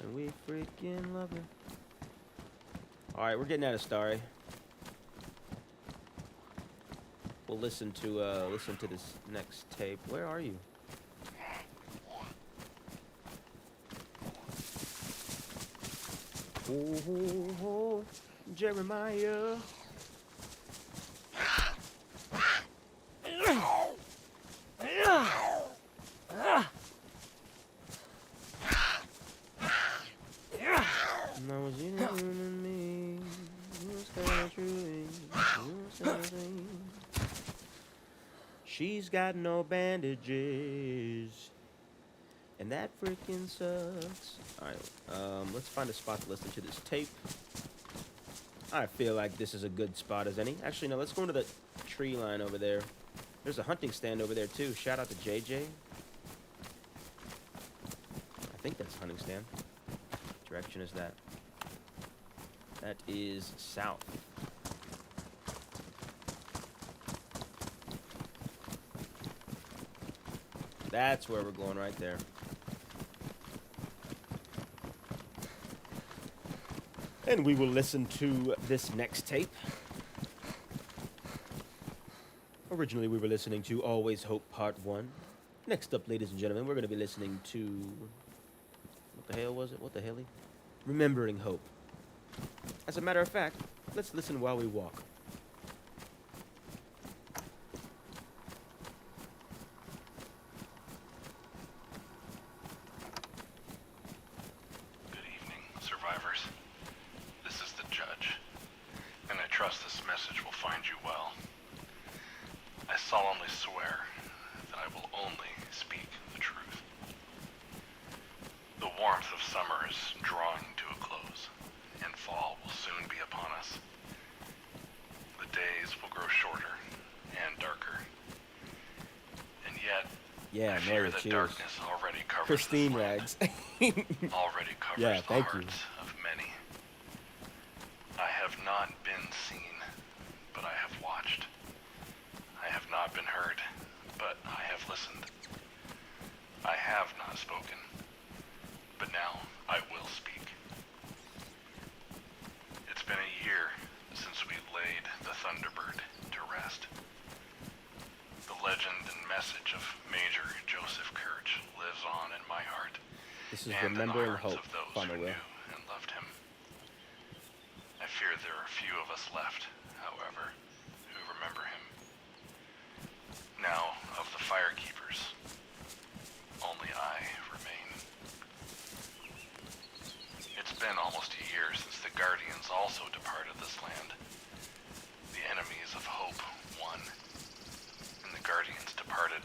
And we freaking love it. Alright, we're getting out of Starry. We'll listen to this next tape. Where are you? Oh, Jeremiah. She's got no bandages, and that freaking sucks. Alright, let's find a spot to listen to this tape. I feel like this is a good spot as any. Actually, no, let's go into the tree line over there. There's a hunting stand over there, too. Shout out to JJ. I think that's a hunting stand. What direction is that? That is south. That's where we're going right there. And we will listen to this next tape. Originally, we were listening to Always Hope Part 1. Next up, ladies and gentlemen, we're going to be listening to... What the hell was it? What the hell? Remembering Hope. As a matter of fact, let's listen while we walk. Good evening, survivors. This is the judge, and I trust this message will find you well. I solemnly swear that I will only speak the truth. The warmth of summer is drawing to a close, and fall will soon be upon us. The days will grow shorter and darker. And yet, Yeah, I fear Mary, that cheers. darkness already covers Pristine this land. rags. Already covers Yeah, the thank you. hearts of many. I have not been seen, but I have watched. I have not been heard, but I have listened. I have not spoken, but now I will speak. It's been a year since we laid the Thunderbird to rest. is and in the Remembering hearts Hope. of those Fun who will. knew and loved him. I fear there are few of us left, however, who remember him. Now, of the firekeepers, only I remain. It's been almost a year since the Guardians also departed this land. The enemies of hope won, and the Guardians departed,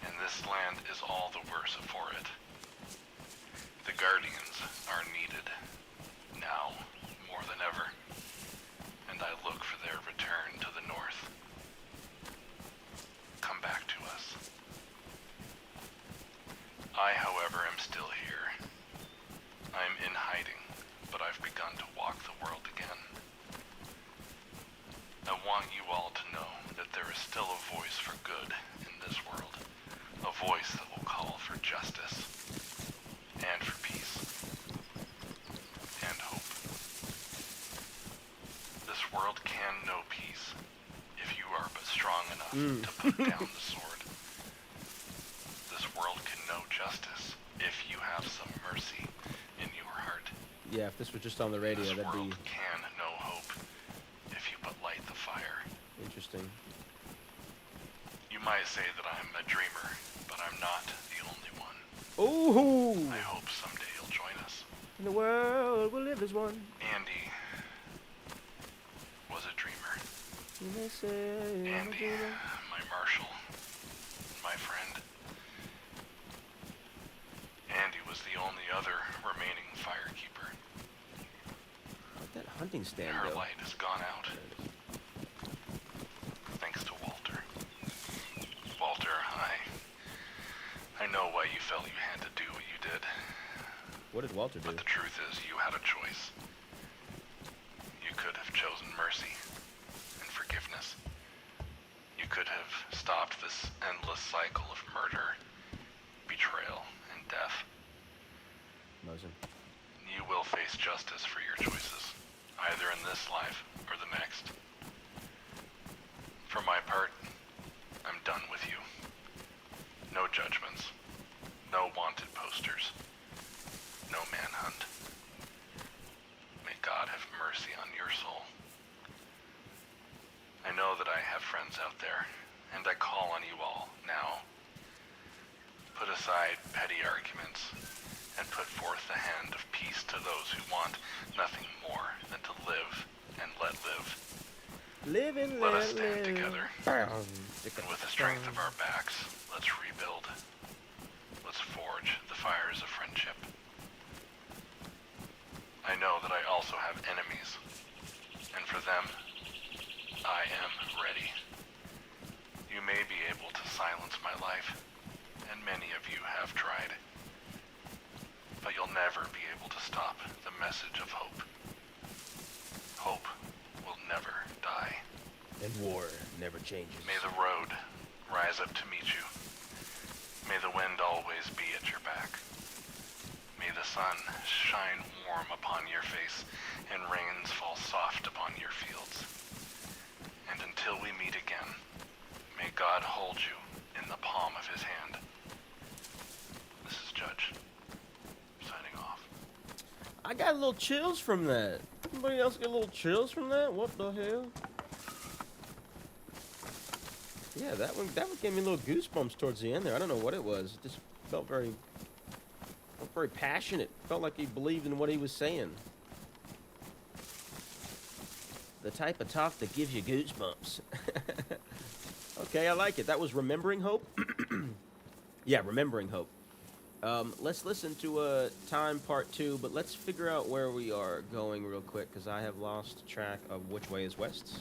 and this land is all the worse for it. The Guardians are needed, now more than ever, and I look for their return to the north. Come back to us. I, however, am still here. I am in hiding, but I've begun to walk the world again. I want you all to know that there is still a voice for good in this world, a voice that will call for justice, and for peace, and hope. This world can know peace if you are but strong enough to put down the sword. This world can know justice if you have some mercy in your heart. Yeah, if this was just on the radio, This that'd world be can know hope if you but light the fire. interesting. You might say that I'm a dreamer, but I'm not the only one. Ooh! I hope someday you'll join us. In the world will live as one. Andy was a dreamer. You may say I'm a Andy, dreamer. my marshal, my friend. Andy was the only other remaining firekeeper. Like that hunting stand, Her though. light has gone out. Thanks to Walter. Walter, I know why you felt you had to do what you did. What did Walter do? But the truth is, you had a choice. You could have chosen mercy and forgiveness. You could have stopped this endless cycle of murder, betrayal, and death. Mosin. You will face justice for your choices, either in this life or the next. For my part, I'm done with you. No judgments. No wanted posters. No manhunt. May God have mercy on your soul. I know that I have friends out there, and I call on you all now. Put aside petty arguments, and put forth the hand of peace to those who want nothing more than to live and let live. Live and Let let us stand live. together. And with the strength of our backs, let's rebuild. Let's forge the fires of friendship. I know that I also have enemies, and for them, I am ready. You may be able to silence my life, and many of you have tried. But you'll never be able to stop the message of hope. Hope will never die. And war never changes. May the road rise up to meet you. May the wind always be at your back. May the sun shine warm upon your face and rains fall soft upon your fields. And until we meet again, may God hold you in the palm of his hand. This is Judge, signing off. I got a little chills from that. Anybody else get a little chills from that? What the hell? Yeah, that one gave me little goosebumps towards the end there. I don't know what it was. It just felt very passionate. Felt like he believed in what he was saying. The type of talk that gives you goosebumps. Okay, I like it. That was Remembering Hope. Yeah, Remembering Hope. Let's listen to Time Part 2, but let's figure out where we are going real quick, because I have lost track of which way is west.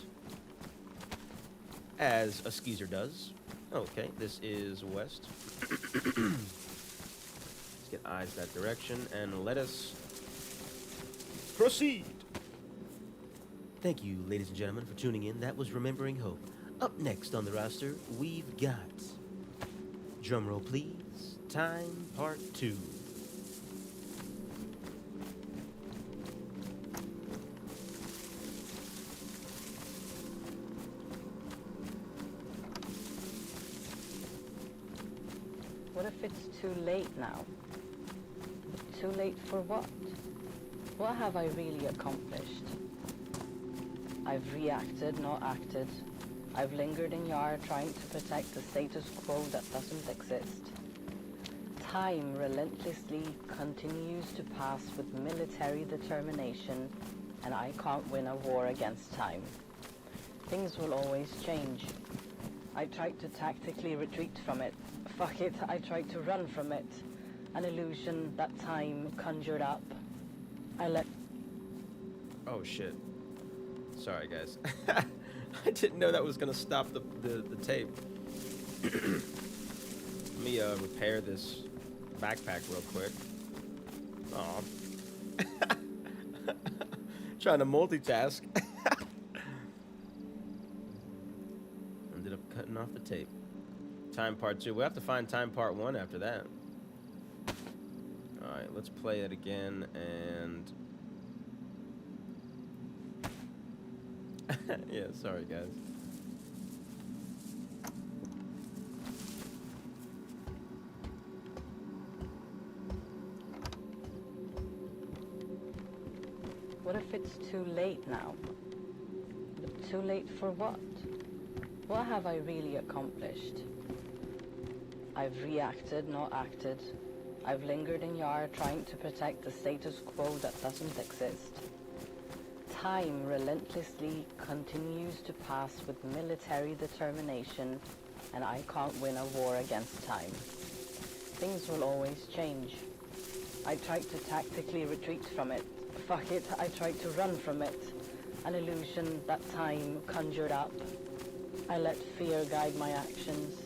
As a Skeezer does. Okay, this is west. Let's get eyes that direction, and let us proceed. Thank you, ladies and gentlemen, for tuning in. That was Remembering Hope. Up next on the roster, we've got... Drumroll, please. Time Part 2. What if it's too late now? too late for what? What have I really accomplished? I've reacted, not acted. I've lingered in yard trying to protect the status quo that doesn't exist. Time relentlessly continues to pass with military determination, and I can't win a war against time. Things will always change. I tried to tactically retreat from it. Fuck it, I tried to run from it. An illusion that time conjured up. I let... Oh shit. Sorry guys. I didn't know that was gonna stop the tape. Let me repair this backpack real quick. Aw. Trying to multitask. Ended up cutting off the tape. Time part 2. We'll have to find time part 1 after that. Alright, let's play it again and... yeah, sorry guys. What if it's too late now? But too late for what? What have I really accomplished? I've reacted, not acted. I've lingered in yard trying to protect the status quo that doesn't exist. Time relentlessly continues to pass with military determination, and I can't win a war against time. Things will always change. I tried to tactically retreat from it. Fuck it, I tried to run from it. An illusion that time conjured up. I let fear guide my actions.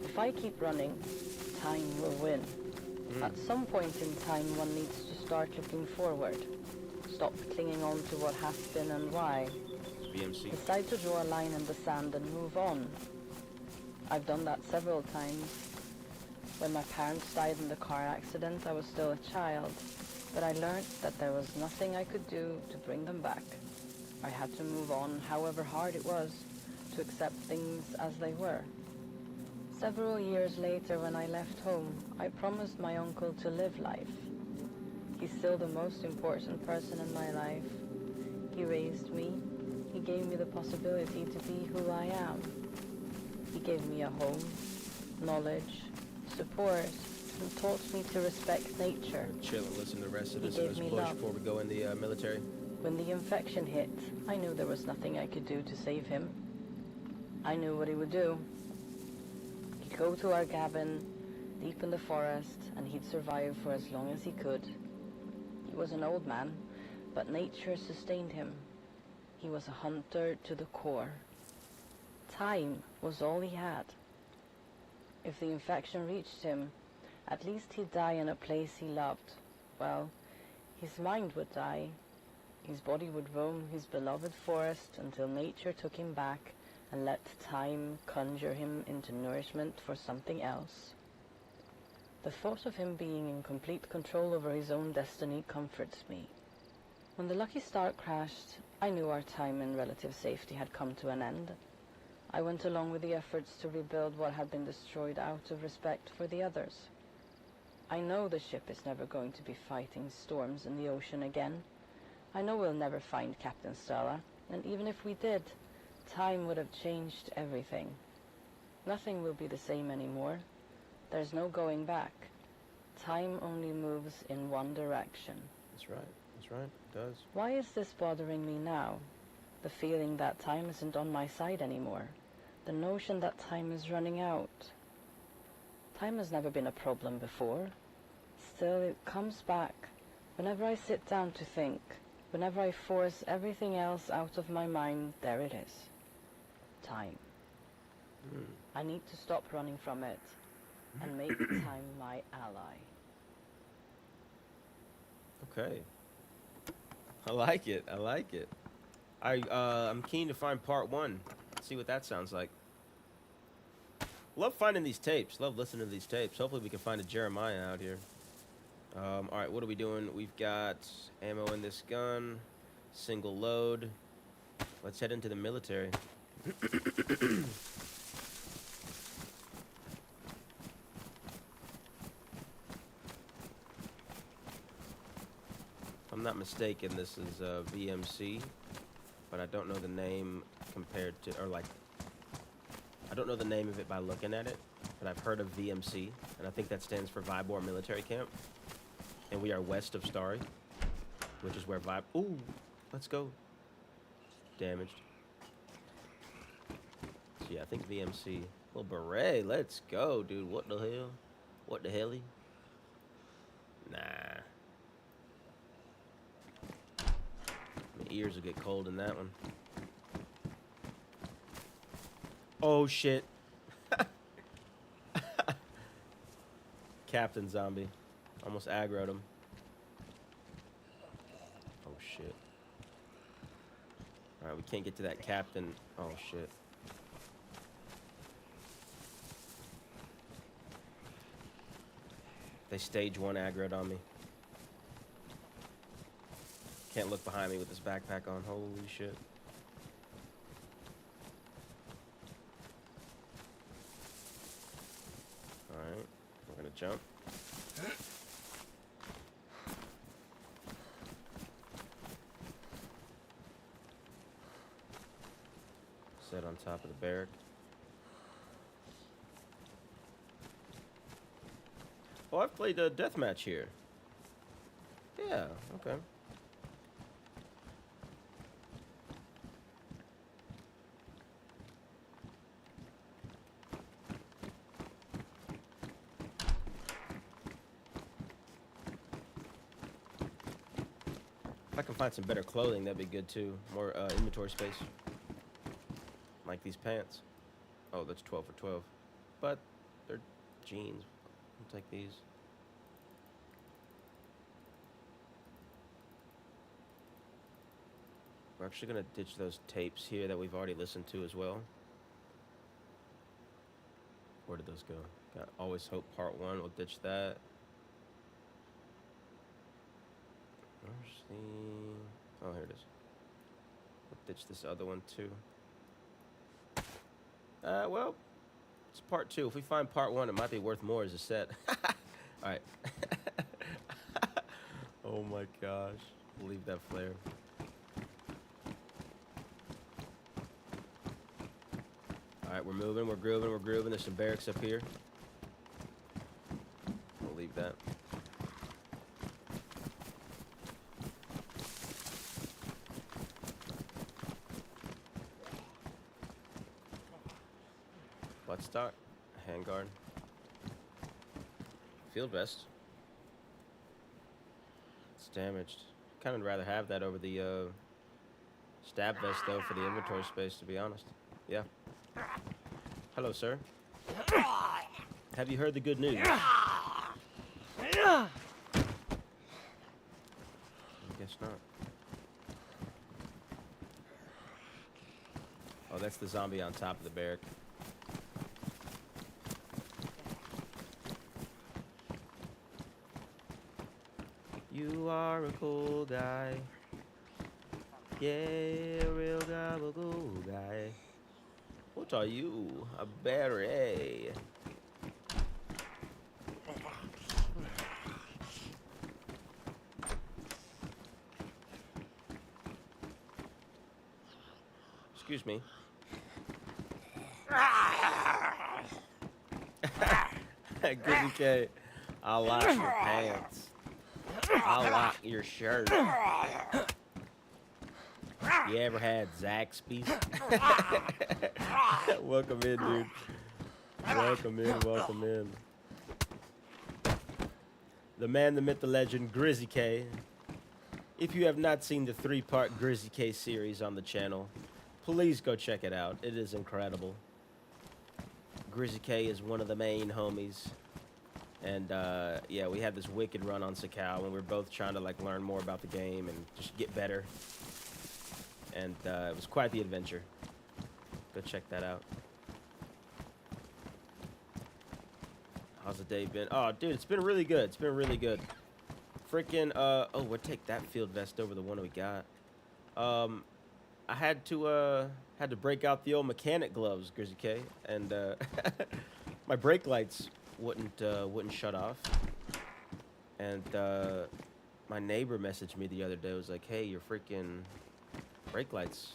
If I keep running, time will win. At some point in time, one needs to start looking forward. Stop clinging on to what has been and why. BMC. Decide to draw a line in the sand and move on. I've done that several times. When my parents died in the car accident, I was still a child, but I learned that there was nothing I could do to bring them back. I had to move on, however hard it was, to accept things as they were. Several years later, when I left home, I promised my uncle to live life. He's still the most important person in my life. He raised me. He gave me the possibility to be who I am. He gave me a home, knowledge, support, and taught me to respect nature. Chill and listen to the rest of He this gave me bush love. before we go in the military. When the infection hit, I knew there was nothing I could do to save him. I knew what he would do. He'd go to our cabin, deep in the forest, and he'd survive for as long as he could. He was an old man, but nature sustained him. He was a hunter to the core. Time was all he had. If the infection reached him, at least he'd die in a place he loved. Well, his mind would die. His body would roam his beloved forest until nature took him back and let time conjure him into nourishment for something else. The thought of him being in complete control over his own destiny comforts me. When the Lucky Star crashed, I knew our time in relative safety had come to an end. I went along with the efforts to rebuild what had been destroyed out of respect for the others. I know the ship is never going to be fighting storms in the ocean again. I know we'll never find Captain Stella, and even if we did, time would have changed everything. Nothing will be the same anymore. There's no going back. Time only moves in one direction. That's right. That's right. It does. Why is this bothering me now? The feeling that time isn't on my side anymore. The notion that time is running out. Time has never been a problem before. Still, it comes back. Whenever I sit down to think, whenever I force everything else out of my mind, there it is. Time. I need to stop running from it and make time my ally. Okay. I like it. I like it. I'm keen to find part 1. See what that sounds like. Love finding these tapes. Love listening to these tapes. Hopefully we can find a Jeremiah out here. All right, what are we doing? We've got ammo in this gun. Single load. Let's head into the military. not mistaken, this is VMC, but I don't know the name compared to, or like, I don't know the name of it by looking at it, but I've heard of VMC, and I think that stands for Vybor Military Camp, and we are west of Starry, which is where ooh, let's go. Damaged. So yeah, I think VMC. Well, beret, let's go, dude. What the hell? What the helly? Nah. My ears will get cold in that one. Oh, shit. Captain zombie. Almost aggroed him. Oh, shit. Alright, we can't get to that captain. Oh, shit. They stage 1 aggroed on me. Can't look behind me with this backpack on. Holy shit. Alright, we're gonna jump. Set on top of the barrack. Oh, I've played a deathmatch here. Yeah, okay. If I can find some better clothing, that'd be good too. More inventory space. Like these pants. Oh, that's 12 for 12. But they're jeans. I'll take these. We're actually gonna ditch those tapes here that we've already listened to as well. Where did those go? Got Always Hope Part 1, we'll ditch that. Where's the... Oh, here it is. We'll ditch this other one too. Well, it's part 2. If we find part 1, it might be worth more as a set. Alright. Oh my gosh. We'll leave that flare. Alright, we're moving, we're grooving, we're grooving. There's some barracks up here. We'll leave that. Buttstock, handguard, field vest. It's damaged. Kind of rather have that over the stab vest though for the inventory space, to be honest. Yeah. Hello, sir. Have you heard the good news? I guess not. Oh, that's the zombie on top of the barrack. You are a cool guy. Yeah, real gabagoo guy. What are you? A beret. Excuse me. Goody K. I'll lock your pants. I'll lock your shirt. You ever had Zaxby's? Welcome in, dude. Welcome in, welcome in. The man, the myth, the legend, Grizzy K. If you have not seen the 3-part Grizzy K series on the channel, please go check it out. It is incredible. Grizzy K is one of the main homies. And, yeah, we had this wicked run on Sakal, and we were both trying to, like, learn more about the game and just get better. And, it was quite the adventure. Go check that out. How's the day been? Oh, dude, it's been really good. It's been really good. Freaking, oh, we'll take that field vest over the one we got. I had to break out the old mechanic gloves, Grizzy K, and, my brake lights wouldn't shut off, and my neighbor messaged me the other day. It was like, hey, your freaking brake lights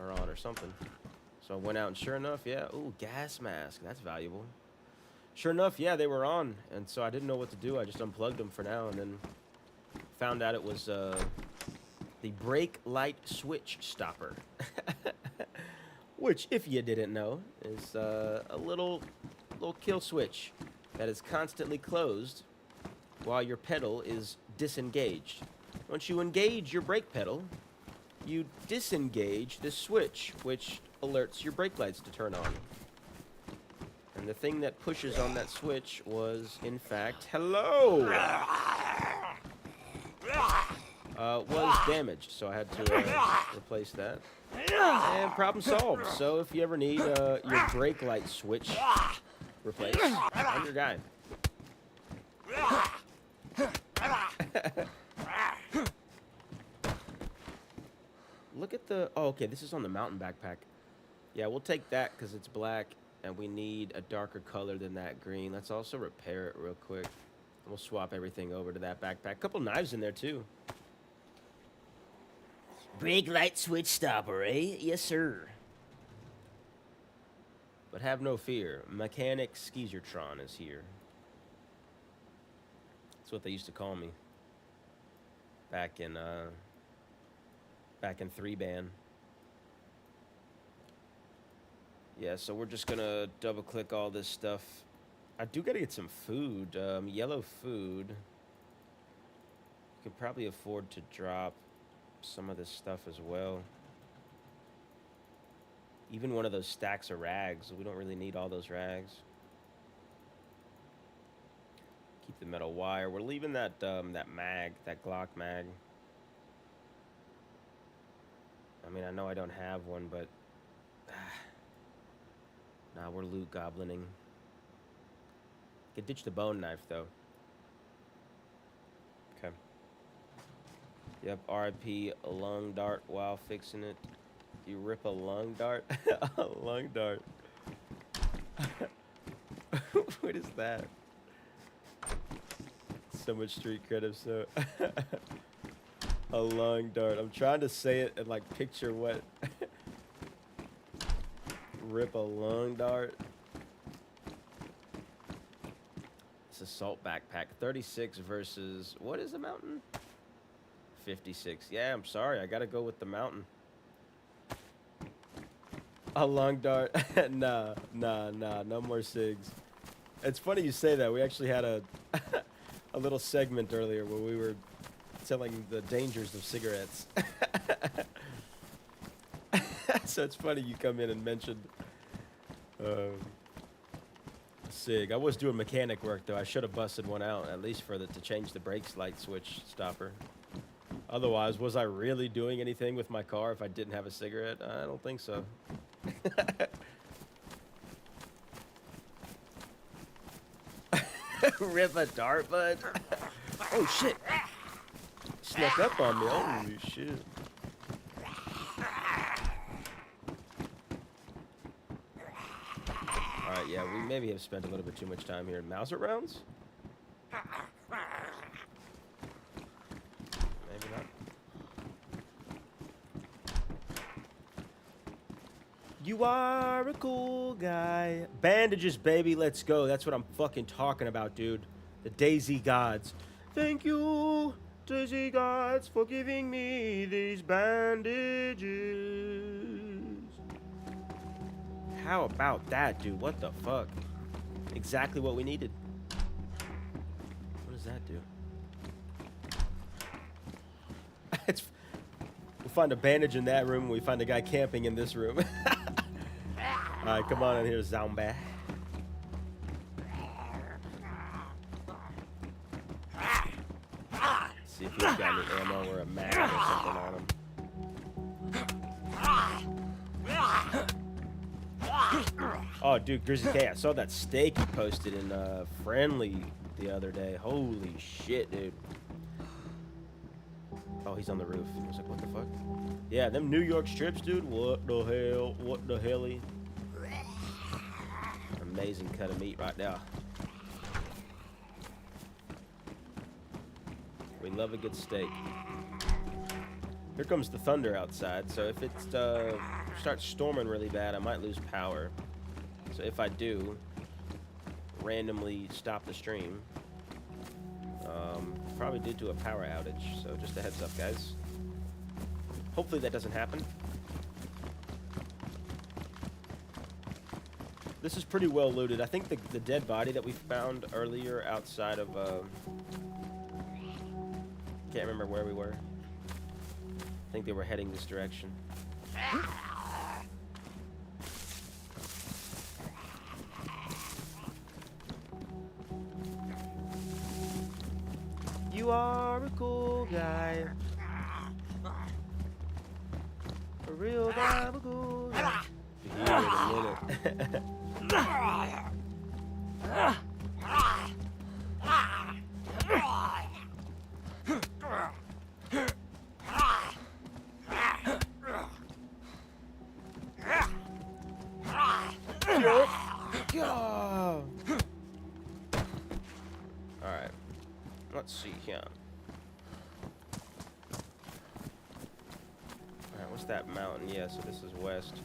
are on or something. So I went out and sure enough, yeah. Ooh, gas mask. That's valuable. Sure enough, yeah, they were on. And so I didn't know what to do. I just unplugged them for now and then found out it was the brake light switch stopper. Which, if you didn't know, is a little kill switch that is constantly closed while your pedal is disengaged. Once you engage your brake pedal, you disengage this switch, which alerts your brake lights to turn on. And the thing that pushes on that switch was, in fact, hello! Was damaged, so I had to replace that. And problem solved. So if you ever need your brake light switch replaced, I'm your guy. Look at the... Oh, okay, this is on the mountain backpack. Yeah, we'll take that because it's black, and we need a darker color than that green. Let's also repair it real quick. We'll swap everything over to that backpack. Couple knives in there, too. Brake light switch stopper, eh? Yes, sir. But have no fear. Mechanic Skeezertron is here. That's what they used to call me. Back in 3-ban. Yeah, so we're just gonna double click all this stuff. I do gotta get some food. Yellow food. Could probably afford to drop some of this stuff as well. Even one of those stacks of rags. We don't really need all those rags. Keep the metal wire. We're leaving that mag, that Glock mag. I mean, I know I don't have one, but nah, we're loot goblining. Could ditch the bone knife though. Okay. Yep, RIP a lung dart while fixing it. You rip a lung dart? A lung dart. What is that? So much street credit, so. A lung dart. I'm trying to say it and like picture what. Rip a lung dart. It's assault backpack. 36 versus, what is the mountain? 56. Yeah, I'm sorry. I gotta go with the mountain. A lung dart. Nah, no more cigs. It's funny you say that. We actually had a a little segment earlier where we were telling the dangers of cigarettes. So it's funny you come in and mentioned cig. I was doing mechanic work though. I should have busted one out at least for to change the brakes light switch stopper. Otherwise, was I really doing anything with my car if I didn't have a cigarette? I don't think so. Rip a dart, bud. Oh shit! Snuck up on me. Holy shit! All right, yeah, we maybe have spent a little bit too much time here in Mauser rounds. Maybe not. You are a cool guy. Bandages, baby, let's go. That's what I'm fucking talking about, dude. The Daisy Gods. Thank you, Daisy Gods, for giving me these bandages. How about that, dude? What the fuck? Exactly what we needed. What does that do? We'll find a bandage in that room. We find a guy camping in this room. Alright, come on in here, zombie. See if he's got any ammo or a mag or something on him. Oh, dude, Grizzly K, I saw that steak you posted in Friendly the other day. Holy shit, dude. Oh, he's on the roof. I was like, what the fuck? Yeah, them New York strips, dude. What the hell? What the helly? Amazing cut of meat right there. We love a good steak. Here comes the thunder outside, so if it starts storming really bad, I might lose power. So if I do, randomly stop the stream. Probably due to a power outage, so just a heads up, guys. Hopefully that doesn't happen. This is pretty well looted. I think the dead body that we found earlier outside of, can't remember where we were. I think they were heading this direction. You are a cool guy. A real guy, a cool guy. Be here in a minute. Alright. Let's see here. Alright, what's that mountain? Yeah, so this is west.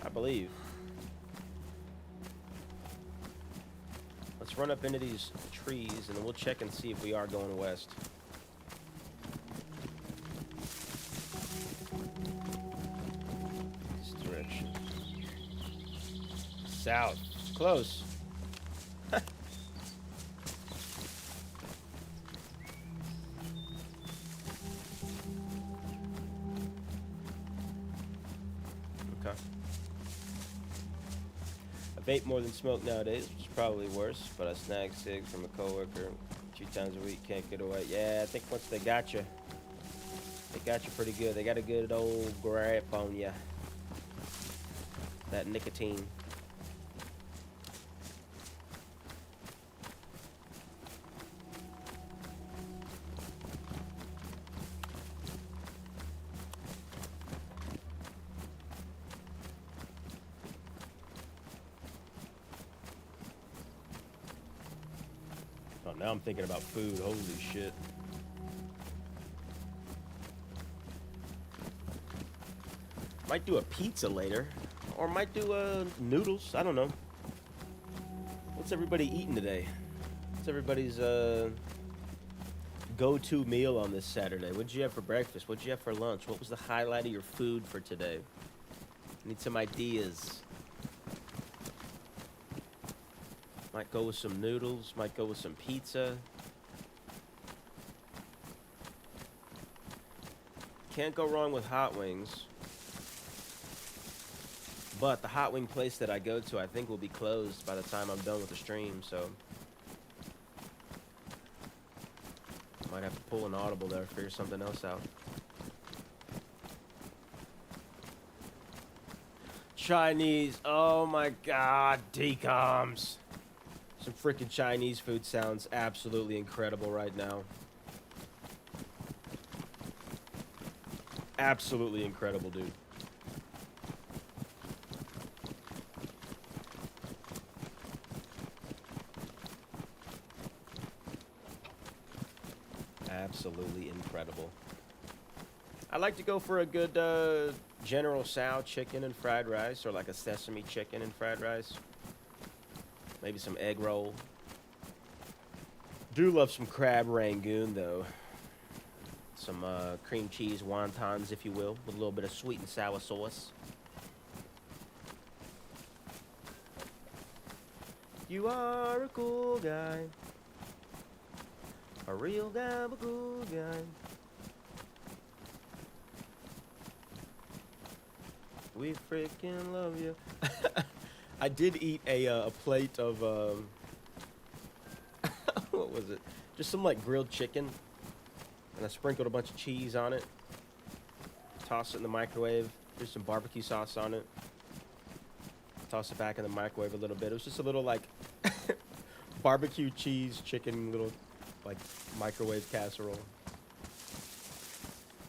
I believe. Let's run up into these trees and then we'll check and see if we are going west. This direction. South. Close. Okay. I vape more than smoke nowadays, which is probably worse, but I snag cigs from a coworker 2 times a week, can't get away. Yeah, I think once they got you pretty good. They got a good old grip on you. That nicotine. Oh, now I'm thinking about food. Holy shit. Might do a pizza later. Or might do noodles. I don't know. What's everybody eating today? What's everybody's go-to meal on this Saturday? What'd you have for breakfast? What'd you have for lunch? What was the highlight of your food for today? Need some ideas. Might go with some noodles. Might go with some pizza. Can't go wrong with hot wings. But the hot wing place that I go to, I think, will be closed by the time I'm done with the stream, so might have to pull an audible there, figure something else out. Chinese, oh my god, decoms. Some freaking Chinese food sounds absolutely incredible right now. Absolutely incredible, dude. Absolutely incredible. I like to go for a good General Tso chicken and fried rice, or like a sesame chicken and fried rice. Maybe some egg roll. Do love some crab rangoon though. Some cream cheese wontons, if you will, with a little bit of sweet and sour sauce. You are a cool guy. A real guy, a cool guy. We freaking love you. I did eat a plate of, what was it? Just some like grilled chicken. And I sprinkled a bunch of cheese on it. Tossed it in the microwave. Threw some barbecue sauce on it. Toss it back in the microwave a little bit. It was just a little like barbecue cheese chicken little like microwave casserole.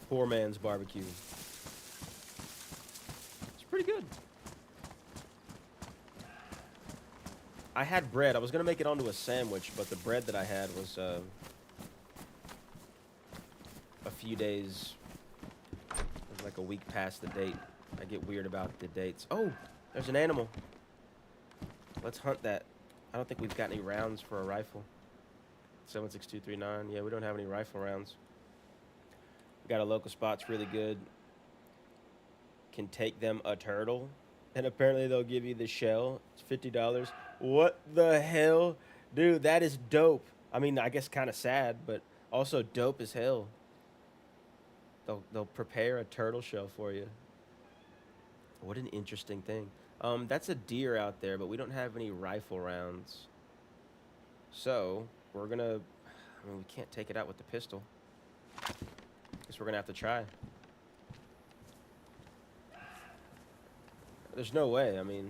Poor man's barbecue. It's pretty good. I had bread. I was gonna make it onto a sandwich, but the bread that I had was few days, like a week past the date. I get weird about the dates. Oh, there's an animal. Let's hunt that. I don't think we've got any rounds for a rifle. 76239. Yeah, we don't have any rifle rounds. We got a local spot's really good. Can take them a turtle, and apparently they'll give you the shell. It's $50. What the hell, dude? That is dope. I mean, I guess kind of sad, but also dope as hell. They'll prepare a turtle shell for you. What an interesting thing. That's a deer out there, but we don't have any rifle rounds. So we're gonna. I mean, we can't take it out with the pistol. Guess we're gonna have to try. There's no way. I mean.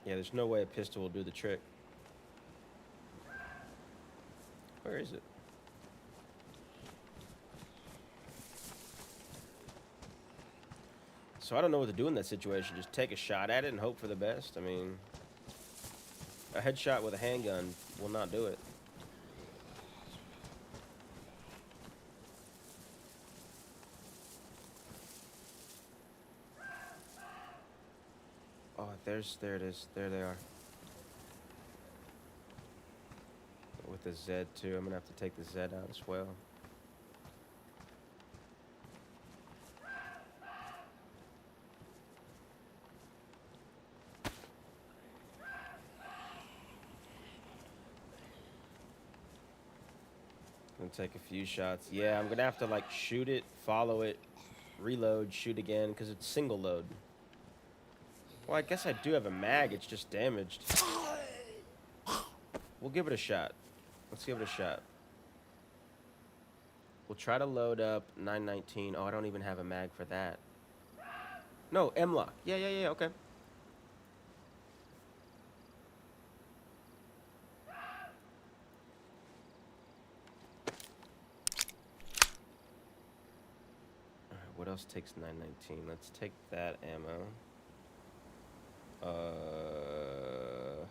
Yeah, there's no way a pistol will do the trick. Where is it? So I don't know what to do in that situation. Just take a shot at it and hope for the best. I mean, a headshot with a handgun will not do it. Oh, there it is. There they are. With the Z too. I'm gonna have to take the Z out as well. Gonna take a few shots. Yeah, I'm gonna have to like shoot it, follow it, reload, shoot again, because it's single load. Well, I guess I do have a mag, it's just damaged. We'll give it a shot. Let's give it a shot. We'll try to load up 919. Oh, I don't even have a mag for that. No, M-lock. Yeah, okay. Alright, what else takes 919? Let's take that ammo.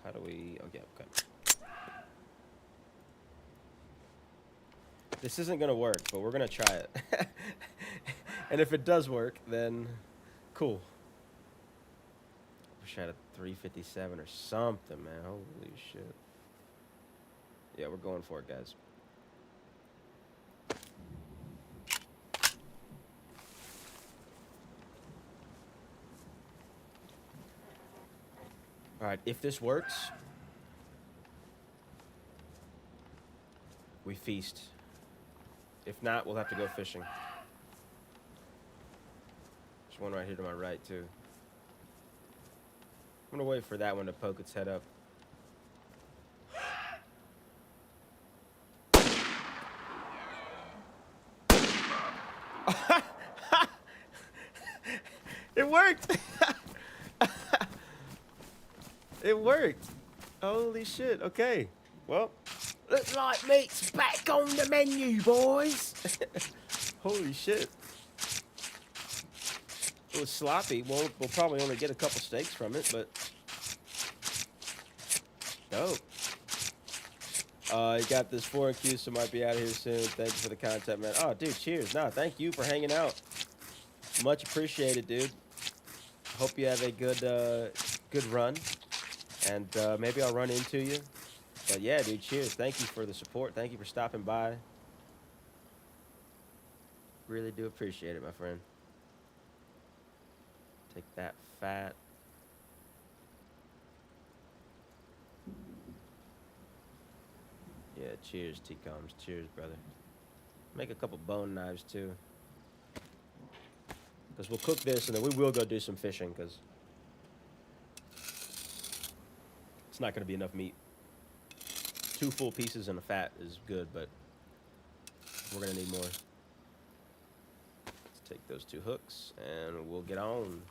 How do we... Oh, yeah, okay. This isn't gonna work, but we're gonna try it. And if it does work, then cool. Wish I had a 357 or something, man. Holy shit. Yeah, we're going for it, guys. Alright, if this works, we feast. If not, we'll have to go fishing. There's one right here to my right, too. I'm gonna wait for that one to poke its head up. It worked! It worked! Holy shit, okay. Well, looks like meat's back on the menu, boys! Holy shit. It was sloppy. We'll probably only get a couple steaks from it, but... dope. You got this 4Q, so might be out of here soon. Thank you for the content, man. Oh, dude, cheers. Nah, thank you for hanging out. Much appreciated, dude. Hope you have a good run. And maybe I'll run into you. But yeah, dude, cheers. Thank you for the support. Thank you for stopping by. Really do appreciate it, my friend. Take that fat. Yeah, cheers, T-Coms. Cheers, brother. Make a couple bone knives, too. Because we'll cook this, and then we will go do some fishing, because it's not going to be enough meat. 2 full pieces and a fat is good, but we're going to need more. Let's take those 2 hooks, and we'll get on.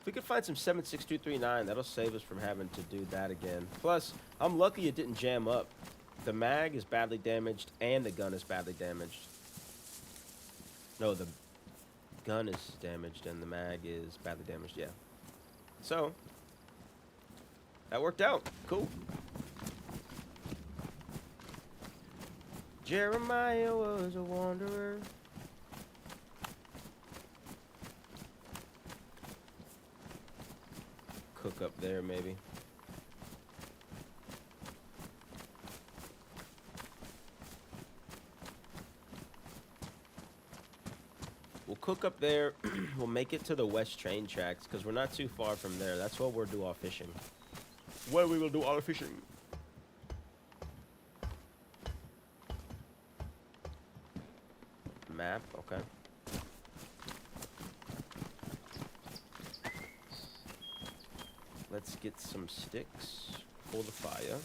If we could find some 76239, that'll save us from having to do that again. Plus, I'm lucky it didn't jam up. The mag is badly damaged, and the gun is badly damaged. No, the gun is damaged, and the mag is badly damaged, yeah. So, That worked out. Cool. Jeremiah was a wanderer. Cook up there, maybe. We'll cook up there. We'll make it to the west train tracks because we're not too far from there. That's where we'll do our fishing. Where we will do our fishing. Map, okay. Let's get some sticks for the fire.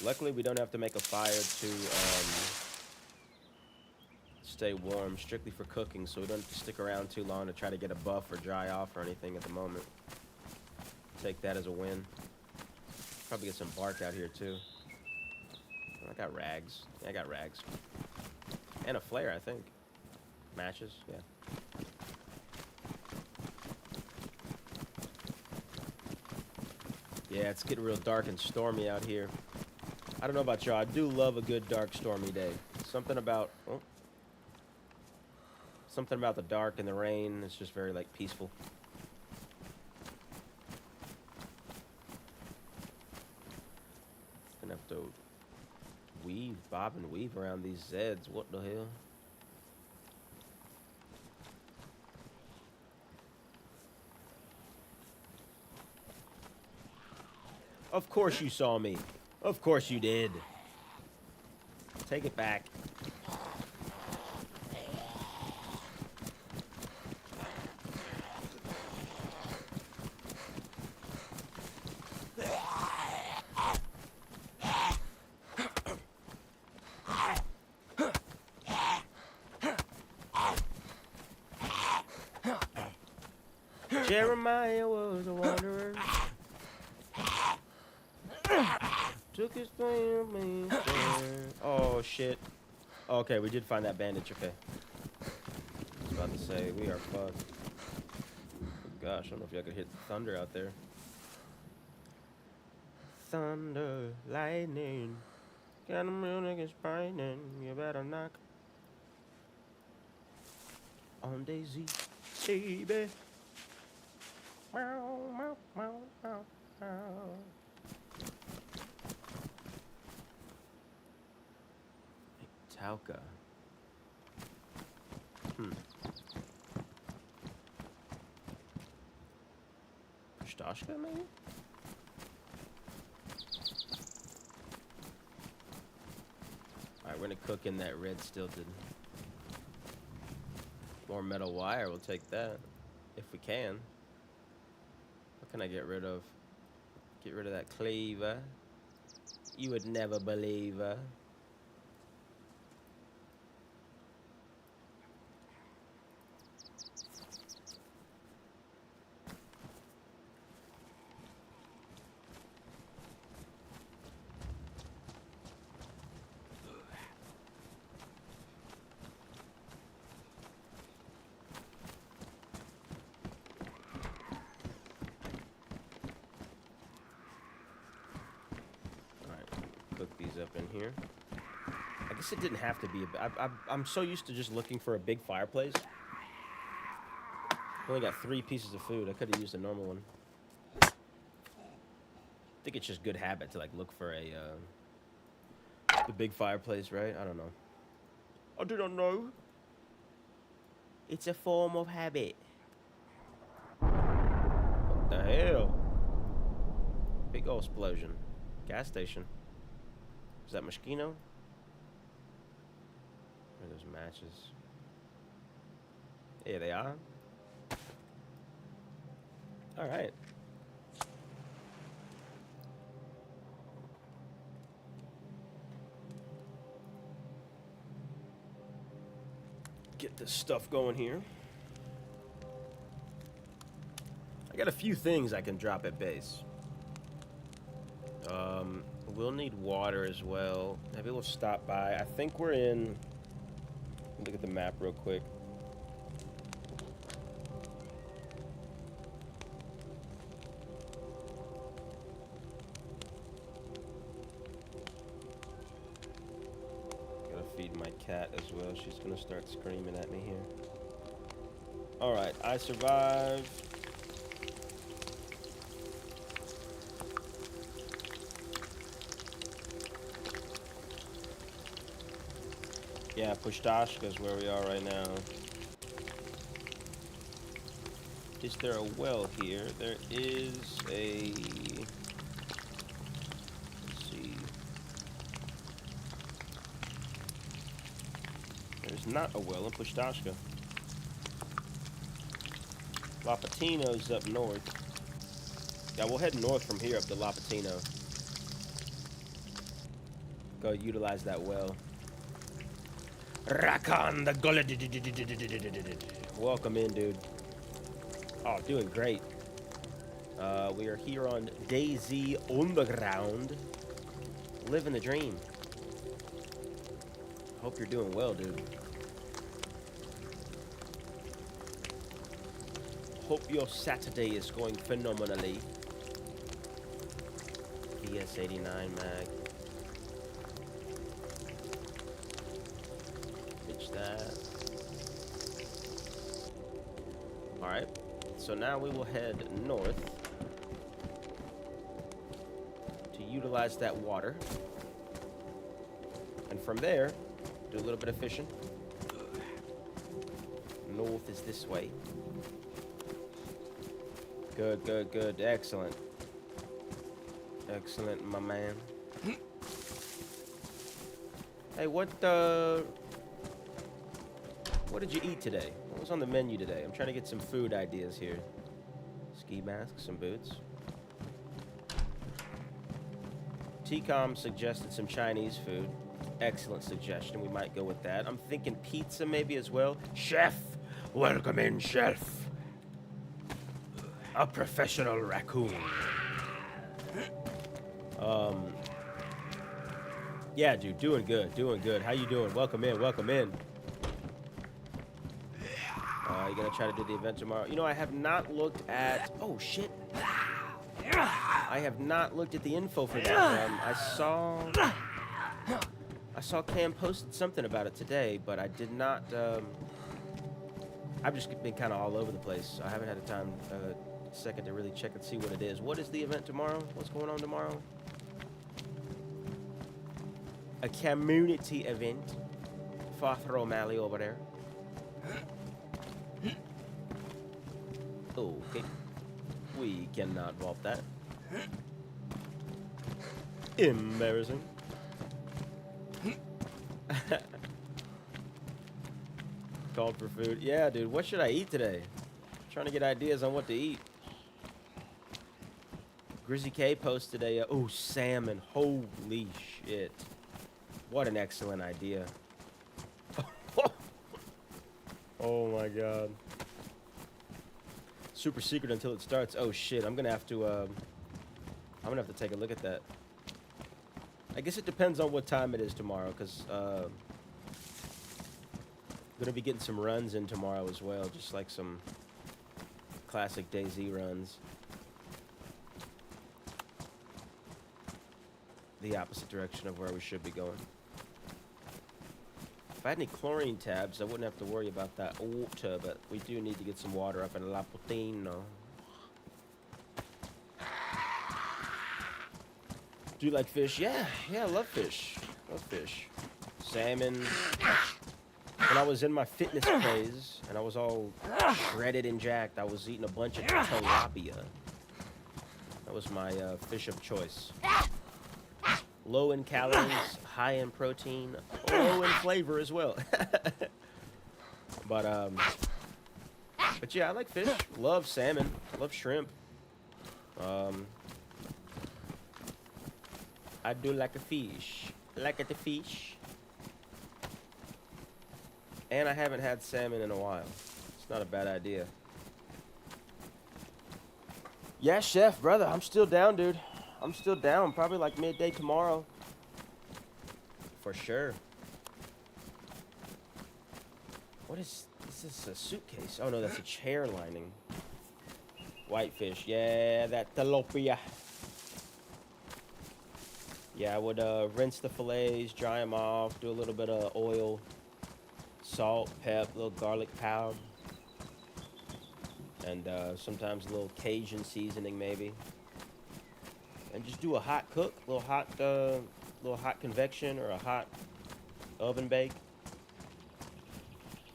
Luckily, we don't have to make a fire to stay warm, strictly for cooking, so we don't have to stick around too long to try to get a buff or dry off or anything at the moment. Take that as a win. Probably get some bark out here, too. Oh, I got rags. Yeah, I got rags. And a flare, I think. Matches, yeah. Yeah, it's getting real dark and stormy out here. I don't know about y'all. I do love a good dark stormy day. Something about the dark and the rain. It's just very like peaceful. Gonna have to bob and weave around these Zeds. What the hell? Of course you saw me. Of course you did. Take it back. Jeremiah was a wanderer. Took his family. Oh shit. Okay, we did find that bandage. Okay. I was about to say we are fucked. Gosh, I don't know if y'all could hit thunder out there. Thunder, lightning, got them real niggas frightening. You better knock on Daisy, baby. Meow, meow, meow, meow, meow. Tauka. Pistachka, maybe? Alright, we're gonna cook in that red stilted. More metal wire, we'll take that. If we can. What can I get rid of? Get rid of that cleaver. You would never believe her. Up in here. I guess it didn't have to be I'm so used to just looking for a big fireplace. I only got 3 pieces of food. I could have used a normal one. I think it's just good habit to like look for the big fireplace, right? I don't know. I do not know. It's a form of habit. What the hell? Big old explosion. Gas station. Is that Moschino? Where are those matches? Yeah, they are. All right. Get this stuff going here. I got a few things I can drop at base. We'll need water as well. Maybe we'll stop by. I think we're in... Look at the map real quick. cat as well. She's gonna start screaming at me here. Alright, I survived. Yeah, Pushtashka is where we are right now. Is there a well here? There is a... Let's see. There's not a well in Pushtashka. Lapatino's up north. Yeah, we'll head north from here up to Lapatino. Go utilize that well. Rakan the Gullet. Welcome in, dude. Oh, doing great. We are here on Daisy Underground. Living the dream. Hope you're doing well, dude. Hope your Saturday is going phenomenally. VS89 mag. Pitch that. Alright. So now we will head north to utilize that water. And from there, do a little bit of fishing. North is this way. Good, good, good. Excellent. Excellent, my man. Hey, what did you eat today? What was on the menu today? I'm trying to get some food ideas here. Ski mask, some boots. T-Com suggested some Chinese food. Excellent suggestion. We might go with that. I'm thinking pizza maybe as well. Chef! Welcome in, chef! A professional raccoon. Yeah, dude, doing good, doing good. How you doing? Welcome in, welcome in. You gonna try to do the event tomorrow? You know, I have not looked at... Oh, shit. I have not looked at the info for that. I saw Cam posted something about it today, but I did not... I've just been kind of all over the place. So I haven't had a time, second to really check and see what it is. What is the event tomorrow? What's going on tomorrow? A community event. Father O'Malley over there. Okay. We cannot vault that. Embarrassing. Called for food. Yeah, dude. What should I eat today? Trying to get ideas on what to eat. Grizzy K posted a... oh, salmon. Holy shit. What an excellent idea. Oh, my God. Super secret until it starts. Oh, shit. I'm going to have to take a look at that. I guess it depends on what time it is tomorrow, because... gonna be getting some runs in tomorrow as well, just like some classic DayZ runs. The opposite direction of where we should be going. If I had any chlorine tabs, I wouldn't have to worry about that water, but we do need to get some water up in Lapotino. Do you like fish? Yeah, I love fish. Love fish. Salmon. When I was in my fitness craze, and I was all shredded and jacked, I was eating a bunch of tilapia. That was my fish of choice. Low in calories, high in protein, low in flavor as well. But yeah, I like fish. Love salmon. Love shrimp. I do like a fish. Like a fish. And I haven't had salmon in a while. It's not a bad idea. Yeah, chef, brother, I'm still down, dude. I'm still down. Probably like midday tomorrow. For sure. What is this? A suitcase? Oh, no, that's a chair lining. Whitefish. Yeah, that tilapia. Yeah, I would rinse the fillets, dry them off, do a little bit of oil, salt, pep, little garlic powder, and sometimes a little Cajun seasoning maybe. And just do a hot cook, little hot convection or a hot oven bake.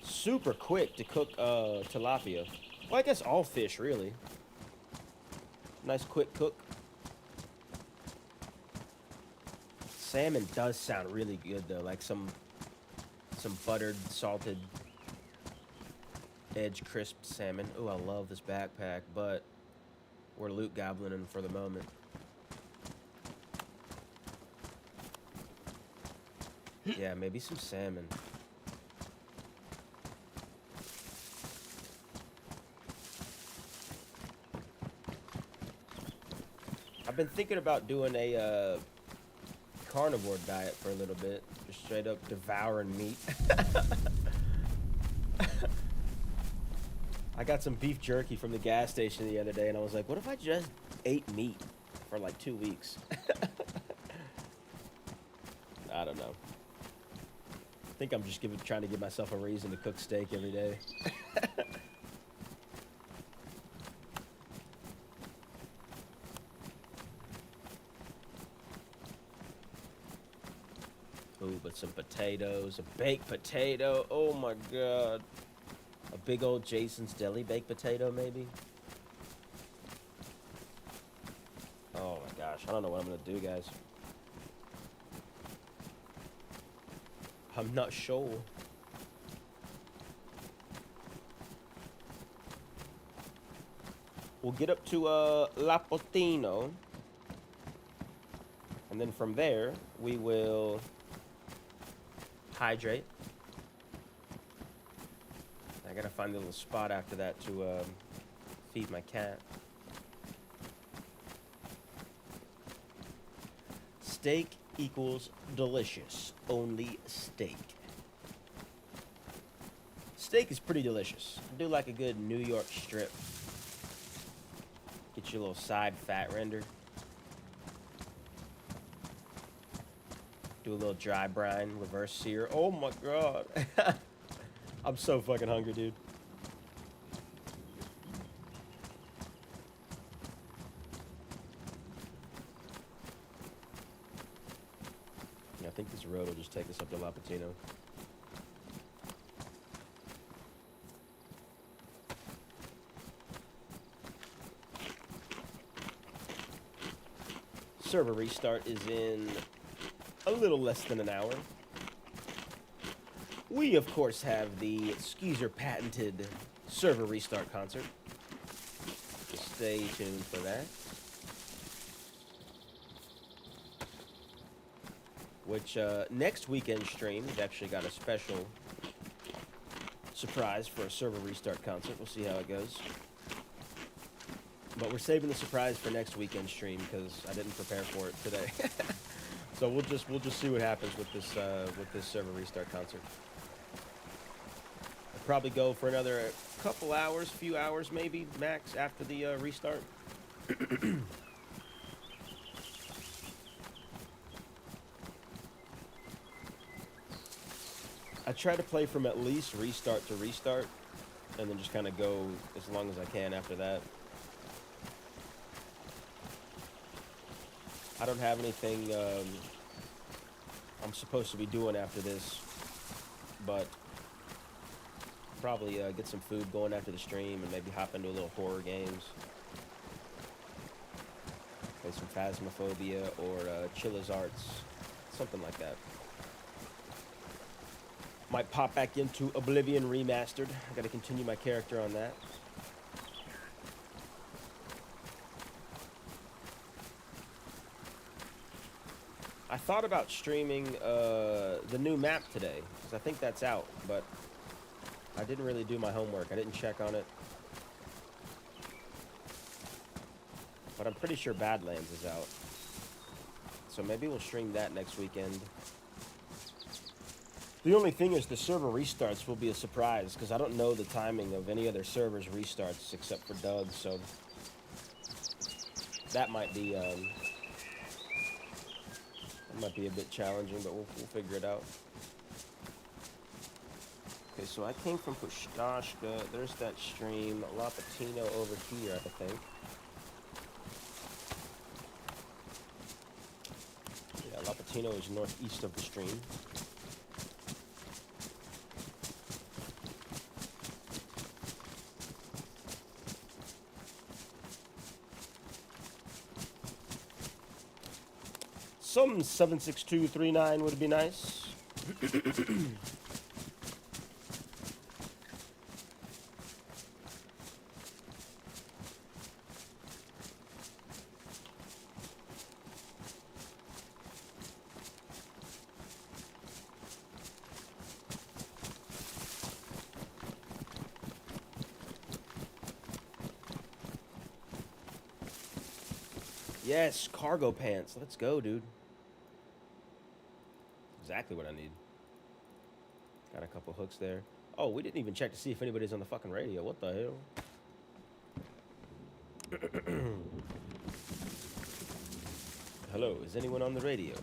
Super quick to cook tilapia. Well, I guess all fish really. Nice quick cook. Salmon does sound really good though, like some buttered, salted, edge crisped salmon. Oh, I love this backpack, but we're loot goblining for the moment. Yeah, maybe some salmon. I've been thinking about doing a carnivore diet for a little bit. Just straight up devouring meat. I got some beef jerky from the gas station the other day, and I was like, what if I just ate meat for like 2 weeks? I don't know. I think I'm just trying to give myself a reason to cook steak every day. Ooh, but some potatoes, a baked potato. Oh my god. A big old Jason's Deli baked potato, maybe? Oh my gosh, I don't know what I'm gonna do, guys. I'm not sure. We'll get up to La Potino. And then from there, we will hydrate. I gotta find a little spot after that to feed my cat. Steak equals delicious. Only steak. Steak is pretty delicious. I do like a good New York strip. Get your little side fat render. Do a little dry brine, reverse sear. Oh my god. I'm so fucking hungry, dude. Yeah, I think this road will just take us up to La Patino. Server restart is in a little less than an hour. We, of course, have the Skeezer patented server restart concert. So stay tuned for that. Which, next weekend stream, we've actually got a special surprise for a server restart concert. We'll see how it goes. But we're saving the surprise for next weekend stream because I didn't prepare for it today. So we'll just see what happens with this server restart concert. I'll probably go for another couple hours, few hours maybe max after the restart. I try to play from at least restart to restart, and then just kind of go as long as I can after that. I don't have anything I'm supposed to be doing after this, but probably get some food going after the stream and maybe hop into a little horror games. Play some Phasmophobia or Chilla's Arts, something like that. Might pop back into Oblivion Remastered. I gotta continue my character on that. I thought about streaming the new map today, because I think that's out, but I didn't really do my homework. I didn't check on it. But I'm pretty sure Badlands is out. So maybe we'll stream that next weekend. The only thing is the server restarts will be a surprise, because I don't know the timing of any other server's restarts except for Doug, so that might be a bit challenging, but we'll figure it out. Okay, so I came from Pushkashka. There's that stream. Lapatino over here, I think. Yeah, Lapatino is northeast of the stream. Some 76239 would be nice. Yes, cargo pants. Let's go, dude. Exactly what I need. Got a couple hooks there. Oh, we didn't even check to see if anybody's on the fucking radio. What the hell? Hello, is anyone on the radio?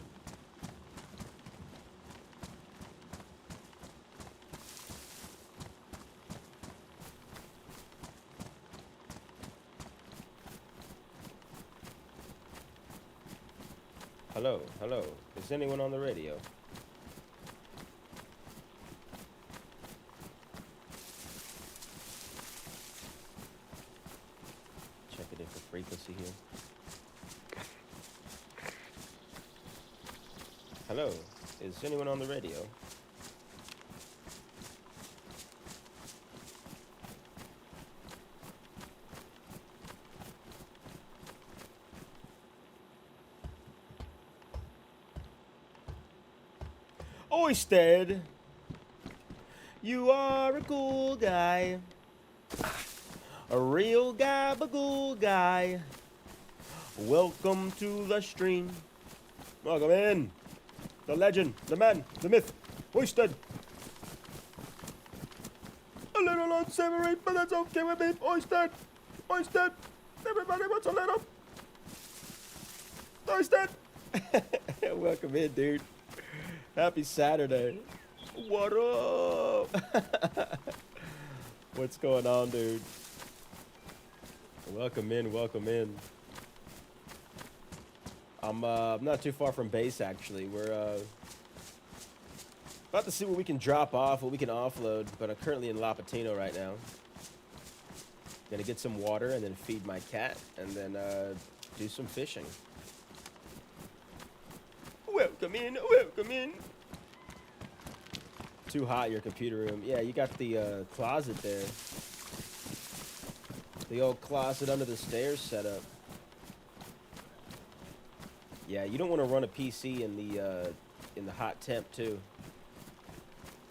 Hello, hello. Is anyone on the radio? Check it in for frequency here. Hello, is anyone on the radio? Oisted, you are a cool guy. A real gabagool guy. Welcome to the stream. Welcome in. The legend, the man, the myth, Oisted. A little unsavory, but that's okay with me. Oisted. Oisted. Everybody wants a little. Oisted. Welcome in, dude. Happy Saturday. What up? What's going on, dude? Welcome in, welcome in. I'm not too far from base, actually. We're about to see what we can drop off, what we can offload, but I'm currently in Lapatino right now. Gonna get some water and then feed my cat, and then do some fishing. Welcome in, welcome in. Too hot, your computer room. Yeah, you got the closet there. The old closet under the stairs set up. Yeah, you don't want to run a PC in the hot temp too.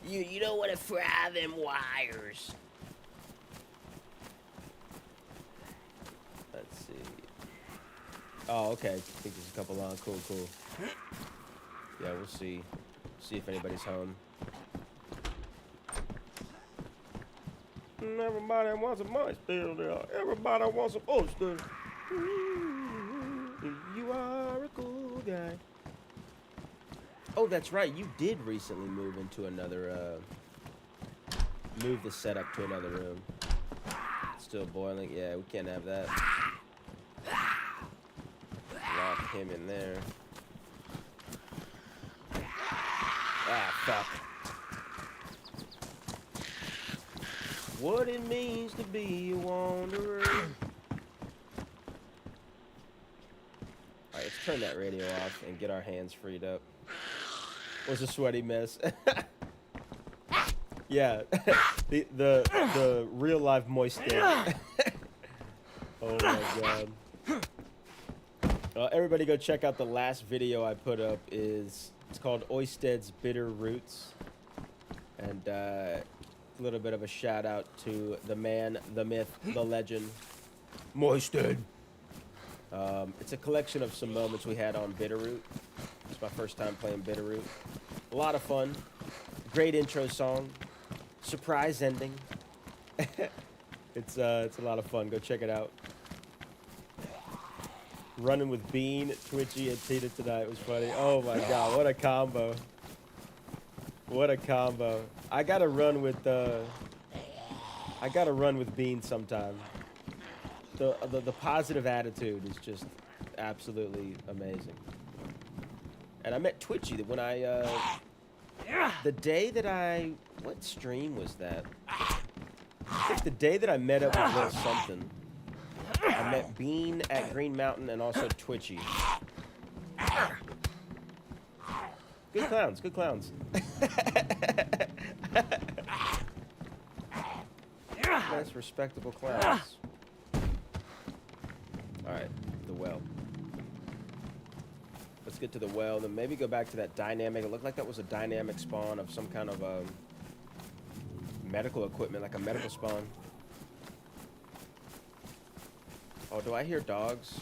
You don't want to fry them wires. Let's see. Oh, okay. I think there's a couple on. Cool, cool. Yeah, we'll see. See if anybody's home. Everybody wants a oyster there. Everybody wants an oyster. You are a cool guy. Oh, that's right. You did recently move into another, move the setup to another room. Still boiling. Yeah, we can't have that. Lock him in there. Ah, fuck. What it means to be a wanderer. Alright, let's turn that radio off and get our hands freed up. Was a sweaty mess. Yeah, the real life moist day. Oh my god. Everybody go check out the last video I put up. It's called Oisted's Bitter Roots. And a little bit of a shout out to the man, the myth, the legend, Moisted. It's a collection of some moments we had on Bitterroot. It's my first time playing Bitterroot. A lot of fun. Great intro song. Surprise ending. It's a lot of fun. Go check it out. Running with Bean, Twitchy, and Tina tonight was funny. Oh my god, what a combo. What a combo. I gotta run with Bean sometime. The positive attitude is just absolutely amazing. And I met Twitchy when the day that what stream was that? I think the day that I met up with Lil Something, I met Bean at Green Mountain and also Twitchy. Good clowns, good clowns. Nice, respectable clowns. Alright, the well. Let's get to the well, then maybe go back to that dynamic. It looked like that was a dynamic spawn of some kind of medical equipment, like a medical spawn. Oh, do I hear dogs?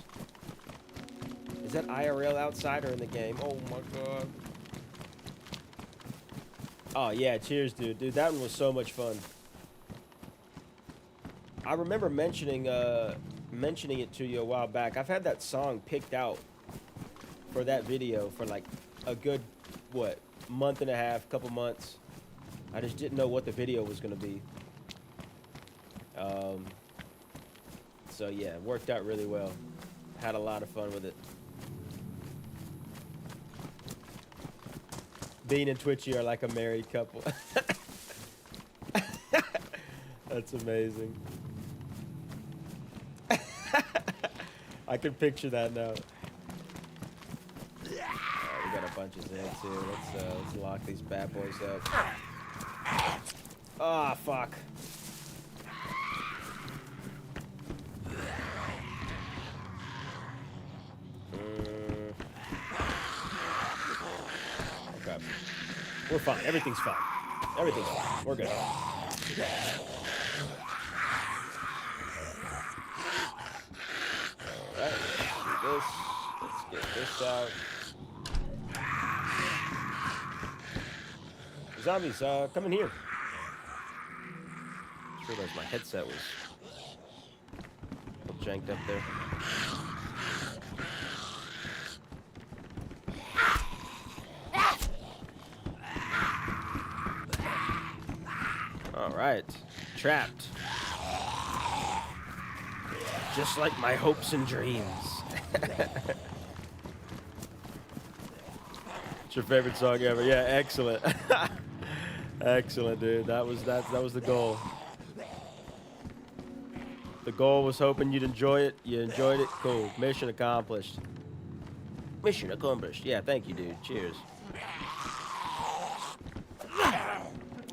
Is that IRL outside or in the game? Oh my god. Oh yeah, cheers, dude. Dude, that one was so much fun. I remember mentioning it to you a while back. I've had that song picked out for that video for like a good, what, month and a half, couple months. I just didn't know what the video was gonna be. So yeah, it worked out really well. Had a lot of fun with it. Bean and Twitchy are like a married couple. That's amazing. I can picture that now. We got a bunch of Zeds here. Let's lock these bad boys up. Ah, fuck. Okay. We're fine. Everything's fine. Everything's fine. We're good. Alright, let's get this out. Zombies, come in here. Just realized my headset was a little janked up there. Alright, trapped. Just like my hopes and dreams. It's your favorite song ever. Yeah, excellent. Excellent, dude. That was the goal. The goal was hoping you'd enjoy it. You enjoyed it. Cool. Mission accomplished. Mission accomplished. Yeah, thank you, dude. Cheers.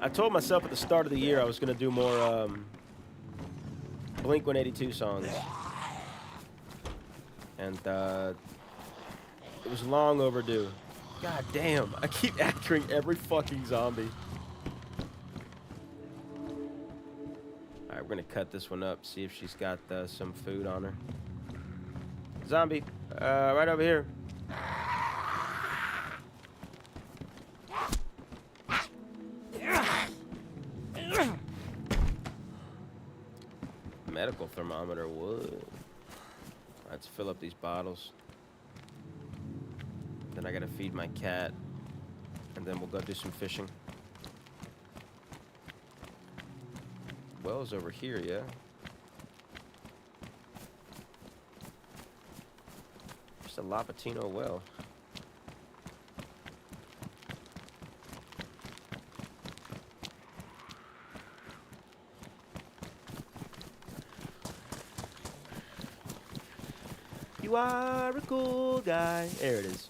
I told myself at the start of the year I was going to do more Blink-182 songs. And it was long overdue. God damn, I keep entering every fucking zombie. Alright, we're going to cut this one up, see if she's got some food on her. Zombie, right over here. Medical thermometer wood. Let's fill up these bottles. Then I gotta feed my cat. And then we'll go do some fishing. Well's over here, yeah? Just a Lapatino well. You are a cool guy. There it is.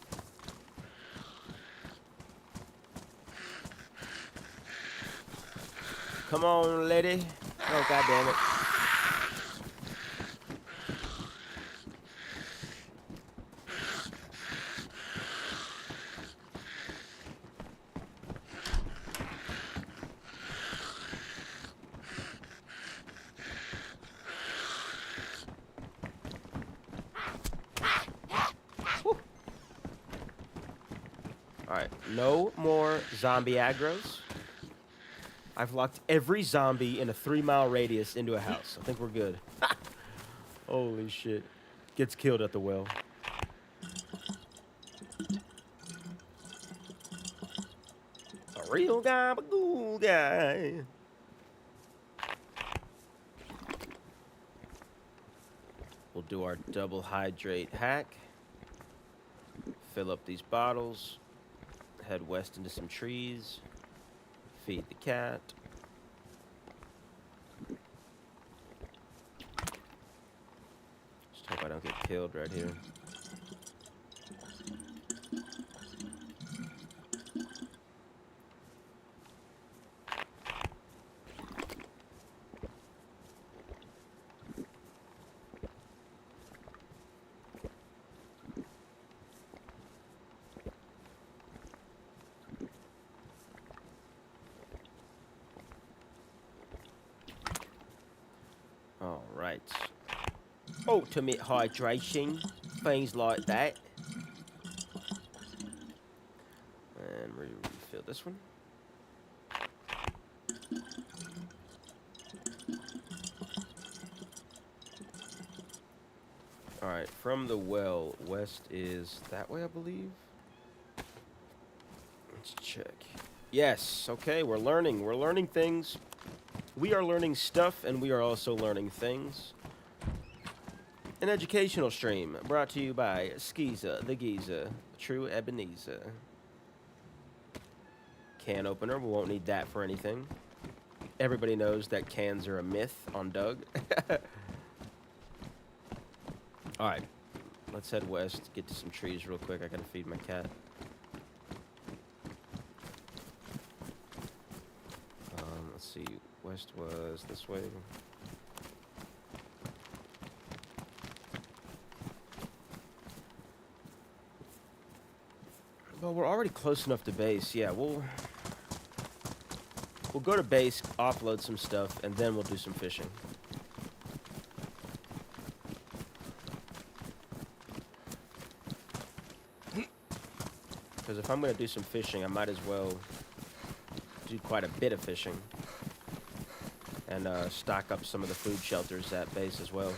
Come on, lady. Oh, God damn it. Alright, no more zombie aggros. I've locked every zombie in a 3-mile radius into a house. I think we're good. Holy shit. Gets killed at the well. Real guy, but cool guy. We'll do our double hydrate hack. Fill up these bottles. Head west into some trees. Feed the cat. Just hope I don't get killed right here. All right. Ultimate hydration, things like that. And refill this one. All right, from the well, west is that way, I believe. Let's check. Yes, okay, we're learning things. We are learning stuff, and we are also learning things. An educational stream brought to you by Skeezer, the Geezer, True Ebenezer. Can opener, we won't need that for anything. Everybody knows that cans are a myth on Doug. Alright, let's head west, get to some trees real quick. I gotta feed my cat. Let's see, west was this way. Well, we're already close enough to base. Yeah, we'll go to base, offload some stuff, and then we'll do some fishing. Because if I'm going to do some fishing, I might as well do quite a bit of fishing. And stock up some of the food shelters at base as well. Like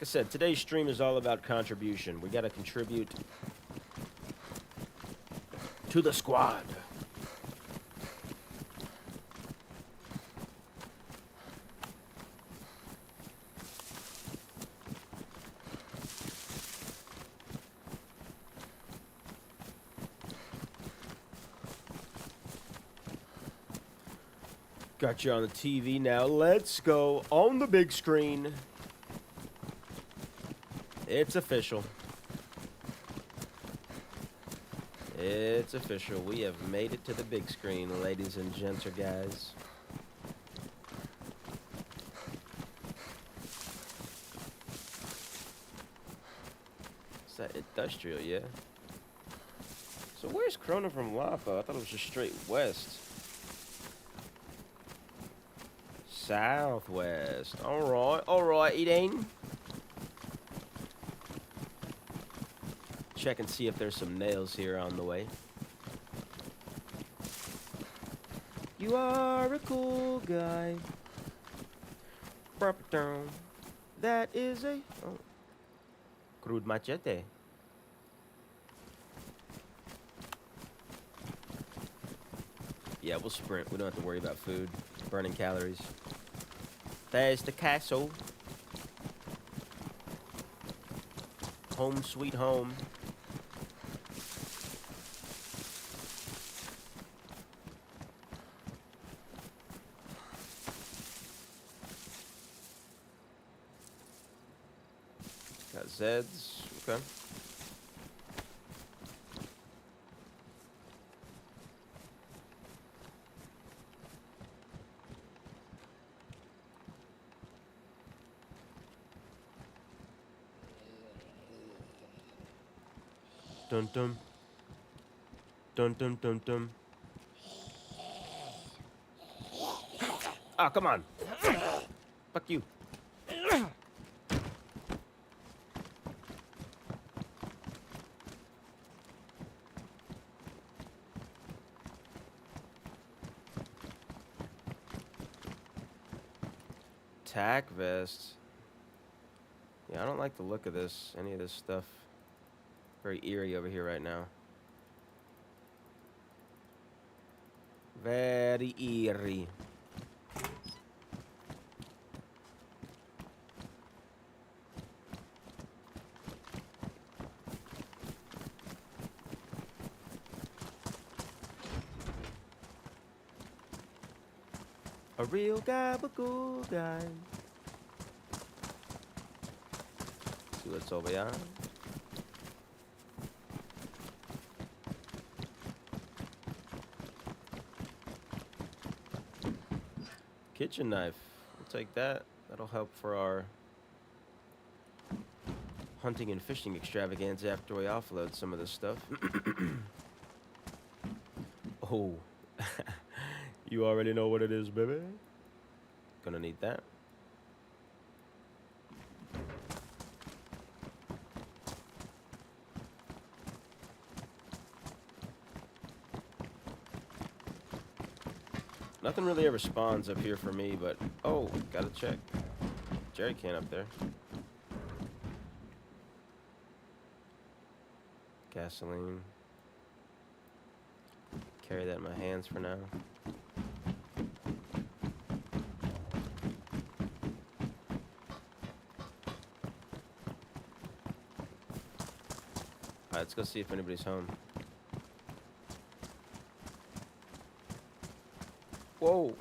I said, today's stream is all about contribution. We got to contribute to the squad. Got you on the TV now. Let's go on the big screen. It's official. It's official. We have made it to the big screen, ladies and gents, guys. Is that industrial, yeah? So where's Corona from Lapa? I thought it was just straight west. Southwest. Alright, Eden. Check and see if there's some nails here on the way. You are a cool guy. That is a crude machete. Yeah, we'll sprint. We don't have to worry about food. Burning calories. There's the castle. Home sweet home. Got Zeds. Okay. Dun dun. Dun dun dun dun. Ah, come on. Fuck you. Tack vest. Yeah, I don't like the look of this. Any of this stuff. Very eerie over here right now. Very eerie. A real gabagool guy. See what's over here. Kitchen knife. We'll take that. That'll help for our hunting and fishing extravaganza after we offload some of this stuff. Oh. You already know what it is, baby. Gonna need that. Nothing really ever spawns up here for me, but... Oh, gotta check. Jerry can up there. Gasoline. Carry that in my hands for now. Alright, let's go see if anybody's home. Whoa!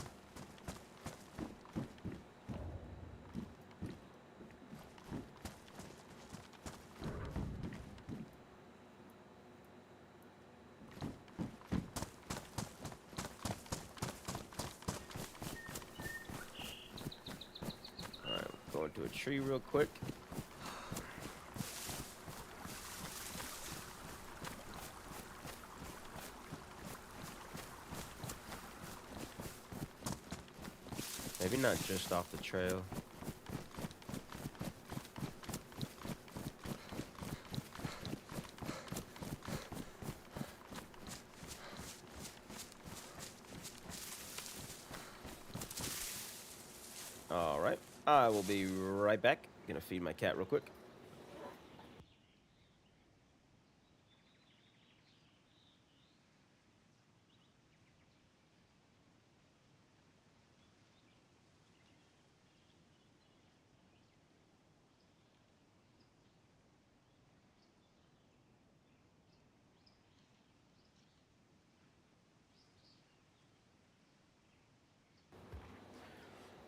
Alright, go into a tree real quick. Maybe not just off the trail. Alright, I will be right back. Gonna feed my cat real quick.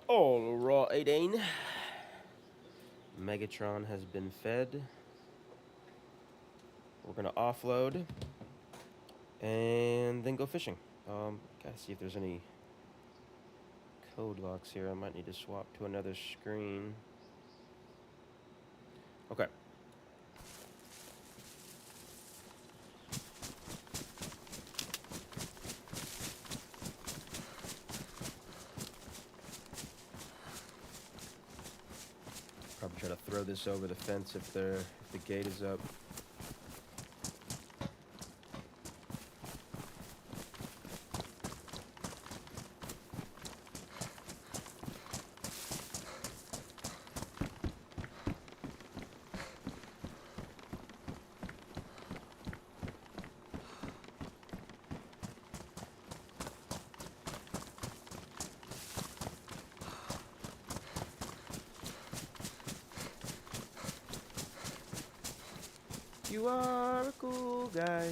All right, 18. Megatron has been fed. We're gonna offload and then go fishing. Gotta see if there's any code locks here. I might need to swap to another screen. Okay. Probably try to throw this over the fence if the gate is up. You are a cool guy.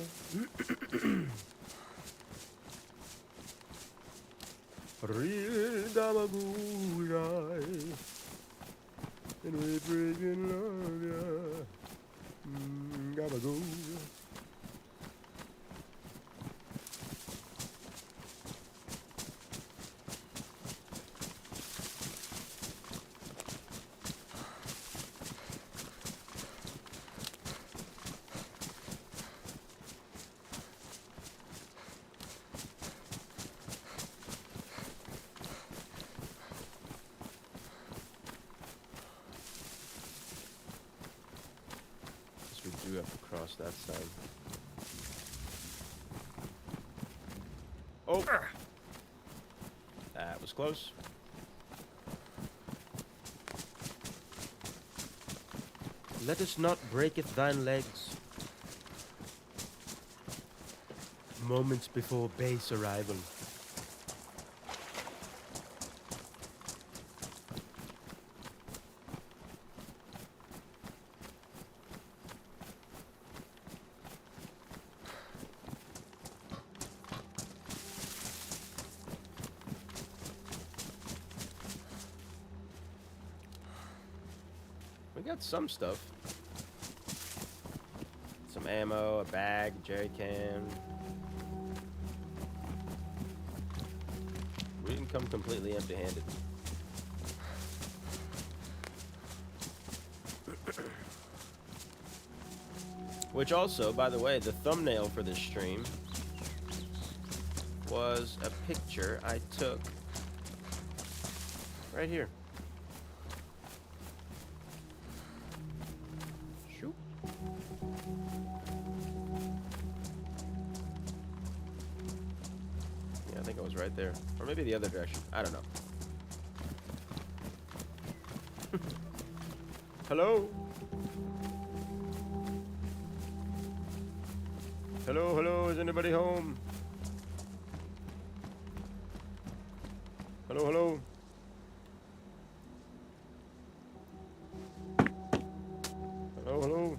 Real gabagool guy. And we freaking love ya. Gabagool. We do have to cross that side. Oh! That was close. Let us not breaketh thine legs. Moments before base arrival. got some stuff. Some ammo, a bag, jerry can. We didn't come completely empty-handed. Which also, by the way, the thumbnail for this stream was a picture I took right here. Shoot. Yeah, I think I was right there. Or maybe the other direction. I don't know. Hello? Hello, hello, is anybody home? Hello, hello. Hello, hello.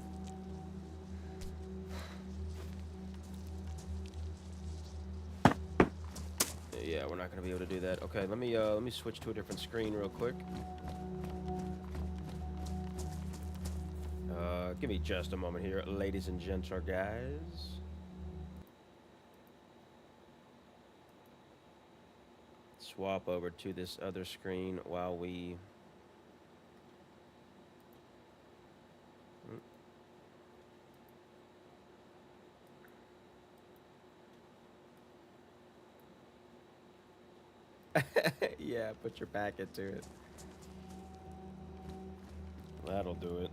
Yeah, we're not gonna be able to do that. Okay, let me switch to a different screen real quick. Give me just a moment here, ladies and gents, guys. Swap over to this other screen while we... Yeah, put your back into it. That'll do it.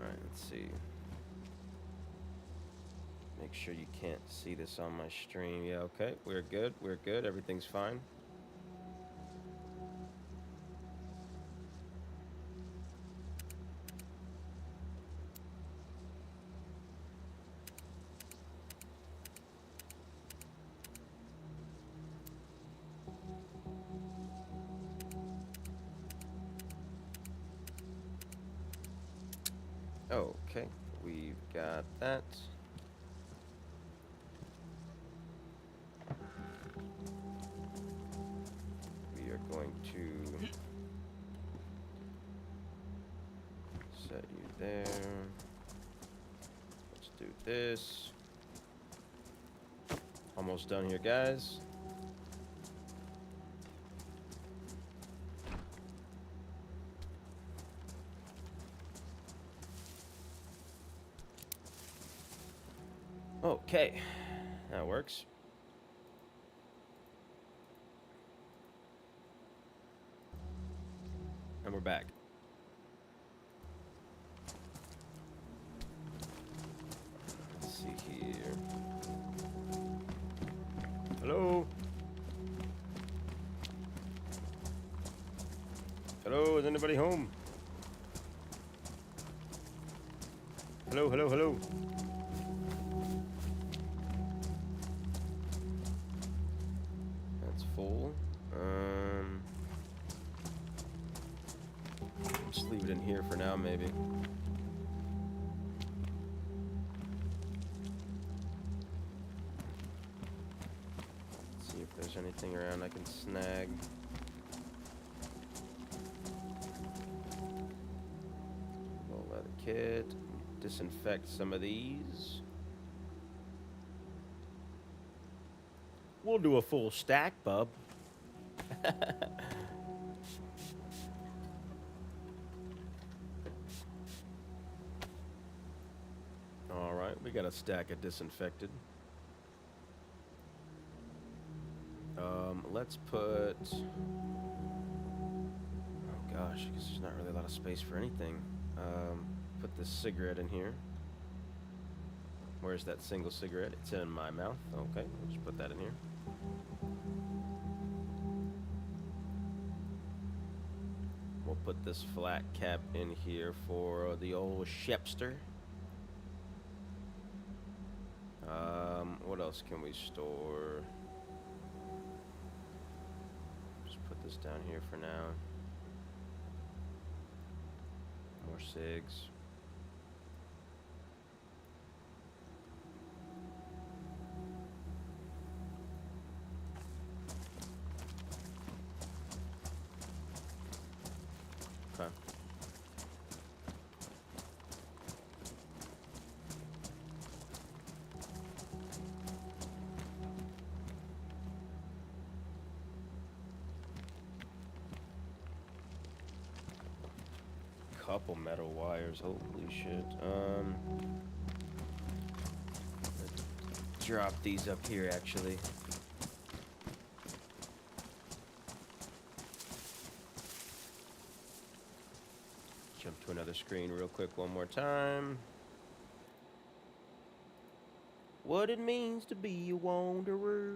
Alright, let's see. Make sure you can't see this on my stream. Yeah, okay, we're good, everything's fine. Okay, we've got that. We are going to set you there. Let's do this. Almost done here, guys. Okay, that works. And we're back. Let's see here. Hello? Hello, is anybody home? Hello, hello, hello. Full. Just leave it in here for now, maybe. Let's see if there's anything around I can snag. Full leather kit. Disinfect some of these. We'll do a full stack, bub. All right, we got a stack of disinfected. Let's put... Oh gosh, because there's not really a lot of space for anything. Put this cigarette in here. Where's that single cigarette? It's in my mouth. Okay, we'll just put that in here. We'll put this flat cap in here for the old Shepster. What else can we store? Just put this down here for now. More cigs. Okay. couple metal wires. Holy shit. Drop these up here, actually. Jump to another screen real quick one more time. What it means to be a wanderer.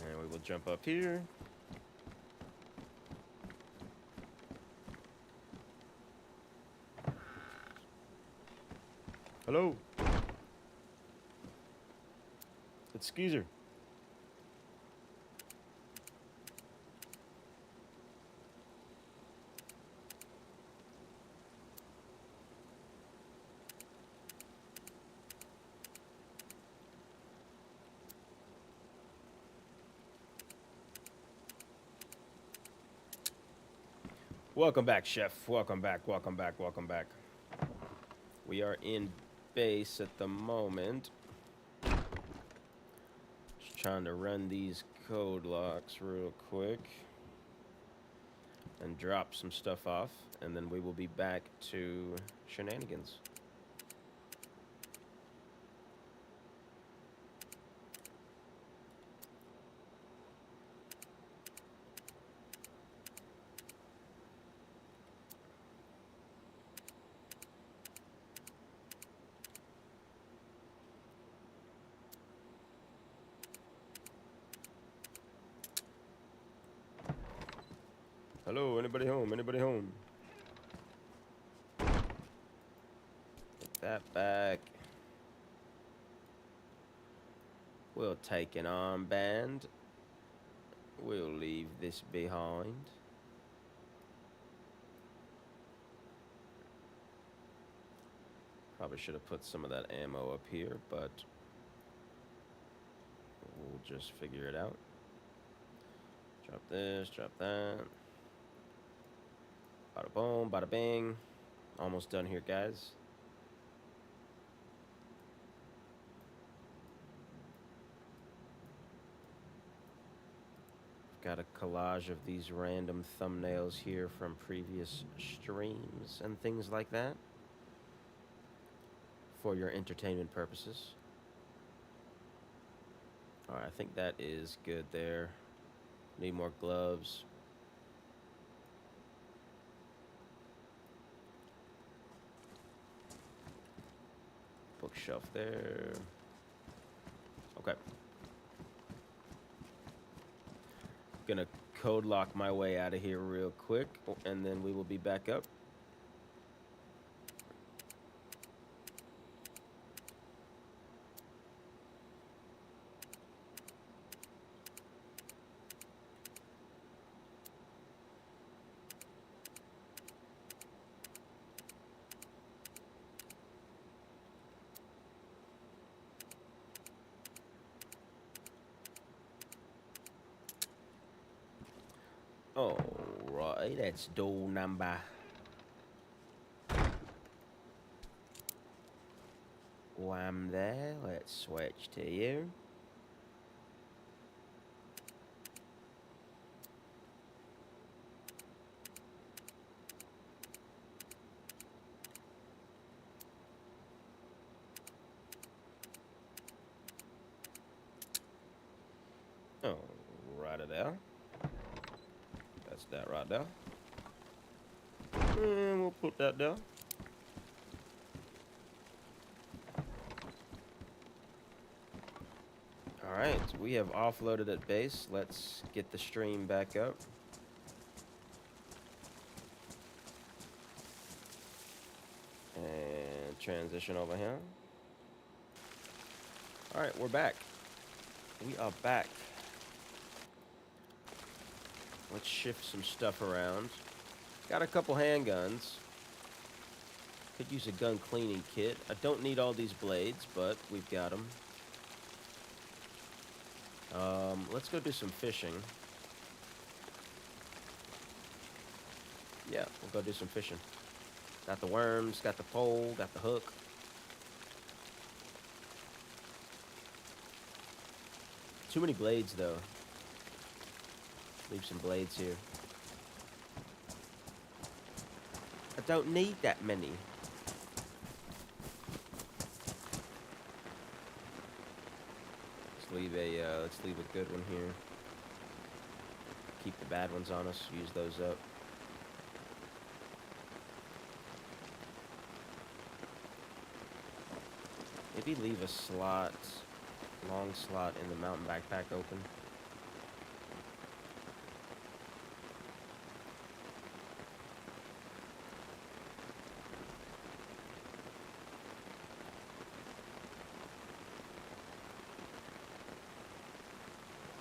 And we will jump up here. Hello. It's Skeezer. Welcome back, Chef. Welcome back, welcome back, welcome back. We are in base at the moment. Just trying to run these code locks real quick. And drop some stuff off. And then we will be back to shenanigans. Hello, anybody home? Anybody home? Put that back. We'll take an armband. We'll leave this behind. Probably should have put some of that ammo up here, but we'll just figure it out. Drop this, drop that. Bada boom, bada bing. Almost done here, guys. Got a collage of these random thumbnails here from previous streams and things like that for your entertainment purposes. All right, I think that is good there. Need more gloves. Bookshelf there. Okay. Gonna code lock my way out of here real quick, and then we will be back up. Alright, that's door number 1 there. Let's switch to you. Oh, right there. That's that right there. And we'll put that down. Alright, we have offloaded at base. Let's get the stream back up. And transition over here. Alright, we're back. We are back. Let's shift some stuff around. Got a couple handguns. Could use a gun cleaning kit. I don't need all these blades, but we've got them. Let's go do some fishing. Yeah, we'll go do some fishing. Got the worms, got the pole, got the hook. Too many blades, though. Leave some blades here. don't need that many. Let's leave a good one here. Keep the bad ones on us. Use those up. Maybe leave a slot, long slot in the mountain backpack open.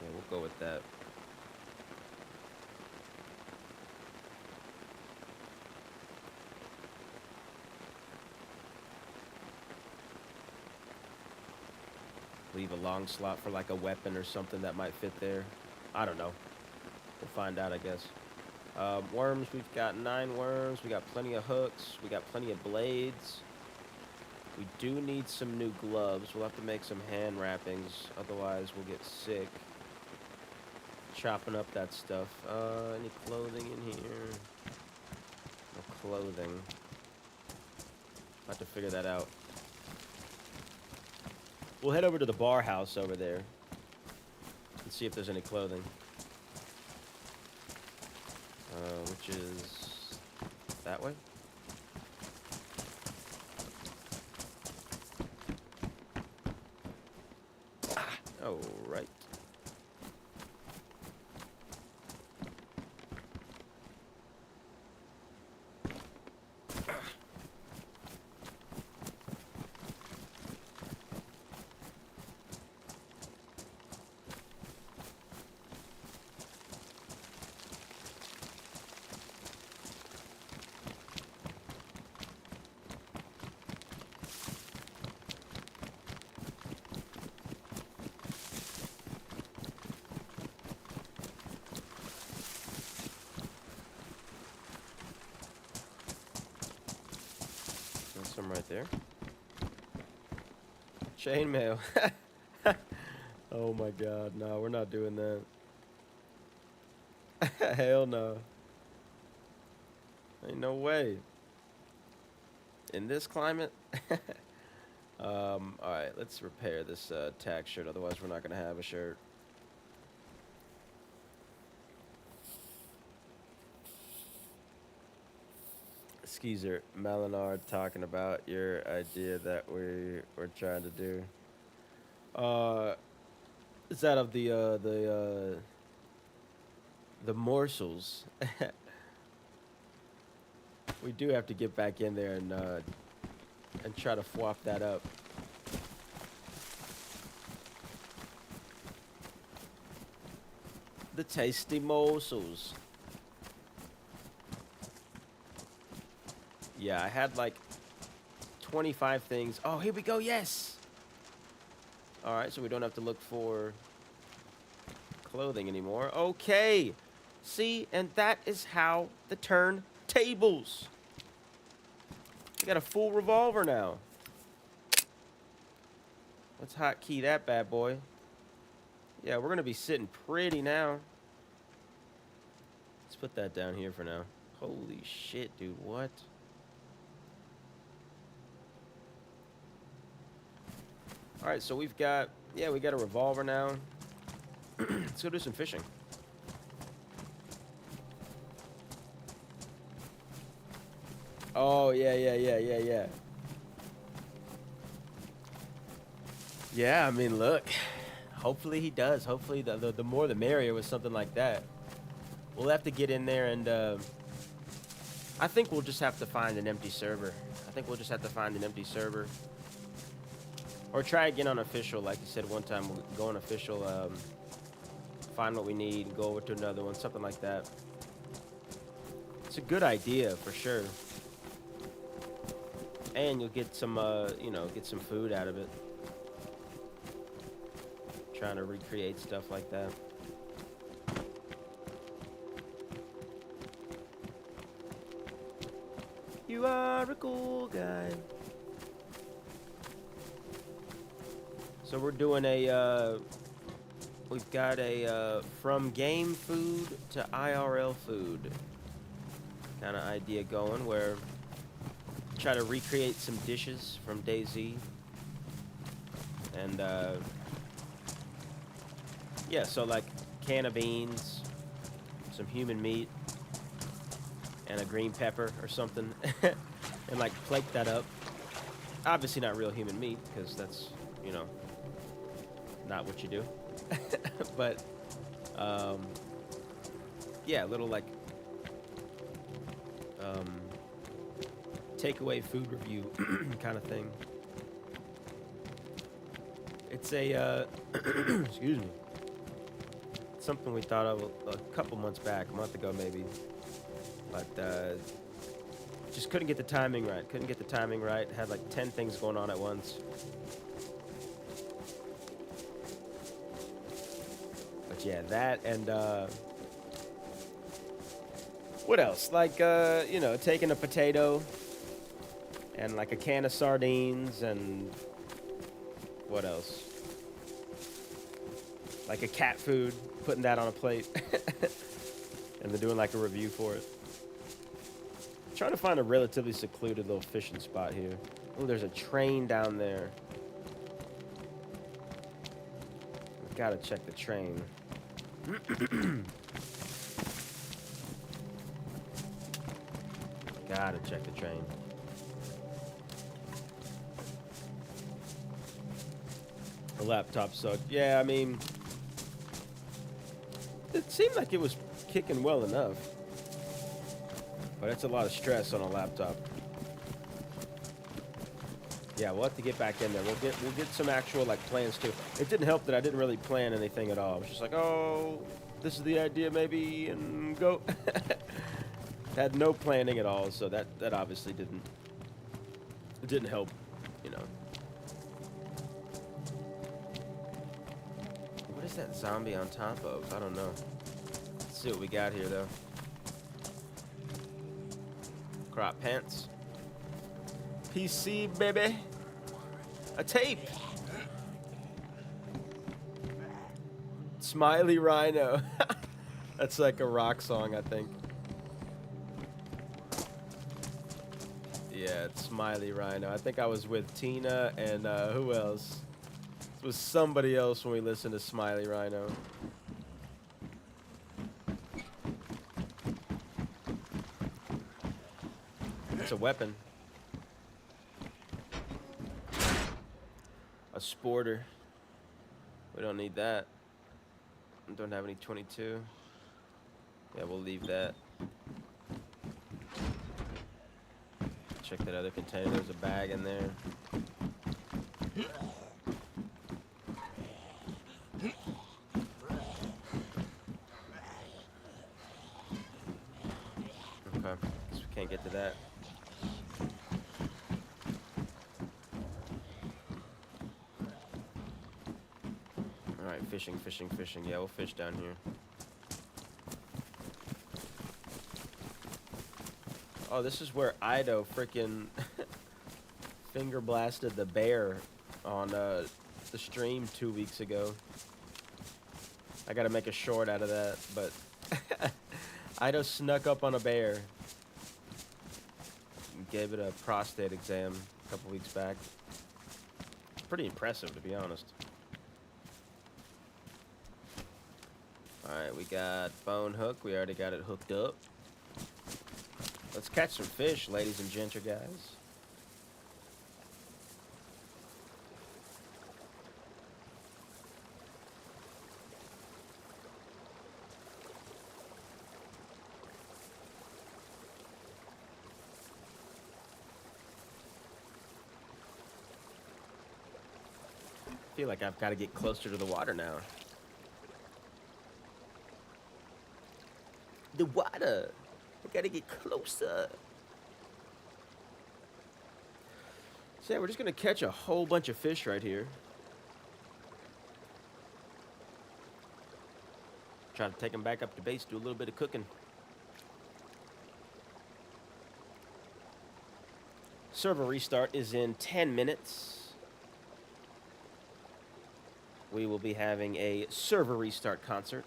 Yeah, we'll go with that. Leave a long slot for like a weapon or something that might fit there. I don't know. We'll find out, I guess. Worms, we've got 9 worms. We got plenty of hooks. We got plenty of blades. We do need some new gloves. We'll have to make some hand wrappings. Otherwise, we'll get sick. Chopping up that stuff. Any clothing in here? No clothing. I'll have to figure that out. We'll head over to the bar house over there and see if there's any clothing. Which is that way. Oh, right. Some right there. Chainmail. Oh my god, no, we're not doing that. Hell no. Ain't no way. In this climate? Alright, let's repair this tack shirt, otherwise we're not gonna have a shirt. Skeezer, Malinar talking about your idea that we're trying to do. Is that of the morsels? We do have to get back in there and try to swap that up. The tasty morsels. Yeah, I had like 25 things. Oh, here we go. Yes. All right, so we don't have to look for clothing anymore. Okay. See, and that is how the turntables. We got a full revolver now. Let's hotkey that bad boy. Yeah, we're going to be sitting pretty now. Let's put that down here for now. Holy shit, dude. What? All right, so we've got, yeah, we got a revolver now. Let's go do some fishing. Oh, yeah. Yeah, I mean, look. Hopefully he does. Hopefully the more the merrier with something like that. We'll have to get in there and, I think we'll just have to find an empty server. Or try again on official, like you said one time. We'll go on official, find what we need, go over to another one, something like that. It's a good idea for sure. And you'll get some, get some food out of it. Trying to recreate stuff like that. You are a cool guy. So we're doing a, we've got a, from game food to IRL food kind of idea going where try to recreate some dishes from DayZ. And yeah, so like can of beans, some human meat, and a green pepper or something, and like plate that up. Obviously not real human meat, because that's, you know, not what you do. But yeah, a little like takeaway food review kind of thing. It's a excuse me, something we thought of a couple months back, a month ago maybe, but just couldn't get the timing right. Had like 10 things going on at once. But yeah, that and what else? Like you know, taking a potato and like a can of sardines and what else? Like a cat food, putting that on a plate, and then doing like a review for it. Trying to find a relatively secluded little fishing spot here. Oh, there's a train down there. We've got to check the train. Gotta check the train. The laptop sucked. Yeah, I mean, it seemed like it was kicking well enough. But it's a lot of stress on a laptop. Yeah, we'll have to get back in there. We'll get some actual like plans too. It didn't help that I didn't really plan anything at all. I was just like, oh, this is the idea maybe, and go. Had no planning at all, so that obviously didn't help, you know. What is that zombie on top of? I don't know. Let's see what we got here though. Crop pants. PC, baby. A tape. Smiley Rhino. That's like a rock song, I think. Yeah, it's Smiley Rhino. I think I was with Tina and who else? It was somebody else when we listened to Smiley Rhino. It's a weapon. A sporter. We don't need that. Don't have any 22. Yeah, we'll leave that. Check that other container. There's a bag in there. Okay, guess we can't get to that. Alright, fishing. Yeah, we'll fish down here. Oh, this is where Ido freaking finger blasted the bear on the stream 2 weeks ago. I gotta make a short out of that, but Ido snuck up on a bear. Gave it a prostate exam a couple weeks back. Pretty impressive, to be honest. Alright, we got bone hook. We already got it hooked up. Let's catch some fish, ladies and gentry guys. I feel like I've got to get closer to the water now. The water. I gotta get closer. So yeah, we're just gonna catch a whole bunch of fish right here. Try to take them back up to base, do a little bit of cooking. Server restart is in 10 minutes. We will be having a server restart concert.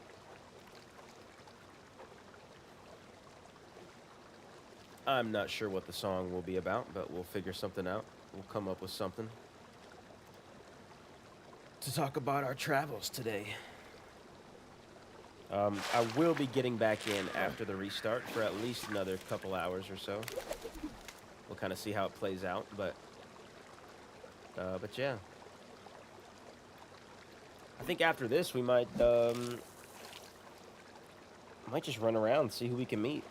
I'm not sure what the song will be about, but we'll figure something out. We'll come up with something to talk about our travels today. I will be getting back in after the restart for at least another couple hours or so. We'll kind of see how it plays out, but yeah. I think after this we might just run around, see who we can meet.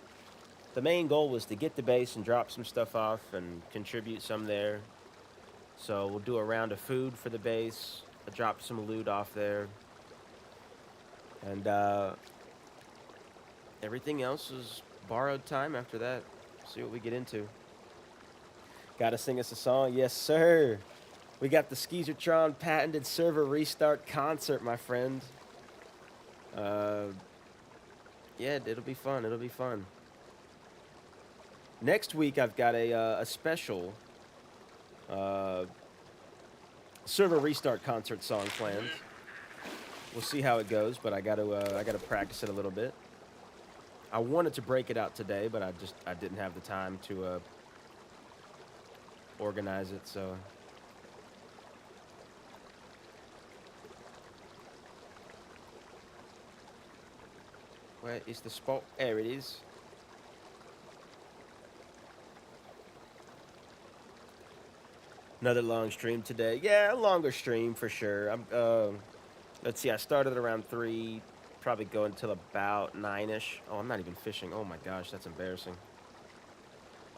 The main goal was to get the base and drop some stuff off and contribute some there. So we'll do a round of food for the base, drop some loot off there, and everything else is borrowed time after that. See what we get into. Gotta sing us a song? Yes, sir. We got the Skeezertron patented server restart concert, my friend. Yeah, it'll be fun. It'll be fun. Next week, I've got a special server restart concert song planned. We'll see how it goes, but I gotta practice it a little bit. I wanted to break it out today, but I didn't have the time to organize it, so. Where is the spot? There it is. Another long stream today. Yeah, a longer stream for sure. Let's see, I started around 3, probably going until about 9-ish. Oh, I'm not even fishing. Oh my gosh, that's embarrassing.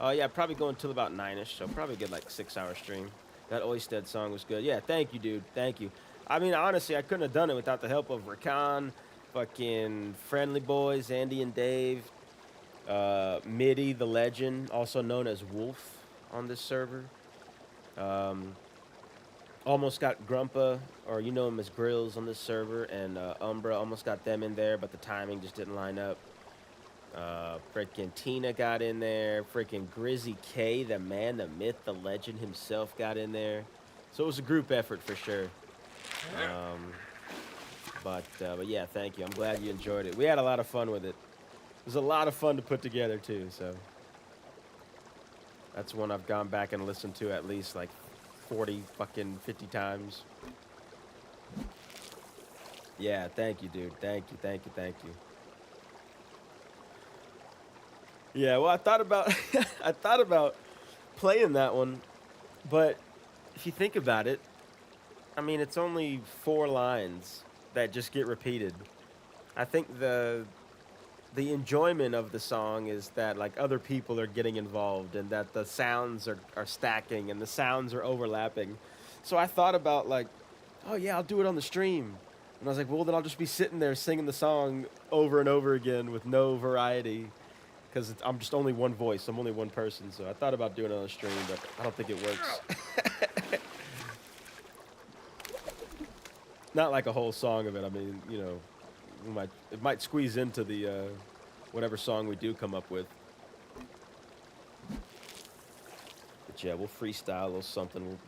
Yeah, probably going until about 9-ish, so probably get like 6-hour stream. That Oysted song was good. Yeah, thank you, dude. Thank you. I mean, honestly, I couldn't have done it without the help of Rakan, fucking Friendly Boys, Andy and Dave, Mitty the Legend, also known as Wolf on this server. Almost got Grumpa, or you know him as Grills on this server, and Umbra, almost got them in there, but the timing just didn't line up. Freaking Tina got in there. Freaking Grizzy K, the man, the myth, the legend himself got in there. So it was a group effort for sure. But yeah, thank you. I'm glad you enjoyed it. We had a lot of fun with it. It was a lot of fun to put together too, so. That's one I've gone back and listened to at least like 40 fucking 50 times. Yeah, thank you, dude. Thank you, thank you, thank you. Yeah, well, I thought about I thought about playing that one, but if you think about it, I mean, it's only 4 lines that just get repeated. I think the enjoyment of the song is that like other people are getting involved and that the sounds are stacking and the sounds are overlapping. So I thought about like, oh yeah, I'll do it on the stream. And I was like, well, then I'll just be sitting there singing the song over and over again with no variety. Because I'm just only one voice. I'm only one person. So I thought about doing it on the stream, but I don't think it works. Not like a whole song of it. I mean, you know, it might squeeze into the whatever song we do come up with. But yeah, we'll freestyle a little something.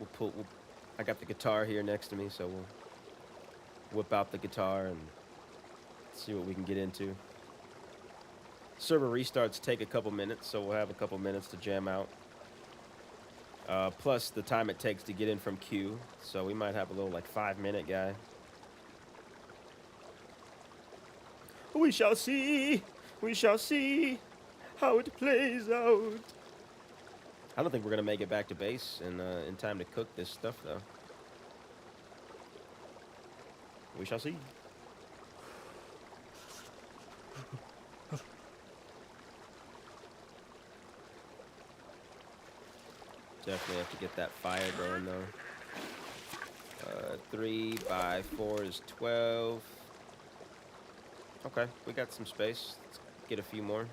I got the guitar here next to me, so we'll whip out the guitar and see what we can get into. Server restarts take a couple minutes, so we'll have a couple minutes to jam out. Plus the time it takes to get in from queue, so we might have a little like 5-minute guy. We shall see how it plays out. I don't think we're gonna make it back to base in time to cook this stuff though. We shall see. Definitely have to get that fire going though. 3 by 4 is 12. Okay, we got some space. Let's get a few more.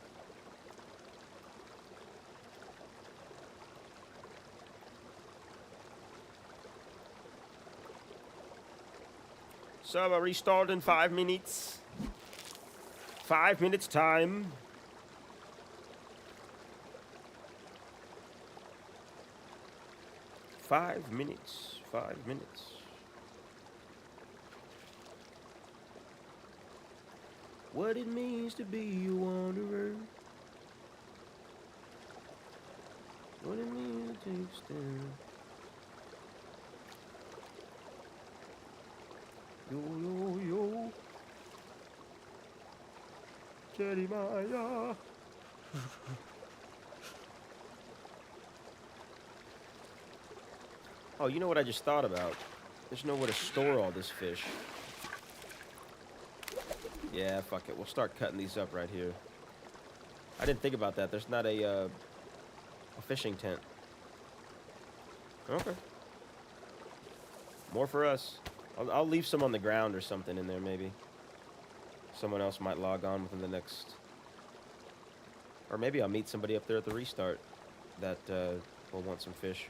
Server restart in 5 minutes. 5 minutes time. Five minutes. What it means to be a wanderer. What it means to extend. Yo, yo, yo. Jeremiah. Oh, you know what I just thought about? There's nowhere to store all this fish. Yeah, fuck it. We'll start cutting these up right here. I didn't think about that. There's not a fishing tent. Okay. More for us. I'll leave some on the ground or something in there, maybe. Someone else might log on within the next... Or maybe I'll meet somebody up there at the restart that will want some fish.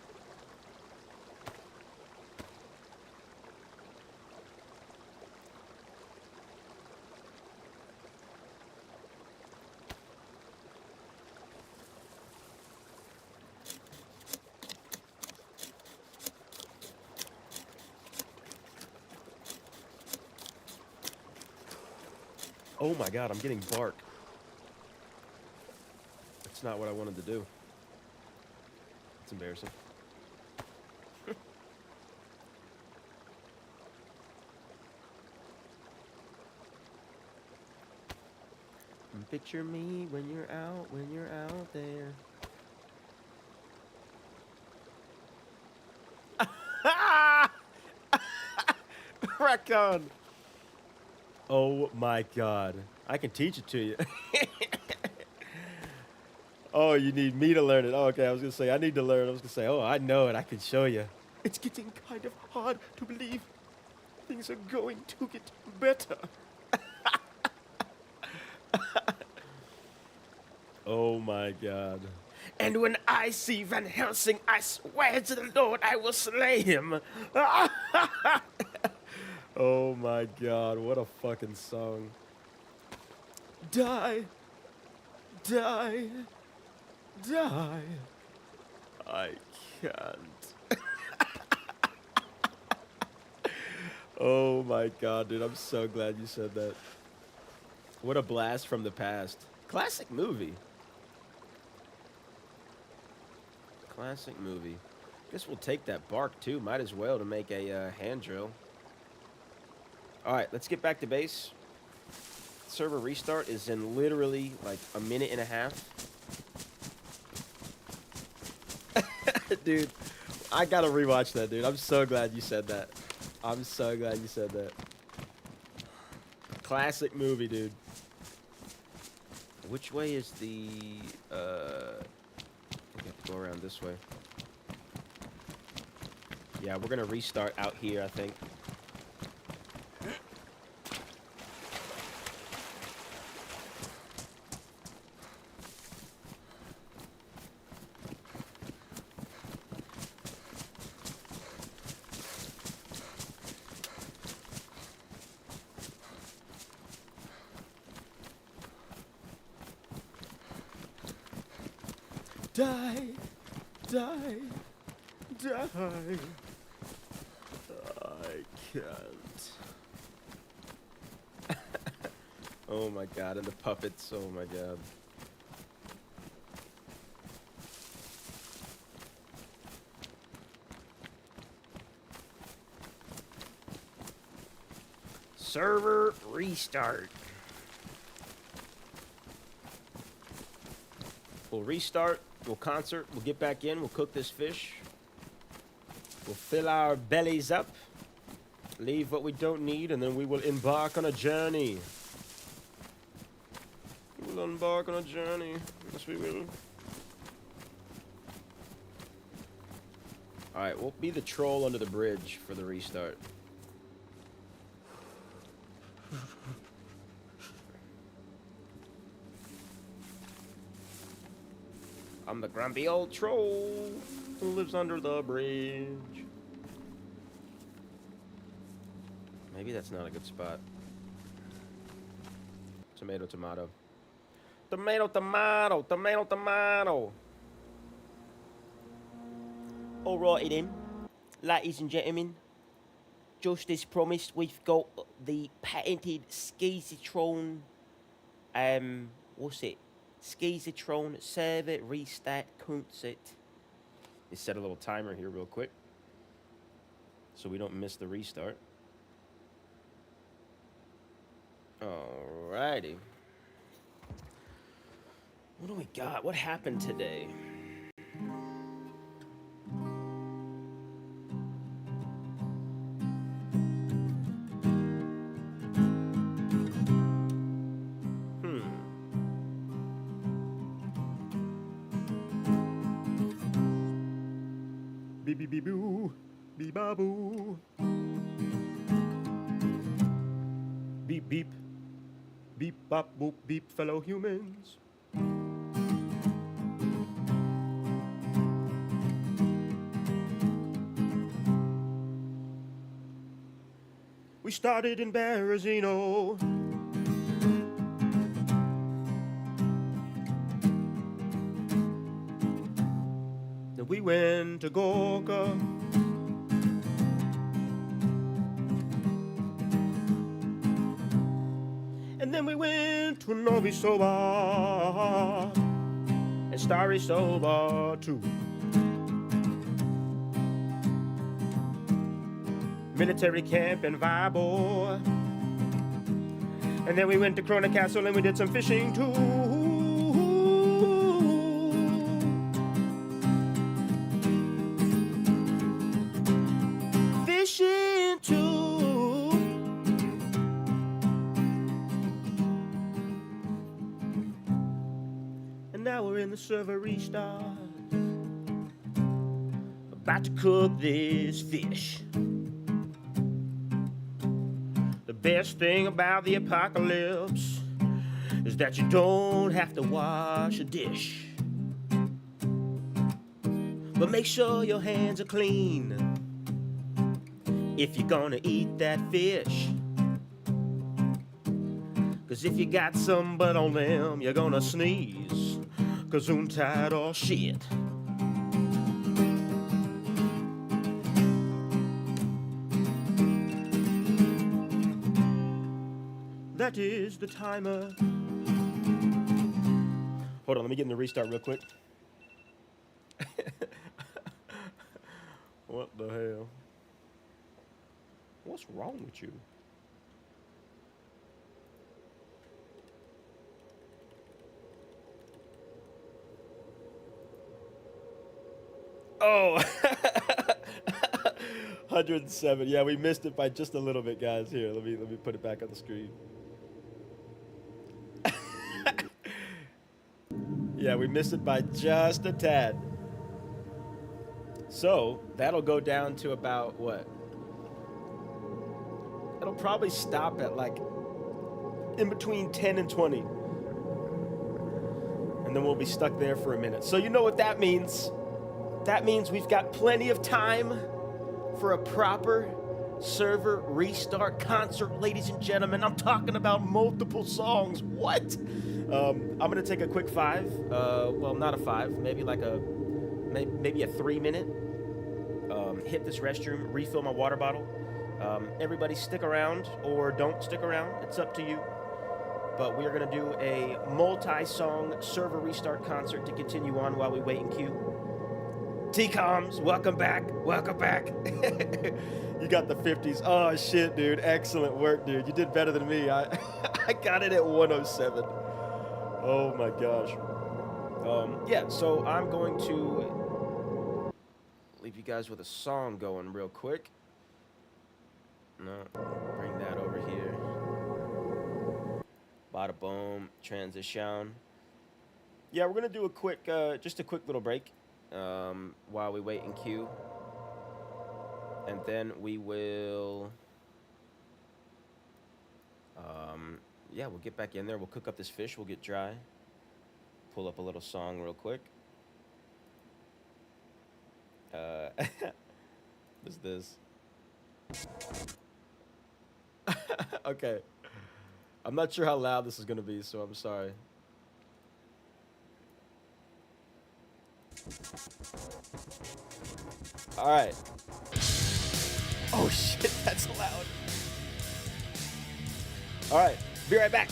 Oh my god, I'm getting bark. That's not what I wanted to do. It's embarrassing. Picture me when you're out there. Rack on. Oh my god. I can teach it to you. Oh, you need me to learn it. Oh, okay, I was going to say, I need to learn. I was going to say, oh, I know it. I can show you. It's getting kind of hard to believe things are going to get better. Oh my god. And when I see Van Helsing, I swear to the Lord I will slay him. Oh my god, what a fucking song. Die. Die. Die. I can't. Oh my god, dude, I'm so glad you said that. What a blast from the past. Classic movie. Classic movie. Guess we'll take that bark too. Might as well to make a hand drill. Alright, let's get back to base. Server restart is in literally like a minute and a half. Dude, I gotta rewatch that, dude. I'm so glad you said that. I'm so glad you said that. Classic movie, dude. Which way is the, I have to go around this way. Yeah, we're gonna restart out here, I think. Die, die, die. I can't. Oh my god, and the puppets, oh my god. Server restart. We'll restart. We'll concert. We'll get back in. We'll cook this fish. We'll fill our bellies up. Leave what we don't need, and then we will embark on a journey. We will embark on a journey. Yes, we will. Alright, we'll be the troll under the bridge for the restart. I'm the grumpy old troll who lives under the bridge. Maybe that's not a good spot. Tomato, tomato. Tomato, tomato, tomato, tomato. Alrighty then, ladies and gentlemen. Just as promised, we've got the patented Skeezer, what's it? Skeezer server restart concert me set a little timer here real quick so we don't miss the restart. Alrighty. What do we got? What happened today? Beep beep beep boo, beep ba boo. Beep beep, beep bop boop beep, fellow humans. We started in Berezino. Then we went to Gorka. And then we went to Novi Soba and Starry Soba too. Military camp in Vibo. And then we went to Krona Castle and we did some fishing too. Fishing too. And now we're in the server restart, about to cook this fish. The best thing about the apocalypse is that you don't have to wash a dish. But make sure your hands are clean if you're gonna eat that fish. 'Cause if you got some blood on them, you're gonna sneeze. 'Cause tired or shit. That is the timer. Hold on, let me get in the restart real quick. What the hell? What's wrong with you? Oh, 107. Yeah, we missed it by just a little bit, guys. Here, let me put it back on the screen. Yeah, we missed it by just a tad. So that'll go down to about what? It'll probably stop at like in between 10 and 20. And then we'll be stuck there for a minute. So you know what that means? That means we've got plenty of time for a proper server restart concert, ladies and gentlemen. I'm talking about multiple songs. What? I'm gonna take a quick 5. Well, not a 5, maybe like maybe a 3-minute. Hit this restroom, refill my water bottle. Everybody stick around or don't stick around. It's up to you. But we're gonna do a multi-song server restart concert to continue on while we wait in queue. T-Coms, welcome back. Welcome back. You got the 50s. Oh, shit, dude. Excellent work, dude. You did better than me. I got it at 107. Oh, my gosh. Yeah, so I'm going to leave you guys with a song going real quick. No, bring that over here. Bada boom. Transition. Yeah, we're going to do a quick, just a quick little break. While we wait in queue, and then we will yeah, we'll get back in there, we'll cook up this fish, we'll get dry, pull up a little song real quick. What's this? Okay, I'm not sure how loud this is gonna be, so I'm sorry. All right. Oh shit, that's loud. All right, be right back.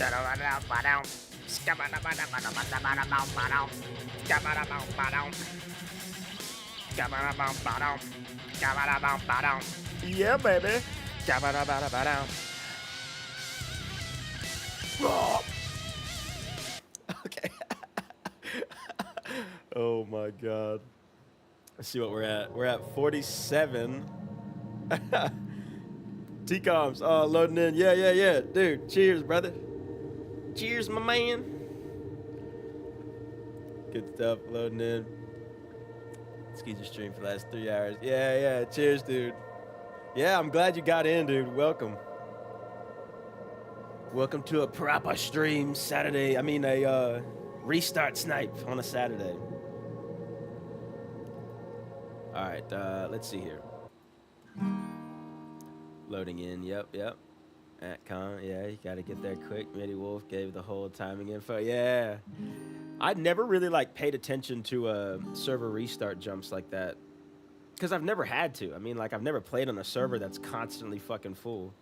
Yeah, baby. Okay. Oh my god. Let's see what we're at. We're at 47. T-coms. Oh, loading in. Yeah, yeah, yeah. Dude, cheers, brother. Cheers, my man. Good stuff. Loading in. Skeezer stream for the last 3 hours. Yeah, yeah. Cheers, dude. Yeah, I'm glad you got in, dude. Welcome. Welcome to a proper stream Saturday. I mean, a restart snipe on a Saturday. All right, let's see here. Loading in. Yep, yep. Atcon. Yeah, you got to get there quick. Mitty Wolf gave the whole timing info. Yeah. I never really like paid attention to server restart jumps like that. Because I've never had to. I mean, like, I've never played on a server that's constantly fucking full.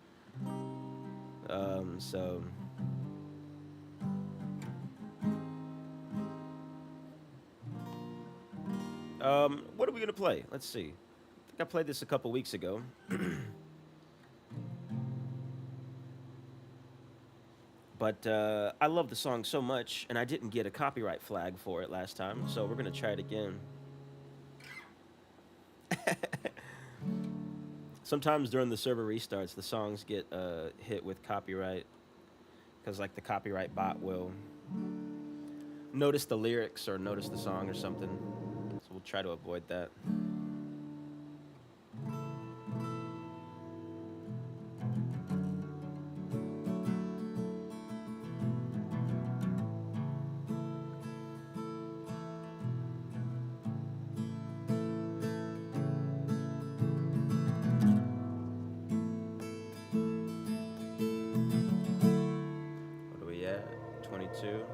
So... what are we going to play? Let's see. I think I played this a couple weeks ago. But I love the song so much, and I didn't get a copyright flag for it last time, so we're going to try it again. Sometimes during the server restarts, the songs get hit with copyright because, like, the copyright bot will notice the lyrics or notice the song or something. So we'll try to avoid that. What are we at? 22.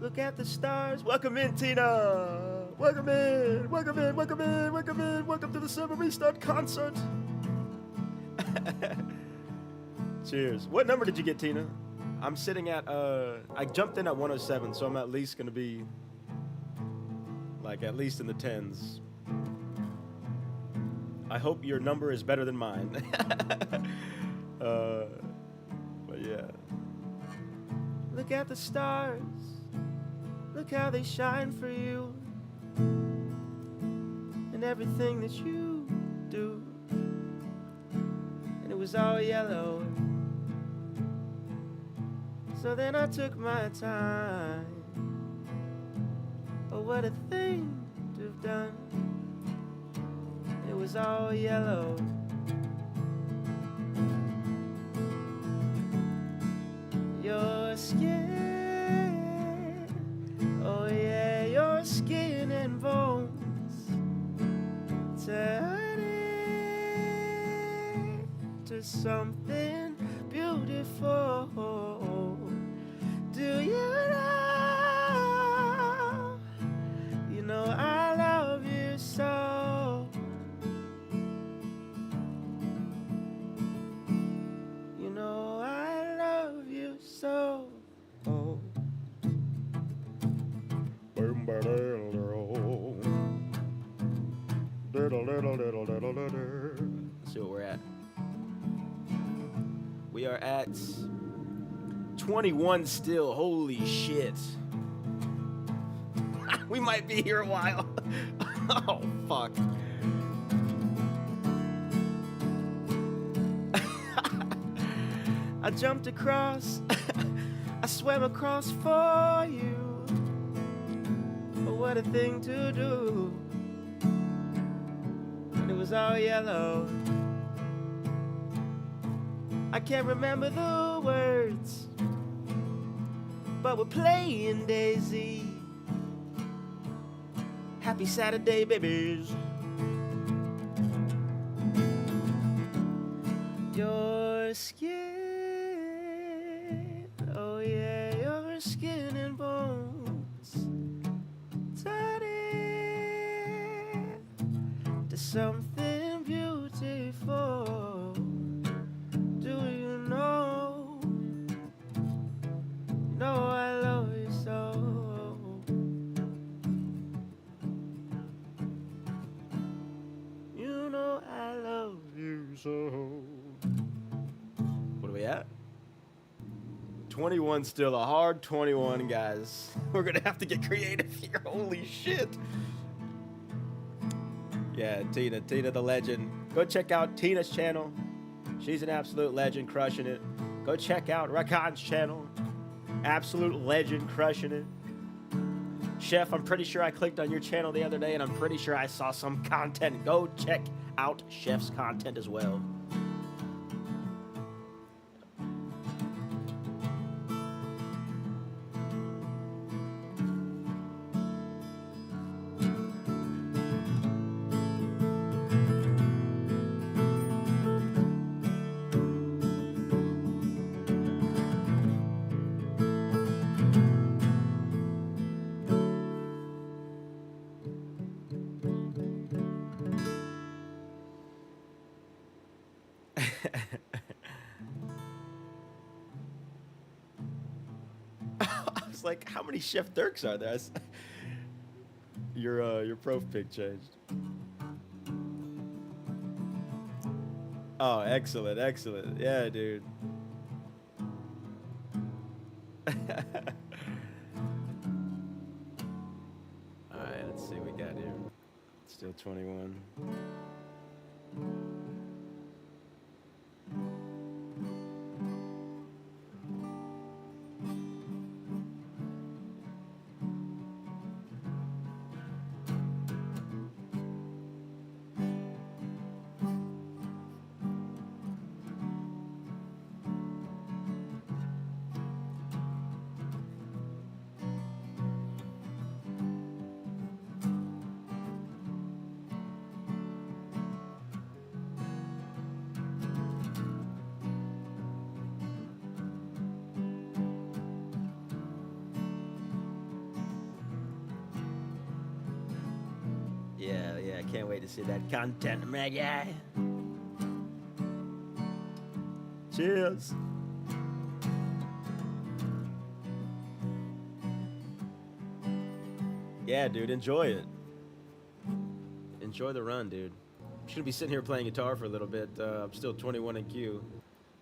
Look at the stars. Welcome in, Tina. Welcome in. Welcome in. Welcome in. Welcome in. Welcome to the server restart concert. Cheers. What number did you get, Tina? I'm sitting at, I jumped in at 107, so I'm at least going to be, like, at least in the 10s. I hope your number is better than mine. But yeah. Look at the stars. Look how they shine for you. And everything that you do. And it was all yellow. So then I took my time. Oh, what a thing to have done. It was all yellow. Your skin, oh yeah, your skin and bones turning to something beautiful. Do you know? You know I love you so. You know I love you so. Oh. Let's see what we're at. We are at 21 still. Holy shit. We might be here a while. Oh, fuck. I jumped across. I swam across for you. Oh, what a thing to do. And it was all yellow. I can't remember the words, but we're playing Daisy. Happy Saturday, babies. Your skin, oh yeah, your skin and bones turning to something beautiful. 21 still a hard 21, guys. We're gonna have to get creative here. Holy shit. Yeah, Tina the legend. Go check out Tina's channel. She's an absolute legend, crushing it. Go check out Rakan's channel. Absolute legend, crushing it. Chef, I'm pretty sure I clicked on your channel the other day and I'm pretty sure I saw some content. Go check out Chef's content as well. I was like, how many Chef Dirks are there? Your prof pic changed. Oh, excellent, excellent. Yeah, dude. All right, let's see what we got here. Still 21. Yeah, I can't wait to see that content, man. Yeah. Cheers. Yeah, dude, enjoy it. Enjoy the run, dude. I'm just gonna be sitting here playing guitar for a little bit. I'm still 21 in Q.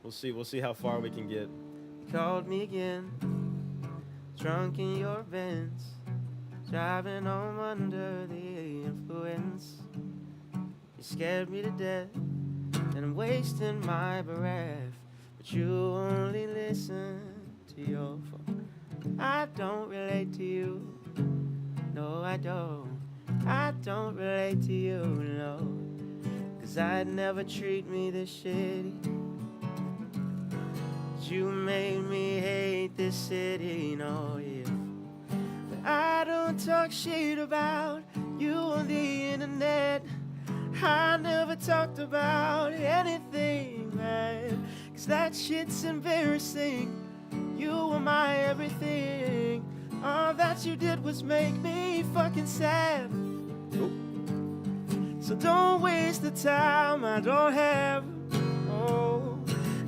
We'll see how far we can get. You called me again, drunk in your Benz, driving home under the influence. You scared me to death, and I'm wasting my breath. But you only listen to your phone. I don't relate to you. No, I don't. I don't relate to you, no. 'Cause I'd never treat me this shitty. You made me hate this city, no, yeah. But I don't talk shit about you on the internet. I never talked about anything, man. 'Cause that shit's embarrassing. You were my everything. All that you did was make me fucking sad. So don't waste the time I don't have. Oh,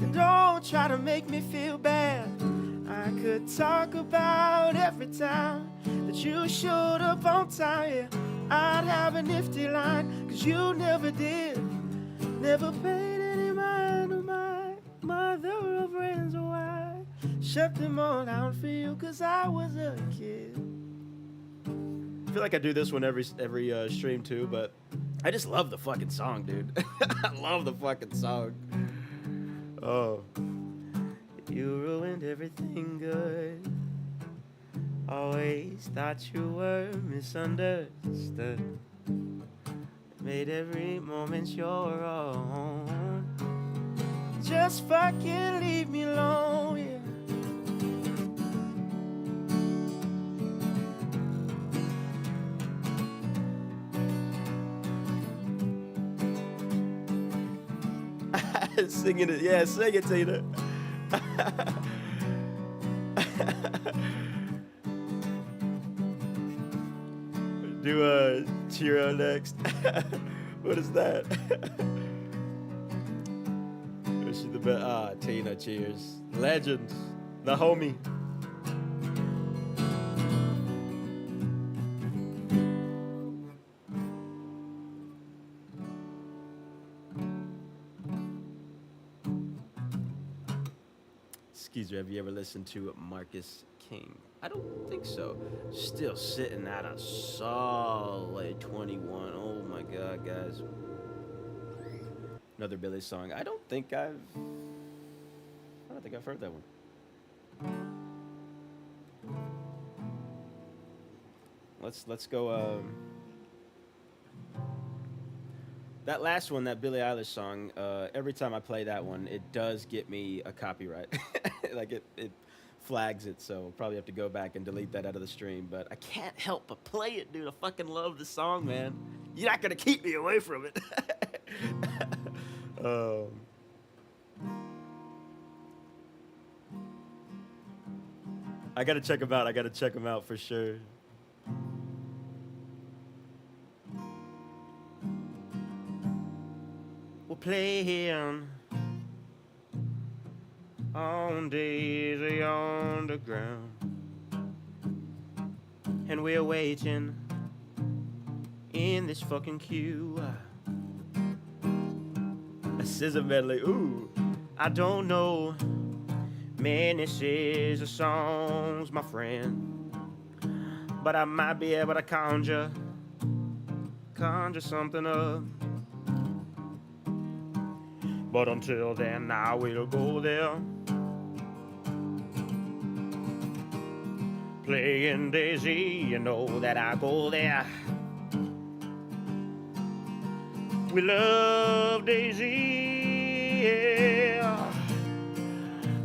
and don't try to make me feel bad. I could talk about every time that you showed up on time, yeah. I'd have a nifty line, 'cause you never did. Never paid any mind to my mother or friends or why. Shut them all down for you, 'cause I was a kid. I feel like I do this one every stream too, but I just love the fucking song, dude. I love the fucking song. Oh. You ruined everything good. Always thought you were misunderstood. Made every moment your own. Just fucking leave me alone, yeah. Singing it, yeah, sing it, Tina. Do cheer next. What is that? Is she the best? Ah, Tina, cheers. Legend, the homie. Skeezer, have you ever listened to Marcus King? I don't think so. Still sitting at a solid 21. Oh my god, guys. Another Billy song. I don't think I've heard that one. Let's go that last one, that Billie Eilish song, every time I play that one, it does get me a copyright. Like it flags it, so I'll probably have to go back and delete that out of the stream. But I can't help but play it, dude. I fucking love the song, man. You're not gonna keep me away from it. I gotta check him out. I gotta check him out for sure. We're playing on Daisy on the ground, and we're waiting in this fucking queue. A scissor medley, ooh, I don't know many scissor songs, my friend, but I might be able to conjure something up. But until then, I will go there, playing Daisy, you know that I go there. We love Daisy, yeah.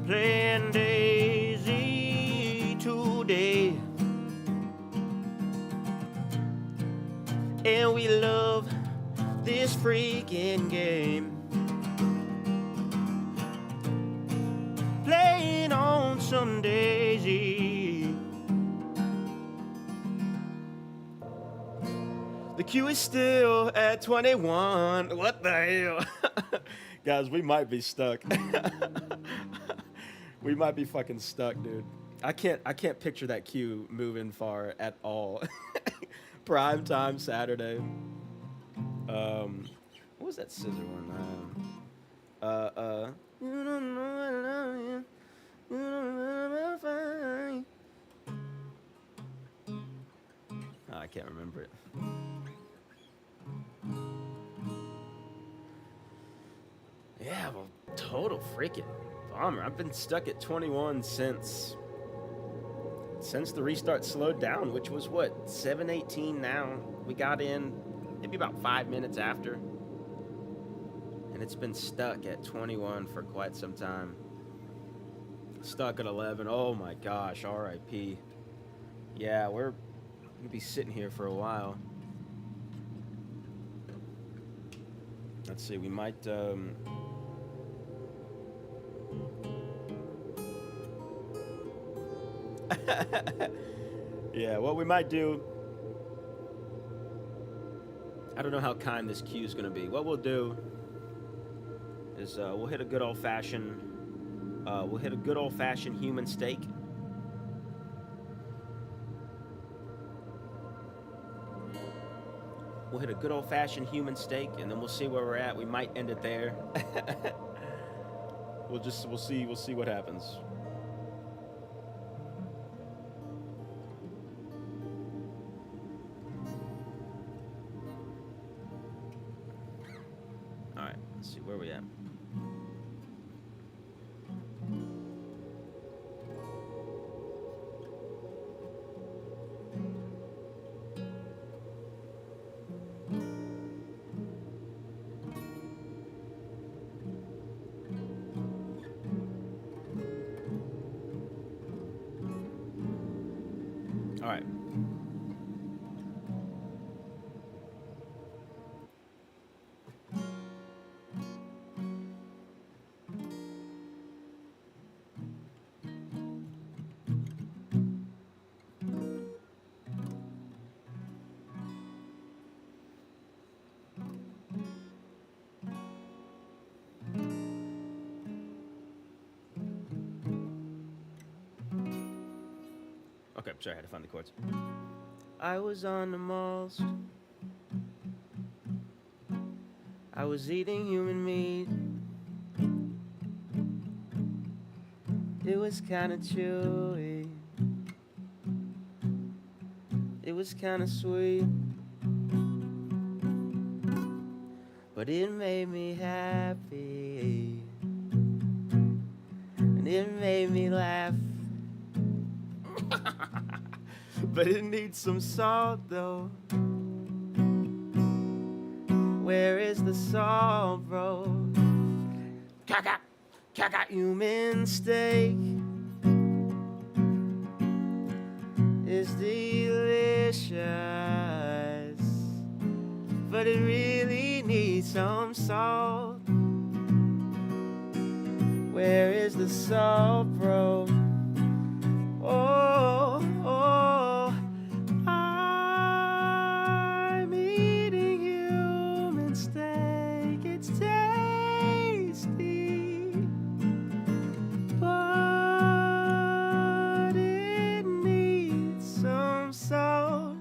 Playing Daisy today, and we love this freaking game. Playing on some Daisy. The queue is still at 21. What the hell? Guys, we might be stuck. We might be fucking stuck, dude. I can't picture that queue moving far at all. Prime time Saturday. What was that scissor one? You don't know I love you. You don't know I'm fine. Oh, I can't remember it. Yeah, well, total freaking bummer. I've been stuck at 21 since the restart slowed down, which was what, 7:18 now. We got in maybe about 5 minutes after. And it's been stuck at 21 for quite some time. Stuck at 11. Oh my gosh, RIP. Yeah, we're gonna be sitting here for a while. Let's see, we might yeah, what we might do, I don't know how kind this queue is gonna be. What we'll do is we'll hit a good old-fashioned human steak. We'll hit a good old-fashioned human steak, and then we'll see where we're at. We might end it there. We'll see what happens. All right, let's see where we at. All right. Okay, sorry, I had to find the chords. I was on the malls. I was eating human meat. It was kinda chewy. It was kinda sweet. But it made me happy. And it made me laugh. But it needs some salt though. Where is the salt, bro? Human steak is delicious, but it really needs some salt. Where is the salt, bro? Oh, oh, I'm eating human steak. It's tasty, but it needs some salt,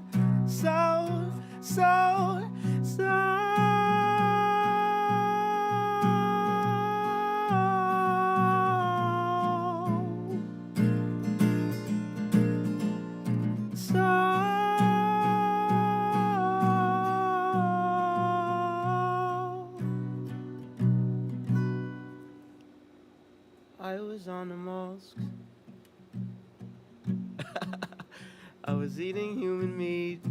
salt, salt, salt. I was on the mosque. I was eating human meat.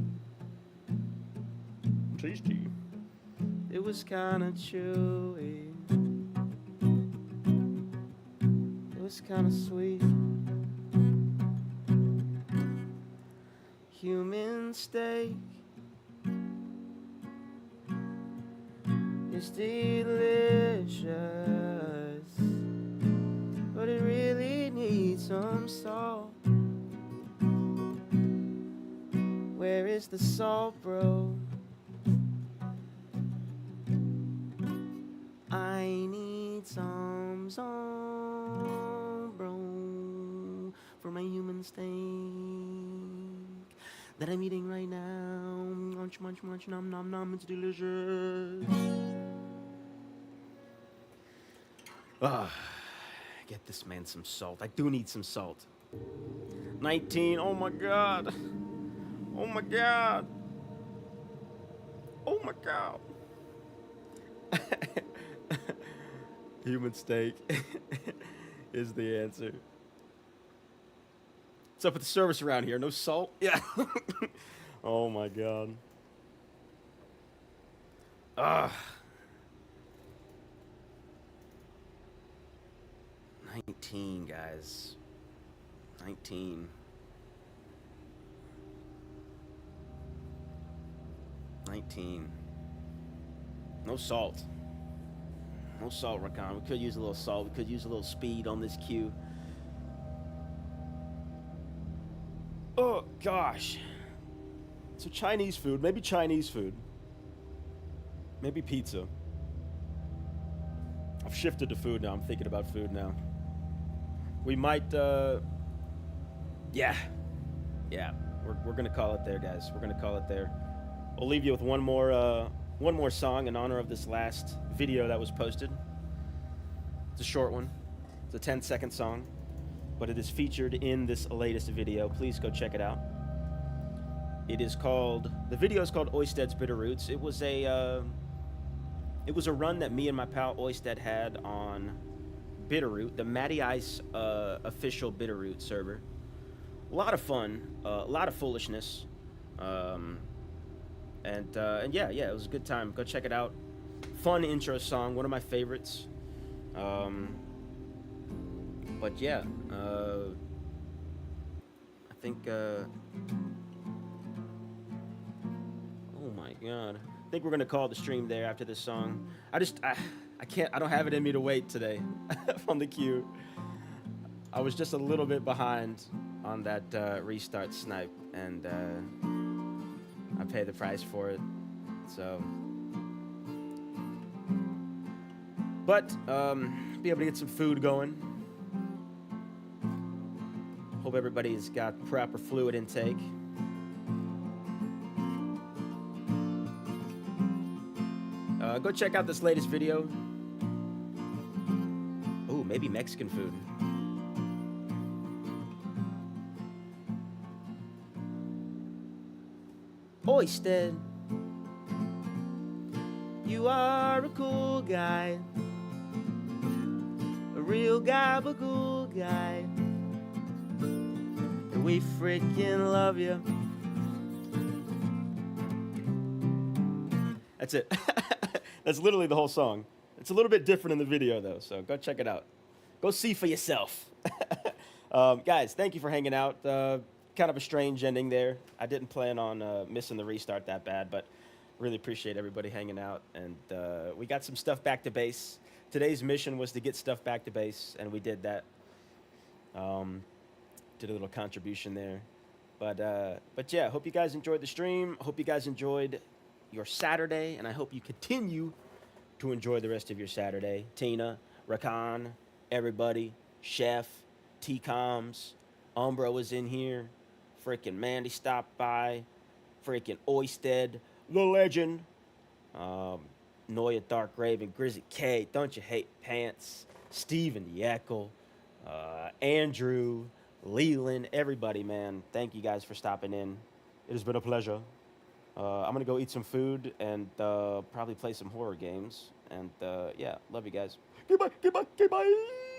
Tasty. It was kinda chewy. It was kinda sweet. Human steak is delicious, but it really needs some salt. Where is the salt, bro? I need some salt, bro, for my human steak that I'm eating right now. Munch, munch, munch, nom, nom, nom, it's delicious. Get this man some salt. I do need some salt. 19, oh my god. Oh my god. Oh my god. Human steak is the answer. What's up with the service around here? No salt? Yeah. Oh my god. 19, guys. 19. 19. No salt. No salt, Rakan. We could use a little salt. We could use a little speed on this queue. Oh, gosh. So Chinese food. Maybe Chinese food. Maybe pizza. I've shifted to food now. I'm thinking about food now. We might, yeah. We're gonna call it there, guys. We're gonna call it there. I'll leave you with one more song in honor of this last video that was posted. It's a short one. It's a 10-second song, but it is featured in this latest video. Please go check it out. The video is called Oysted's Bitter Roots. It was a run that me and my pal Oysted had on Bitterroot, the Matty Ice official Bitterroot server. A lot of fun, a lot of foolishness, and yeah, it was a good time. Go check it out. Fun intro song, one of my favorites. But yeah, I think. Oh my god. I think we're gonna call the stream there after this song. I can't. I don't have it in me to wait today on the queue. I was just a little bit behind on that restart snipe, and I paid the price for it. So, but be able to get some food going. Hope everybody's got proper fluid intake. Go check out this latest video. Ooh, maybe Mexican food. Oysted. You are a cool guy. A real gabagool guy. And we freaking love you. That's it. That's literally the whole song. It's a little bit different in the video, though, so go check it out. Go see for yourself. Guys, thank you for hanging out. Kind of a strange ending there. I didn't plan on missing the restart that bad, but really appreciate everybody hanging out. And we got some stuff back to base. Today's mission was to get stuff back to base, and we did that. Did a little contribution there. But yeah, hope you guys enjoyed the stream. Hope you guys enjoyed your Saturday, and I hope you continue to enjoy the rest of your Saturday. Tina, Rakan, everybody, Chef, T-Coms, Umbra was in here, freaking Mandy stopped by, freaking Oysted, the legend, Noya Dark Raven, Grizzy K, Don't You Hate Pants, Steven Yekel, Andrew, Leland, everybody, man. Thank you guys for stopping in. It has been a pleasure. I'm going to go eat some food and probably play some horror games. And yeah, love you guys. Goodbye, goodbye, goodbye.